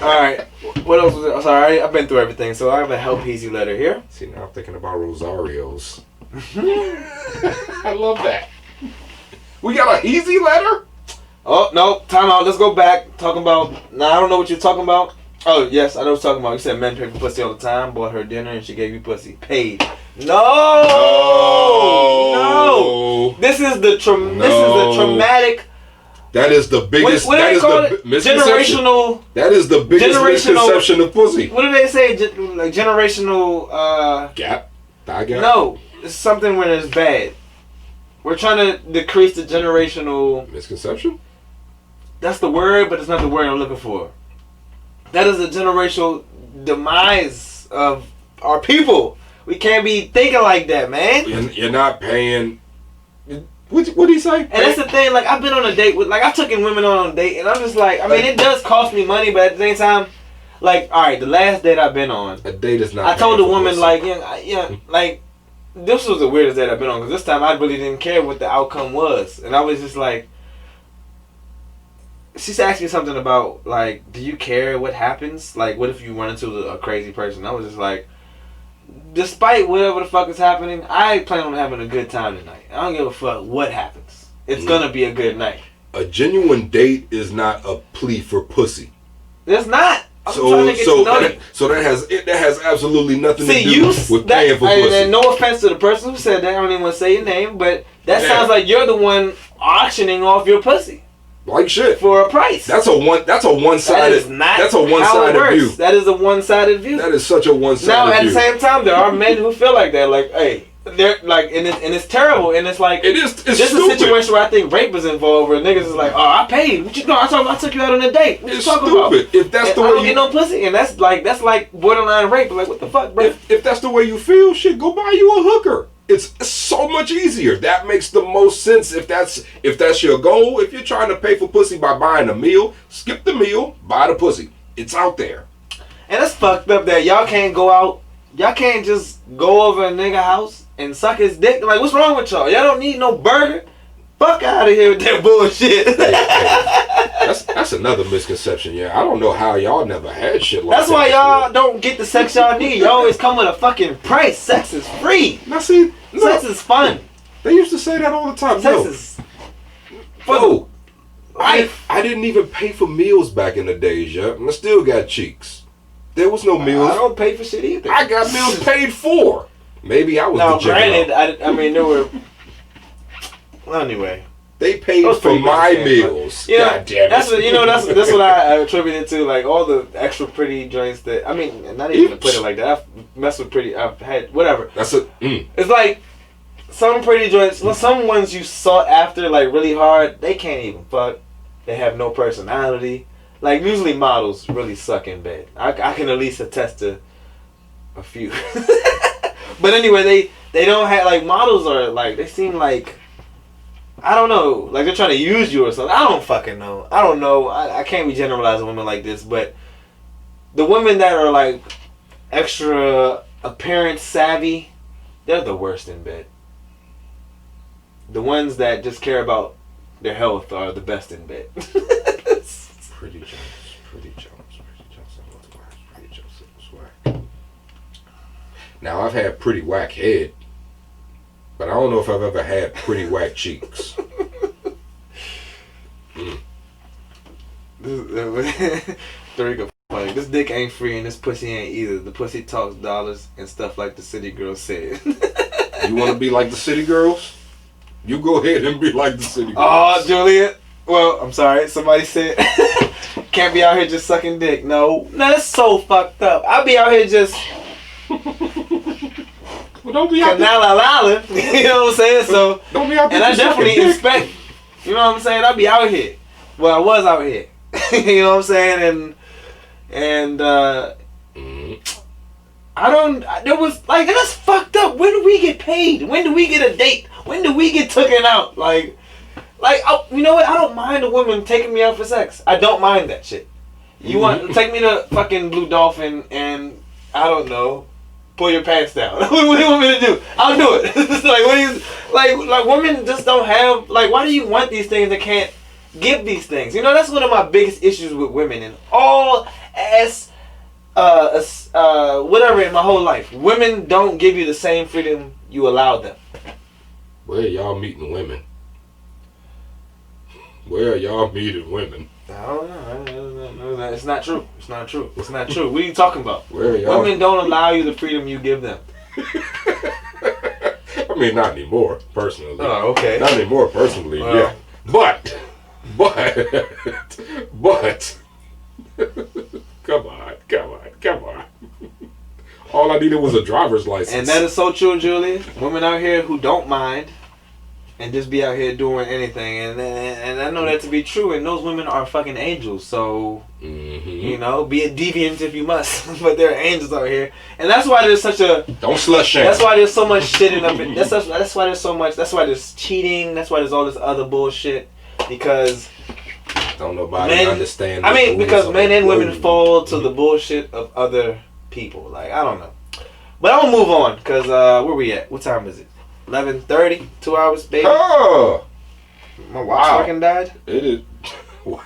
Alright. What else was it? Sorry, I've been through everything, so I have a Help Heezy letter here. See, now I'm thinking about Rosarios. I love that. We got a Heezy letter? Oh, no. Time out. Let's go back. Talking about... Now, I don't know what you're talking about. Oh, yes. I know what you're talking about. You said men pay for pussy all the time. Bought her dinner and she gave you pussy. Paid. No! No! This is the traumatic... That is the biggest... What do they call it? Generational... That is the biggest misconception of pussy. What do they say? Like generational... Gap? Thigh gap? No. It's something when it's bad. We're trying to decrease the generational... Misconception? That's the word, but it's not the word I'm looking for. That is a generational demise of our people. We can't be thinking like that, man. You're not paying... What did he say? And that's the thing, like, I've been on a date with... Like, I've taken women on a date, and I'm just like... I mean, it does cost me money, but at the same time... Like, alright, the last date I've been on... A date is not... I told the woman, like, like... This was the weirdest date I've been on, because this time I really didn't care what the outcome was. And I was just like... She's asked me something about, like, do you care what happens? Like, what if you run into a crazy person? I was just like... Despite whatever the fuck is happening, I plan on having a good time tonight. I don't give a fuck what happens. It's gonna be a good night. A genuine date is not a plea for pussy. It's not. I'm trying to get to know you. So that has absolutely nothing to do with paying for pussy. And no offense to the person who said that. I don't even want to say your name, but that sounds like you're the one auctioning off your pussy. Like shit. For a price. That's a one-sided. That's a one-sided view. That is a one-sided view. That is such a one-sided view. Now, at the same time, there are men who feel like that. Like, hey, they're like, and it's terrible. And it's like, it's this is a situation where I think rape is involved, where niggas is like, oh, I paid. What you know? I took you out on a date. What you talking about? If that's the way I don't get no pussy, and that's like borderline rape. Like, what the fuck, bro? If that's the way you feel, shit, go buy you a hooker. It's so much easier. That makes the most sense if that's your goal. If you're trying to pay for pussy by buying a meal, skip the meal, buy the pussy. It's out there. And it's fucked up that y'all can't go out. Y'all can't just go over a nigga house and suck his dick. Like, what's wrong with y'all? Y'all don't need no burger. Fuck out of here with that bullshit. That's another misconception. Yeah, I don't know how y'all never had shit like that. That's why y'all don't get the sex y'all need. Y'all always come with a fucking price. Sex is free. Now see, sex is fun. They used to say that all the time. Sex is fun. I didn't even pay for meals back in the days, yeah. And I still got cheeks. There was no meals. I don't pay for shit either. I got meals paid for. Maybe I was the granted, I mean, there were... Anyway. They paid for my meals. God damn it. That's what I attribute it to, like, all the extra pretty joints that... I mean, not even to put it like that. I've messed with pretty... I've had... Whatever. It's like... Some pretty joints... Well, some ones you sought after, like, really hard, they can't even fuck. They have no personality. Like, usually models really suck in bed. I can at least attest to a few. But anyway, they don't have... Like, models are, like... They seem like... I don't know. Like, they're trying to use you or something. I don't fucking know. I don't know. I can't be generalizing women like this, but the women that are, like, extra appearance savvy, they're the worst in bed. The ones that just care about their health are the best in bed. Pretty jumps. Now, I've had pretty whack head. But I don't know if I've ever had pretty whack cheeks. Tariqa, funny. This dick ain't free and this pussy ain't either. The pussy talks dollars and stuff like the city girls said. You want to be like the city girls? You go ahead and be like the city girls. Oh, Juliet. Well, I'm sorry. Somebody said can't be out here just sucking dick. No, that's so fucked up. I'll be out here just... Well, don't be out there. You know what I'm saying? So, don't be out there. And I definitely expect, you know what I'm saying? I'll be out here. Well, I was out here. You know what I'm saying? And I don't, there was, like, that's fucked up. When do we get paid? When do we get a date? When do we get taken out? Like, you know what? I don't mind a woman taking me out for sex. I don't mind that shit. You want to take me to fucking Blue Dolphin and, I don't know, pull your pants down. What do you want me to do? I'll do it. It's like, what do you, like women just don't have, like, why do you want these things that can't give these things? You know, that's one of my biggest issues with women in all whatever in my whole life. Women don't give you the same freedom you allow them. Where y'all meeting women? Where y'all meeting women? I don't know. It's not true. It's not true. It's not true. What are you talking about? Where y'all? Women don't allow you the freedom you give them. I mean, not anymore, personally. Oh, okay. Not anymore, personally, yeah. But, come on. All I needed was a driver's license. And that is so true, Julia. Women out here who don't mind and just be out here doing anything. And I know that to be true. And those women are fucking angels. So, you know, be a deviant if you must. But they're angels out here. And that's why there's such a... Don't slut shame. That's why there's so much shit in them. That's why there's so much... That's why there's cheating. That's why there's all this other bullshit. Because... Don't nobody understand. I mean, because men and women fall to the bullshit of other people. Like, I don't know. But I'm going to move on. Because, where we at? What time is it? 11:30? 2 hours, baby? Oh! My watch fucking died? It is. Oh,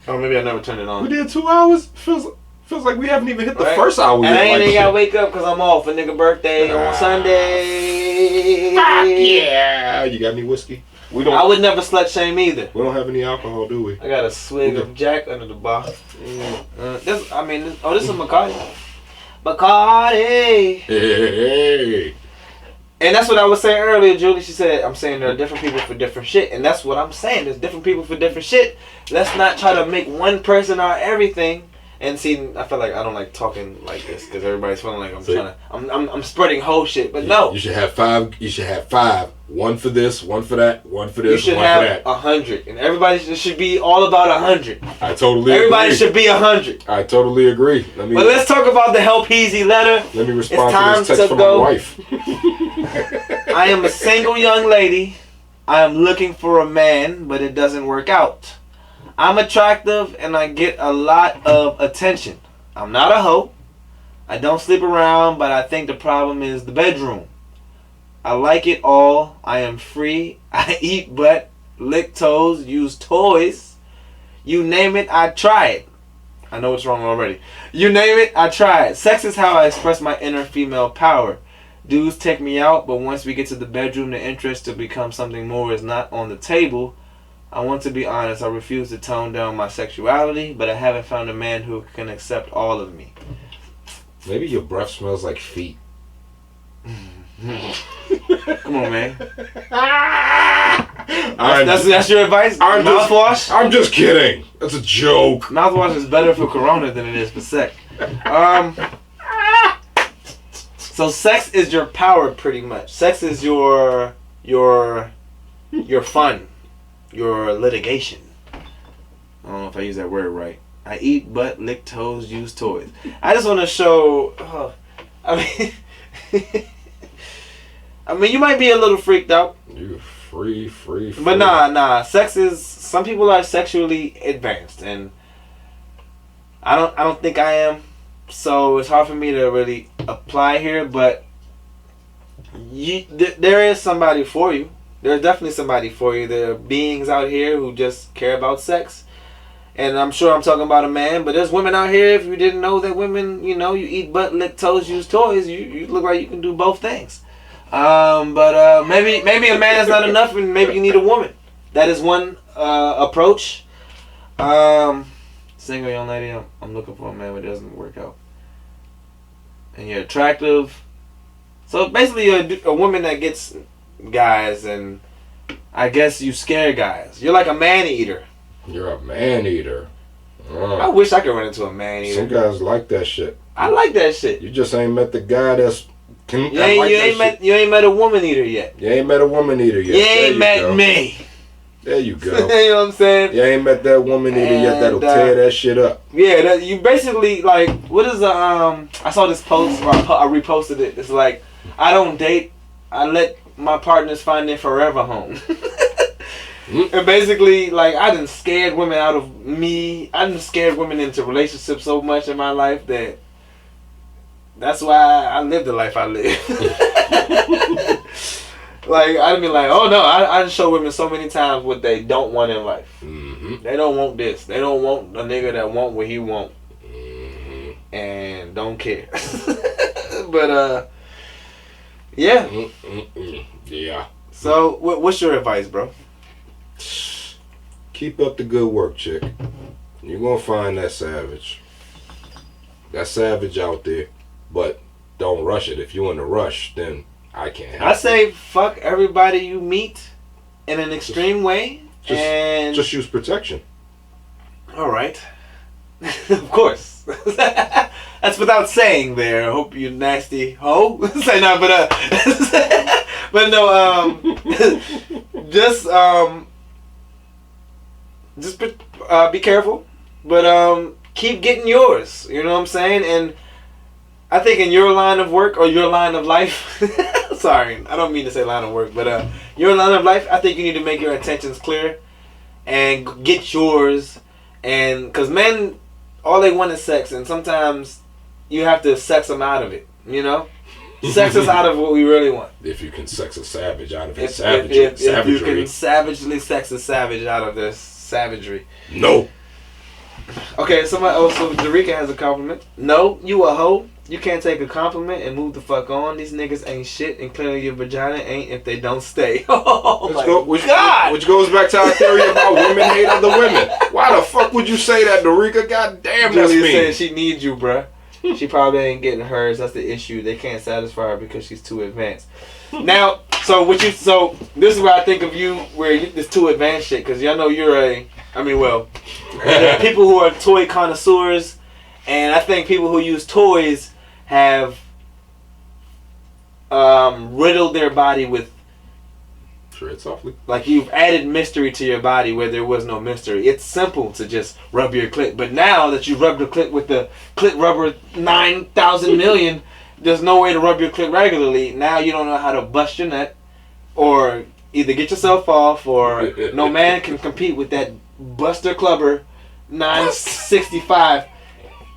maybe I never turned it on. We did 2 hours? Feels like we haven't even hit the first hour yet. And I ain't even got to shit. wake up because I'm off. A nigga birthday on Sunday. Fuck yeah! You got any whiskey? I would never slut shame either. We don't have any alcohol, do we? I got a swig of Jack under the bar. This is a Bacardi. Bacardi! Hey. And that's what I was saying earlier, Julie. She said, I'm saying there are different people for different shit. And that's what I'm saying. There's different people for different shit. Let's not try to make one person our everything. And see, I feel like I don't like talking like this because everybody's feeling like I'm spreading whole shit. But no. You should have five. You should have 5. One for this, one for that, one for this, one for that. You should have 100. And everybody should be all about 100. I totally Everybody agree. should be 100. I totally agree. But let's talk about the Help Heezy letter. Let me respond to this text from my wife. I am a single young lady. I am looking for a man, but it doesn't work out. I'm attractive and I get a lot of attention. I'm not a hoe. I don't sleep around, but I think the problem is the bedroom. I like it all. I am free. I eat butt, lick toes, use toys. You name it, I try it. I know what's wrong already. You name it, I try it. Sex is how I express my inner female power. Dudes take me out, but once we get to the bedroom, the interest to become something more is not on the table. I want to be honest. I refuse to tone down my sexuality, but I haven't found a man who can accept all of me. Maybe your breath smells like feet. Come on, man. That's your advice? Mouthwash? I'm just kidding. That's a joke. Mouthwash is better for corona than it is for sex. So sex is your power, pretty much. Sex is your fun. Your litigation. I don't know if I use that word right. I eat butt, lick toes, use toys. I just want to show. I mean, you might be a little freaked out. You free. But nah. Sex is. Some people are sexually advanced, and I don't think I am. So it's hard for me to really apply here. But there is somebody for you. There's definitely somebody for you. There are beings out here who just care about sex. And I'm sure I'm talking about a man, but there's women out here, if you didn't know that women, you eat butt, lick toes, use toys, you look like you can do both things. But maybe a man is not enough and maybe you need a woman. That is one approach. Single young lady, I'm looking for a man, but it doesn't work out. And you're attractive. So basically you're a woman that gets guys, and I guess you scare guys. You're like a man eater. You're a man eater. I wish I could run into a man eater. Some guys like that shit. I like that shit. You just ain't met the guy that's you ain't met a woman eater yet. You ain't met a woman eater yet. You ain't met me. There you go. You know what I'm saying? You ain't met that woman eater yet that'll tear that shit up. Yeah, you basically like, what is I saw this post, or I reposted it. It's like, I don't date. I let my partners find their forever home. And basically, like, I done scared women out of me. I done scared women into relationships so much in my life that's why I live the life I live. Like, I'd be like, oh no, I done show women so many times what they don't want in life. Mm-hmm. They don't want this. They don't want a nigga that want what he want. Mm-hmm. And don't care. But, yeah. Yeah. So, what's your advice, bro? keep up the good work, chick. You're gonna find that savage. That savage out there, but don't rush it. If you're in a rush, then I can't help I say fuck everybody you meet in an extreme way, and just use protection. All right, of course. That's without saying. There, I hope you nasty hoe. Say no, but no. Just be careful, but keep getting yours. You know what I'm saying? And I think in your line of work or your line of life, sorry, I don't mean to say line of work, but your line of life, I think you need to make your intentions clear and get yours. And because men, all they want is sex, and sometimes you have to sex them out of it. You know, sex us out of what we really want. If you can sex a savage out of his savagery. If you can savagely sex a savage out of this savagery. No. Okay, somebody. Oh, so Derica has a compliment. No, you a hoe. You can't take a compliment and move the fuck on. These niggas ain't shit, and clearly your vagina ain't if they don't stay. Oh my God! Which goes back to our theory about women hate other women. Why the fuck would you say that, Derica? God damn, that's Julia mean. said she needs you, bruh. She probably ain't getting hers. That's the issue. They can't satisfy her because she's too advanced. Now, so this is where I think of you, where this too advanced shit, because y'all know you're there are people who are toy connoisseurs, and I think people who use toys have riddled their body with, tread softly, like you've added mystery to your body where there was no mystery. It's simple to just rub your clit, but now that you rub the clit with the clit rubber 9,000 million, there's no way to rub your clit regularly. Now you don't know how to bust your nut, or either get yourself off, or no man can compete with that Buster Clubber 965.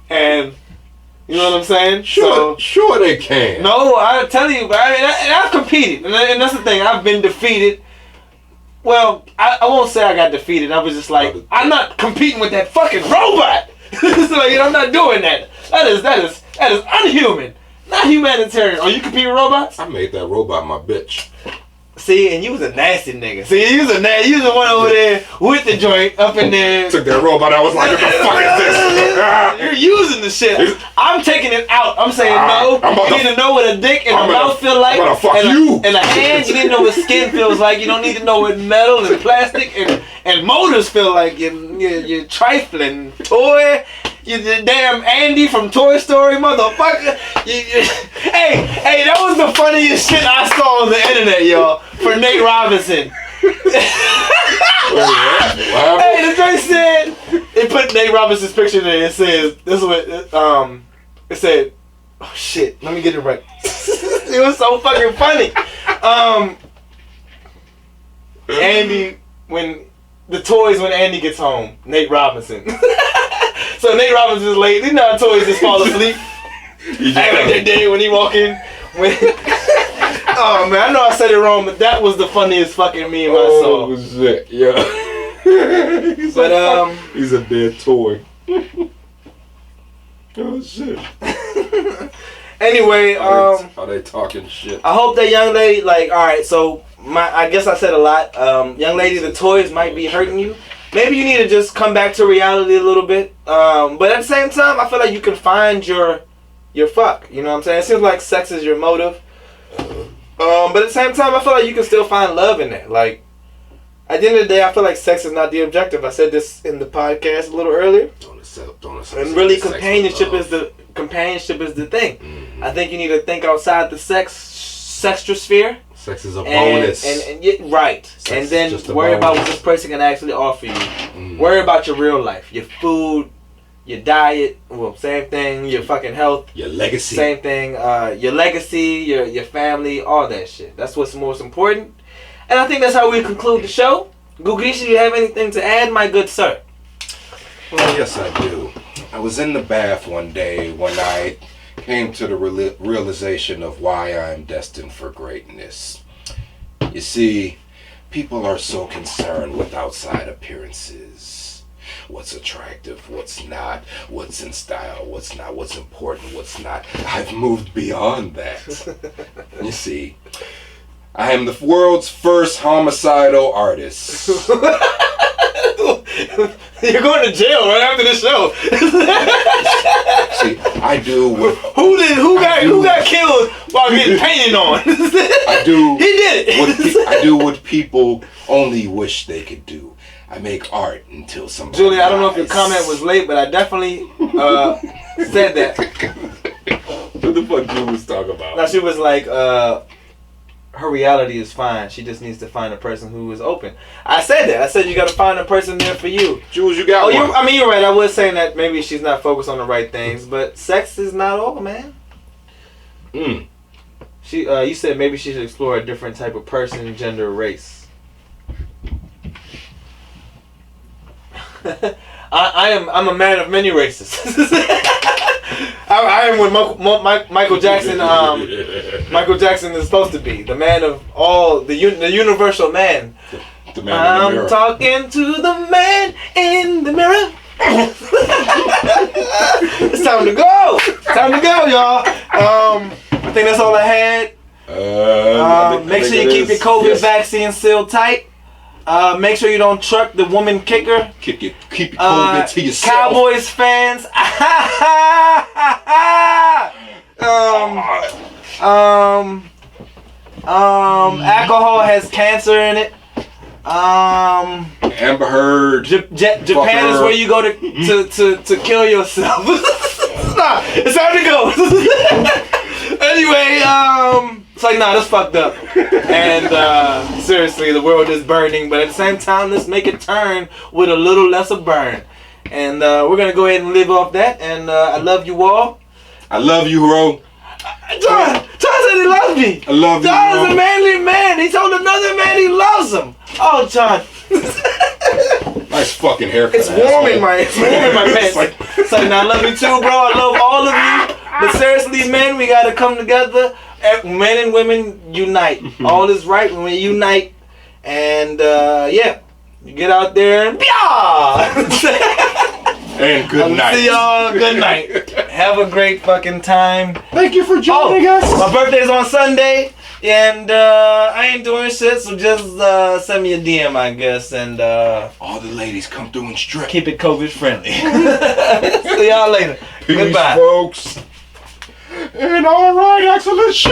And you know what I'm saying? Sure they can. No, I'm telling you, I've competed, and that's the thing. I've been defeated. Well, I won't say I got defeated. I was just like, I'm not competing with that fucking robot. Like, I'm not doing that. That is unhuman, not humanitarian. Are you competing with robots? I made that robot my bitch. See, and you was a nasty nigga. See, you was the one over there with the joint up in there. Took that robot. I was like, what the fuck is this? You're using the shit. I'm taking it out. I'm saying no. You need to know what a dick and a mouth feel like. I'm gonna fuck and you. And a hand, you need to know what skin feels like. You don't need to know what metal and plastic and motors feel like. You're trifling toy. You the damn Andy from Toy Story, motherfucker. Hey, that was the funniest shit I saw on the internet, y'all. For Nate Robinson. Hey, the guy said, they put Nate Robinson's picture there. It says, this is what, it said, oh shit, let me get it right. It was so fucking funny. Andy, when Andy gets home, Nate Robinson. So Nate Robinson's late. You know how toys just fall asleep. When he walk in. Oh man, I know I said it wrong, but that was the funniest fucking meme I saw. Oh shit, yeah. He's a dead toy. Oh shit. Anyway, are they talking shit? I hope that young lady, like, all right. So I guess I said a lot. Young lady, the toys might be hurting you. Maybe you need to just come back to reality a little bit. But at the same time, I feel like you can find your fuck. You know what I'm saying? It seems like sex is your motive. But at the same time, I feel like you can still find love in that. Like, at the end of the day, I feel like sex is not the objective. I said this in the podcast a little earlier. And really, companionship is the thing. Mm-hmm. I think you need to think outside the sextrosphere. Sex is a bonus. And right. And then worry about what this person can actually offer you. Mm. Worry about your real life. Your food, your diet, well, same thing, your fucking health. Your legacy. Same thing, your legacy, your family, all that shit. That's what's most important. And I think that's how we conclude the show. Gugishi, you have anything to add, my good sir? Well, yes, I do. I was in the bath one day when I came to the realization of why I am destined for greatness. You see, people are so concerned with outside appearances. What's attractive, what's not, what's in style, what's not, what's important, what's not. I've moved beyond that. You see, I am the world's first homicidal artist. You're going to jail right after the show. See, I do what Who got killed while getting painted on? I do. He did it. I do what people only wish they could do. I make art until somebody Julie, I don't know if your dies. comment was late, but I definitely said that. What the fuck you was talking about? Now she was like, her reality is fine. She just needs to find a person who is open. I said that. I said you got to find a person there for you. Jules, you got one. You're right. I was saying that maybe she's not focused on the right things, but sex is not all, man. You said maybe she should explore a different type of person, gender, race. I'm a man of many races. I am what Michael Jackson. Michael Jackson is supposed to be the man of all, the universal man. The man in the mirror. I'm talking to the man in the mirror. It's time to go. Time to go, y'all. I think that's all I had. Make sure you keep your COVID vaccine sealed tight. Make sure you don't truck the woman kicker. Keep your COVID to yourself. Cowboys fans. Alcohol has cancer in it. Amber Heard. Japan is where you go to kill yourself. Nah, it's time to go. Anyway, it's like, nah, that's fucked up. And seriously, the world is burning, but at the same time, let's make it turn with a little less of burn. And we're gonna go ahead and live off that. And I love you all. I love you, Ro. John said he loves me. I love you, John is Ro. a manly man. He told another man he loves him. Oh, John. Nice fucking haircut. It's warm in my pants. So now I love you too, bro. I love all of you. But seriously, men, we gotta come together. Men and women unite. All is right when we unite. And yeah, you get out there and And good night. See y'all. Good night. Have a great fucking time. Thank you for joining us. My birthday's on Sunday. And I ain't doing shit, so just send me a DM, I guess, and all the ladies come through and strip. Keep it COVID friendly. See y'all later. Peace, Goodbye, folks. And all right, excellent show.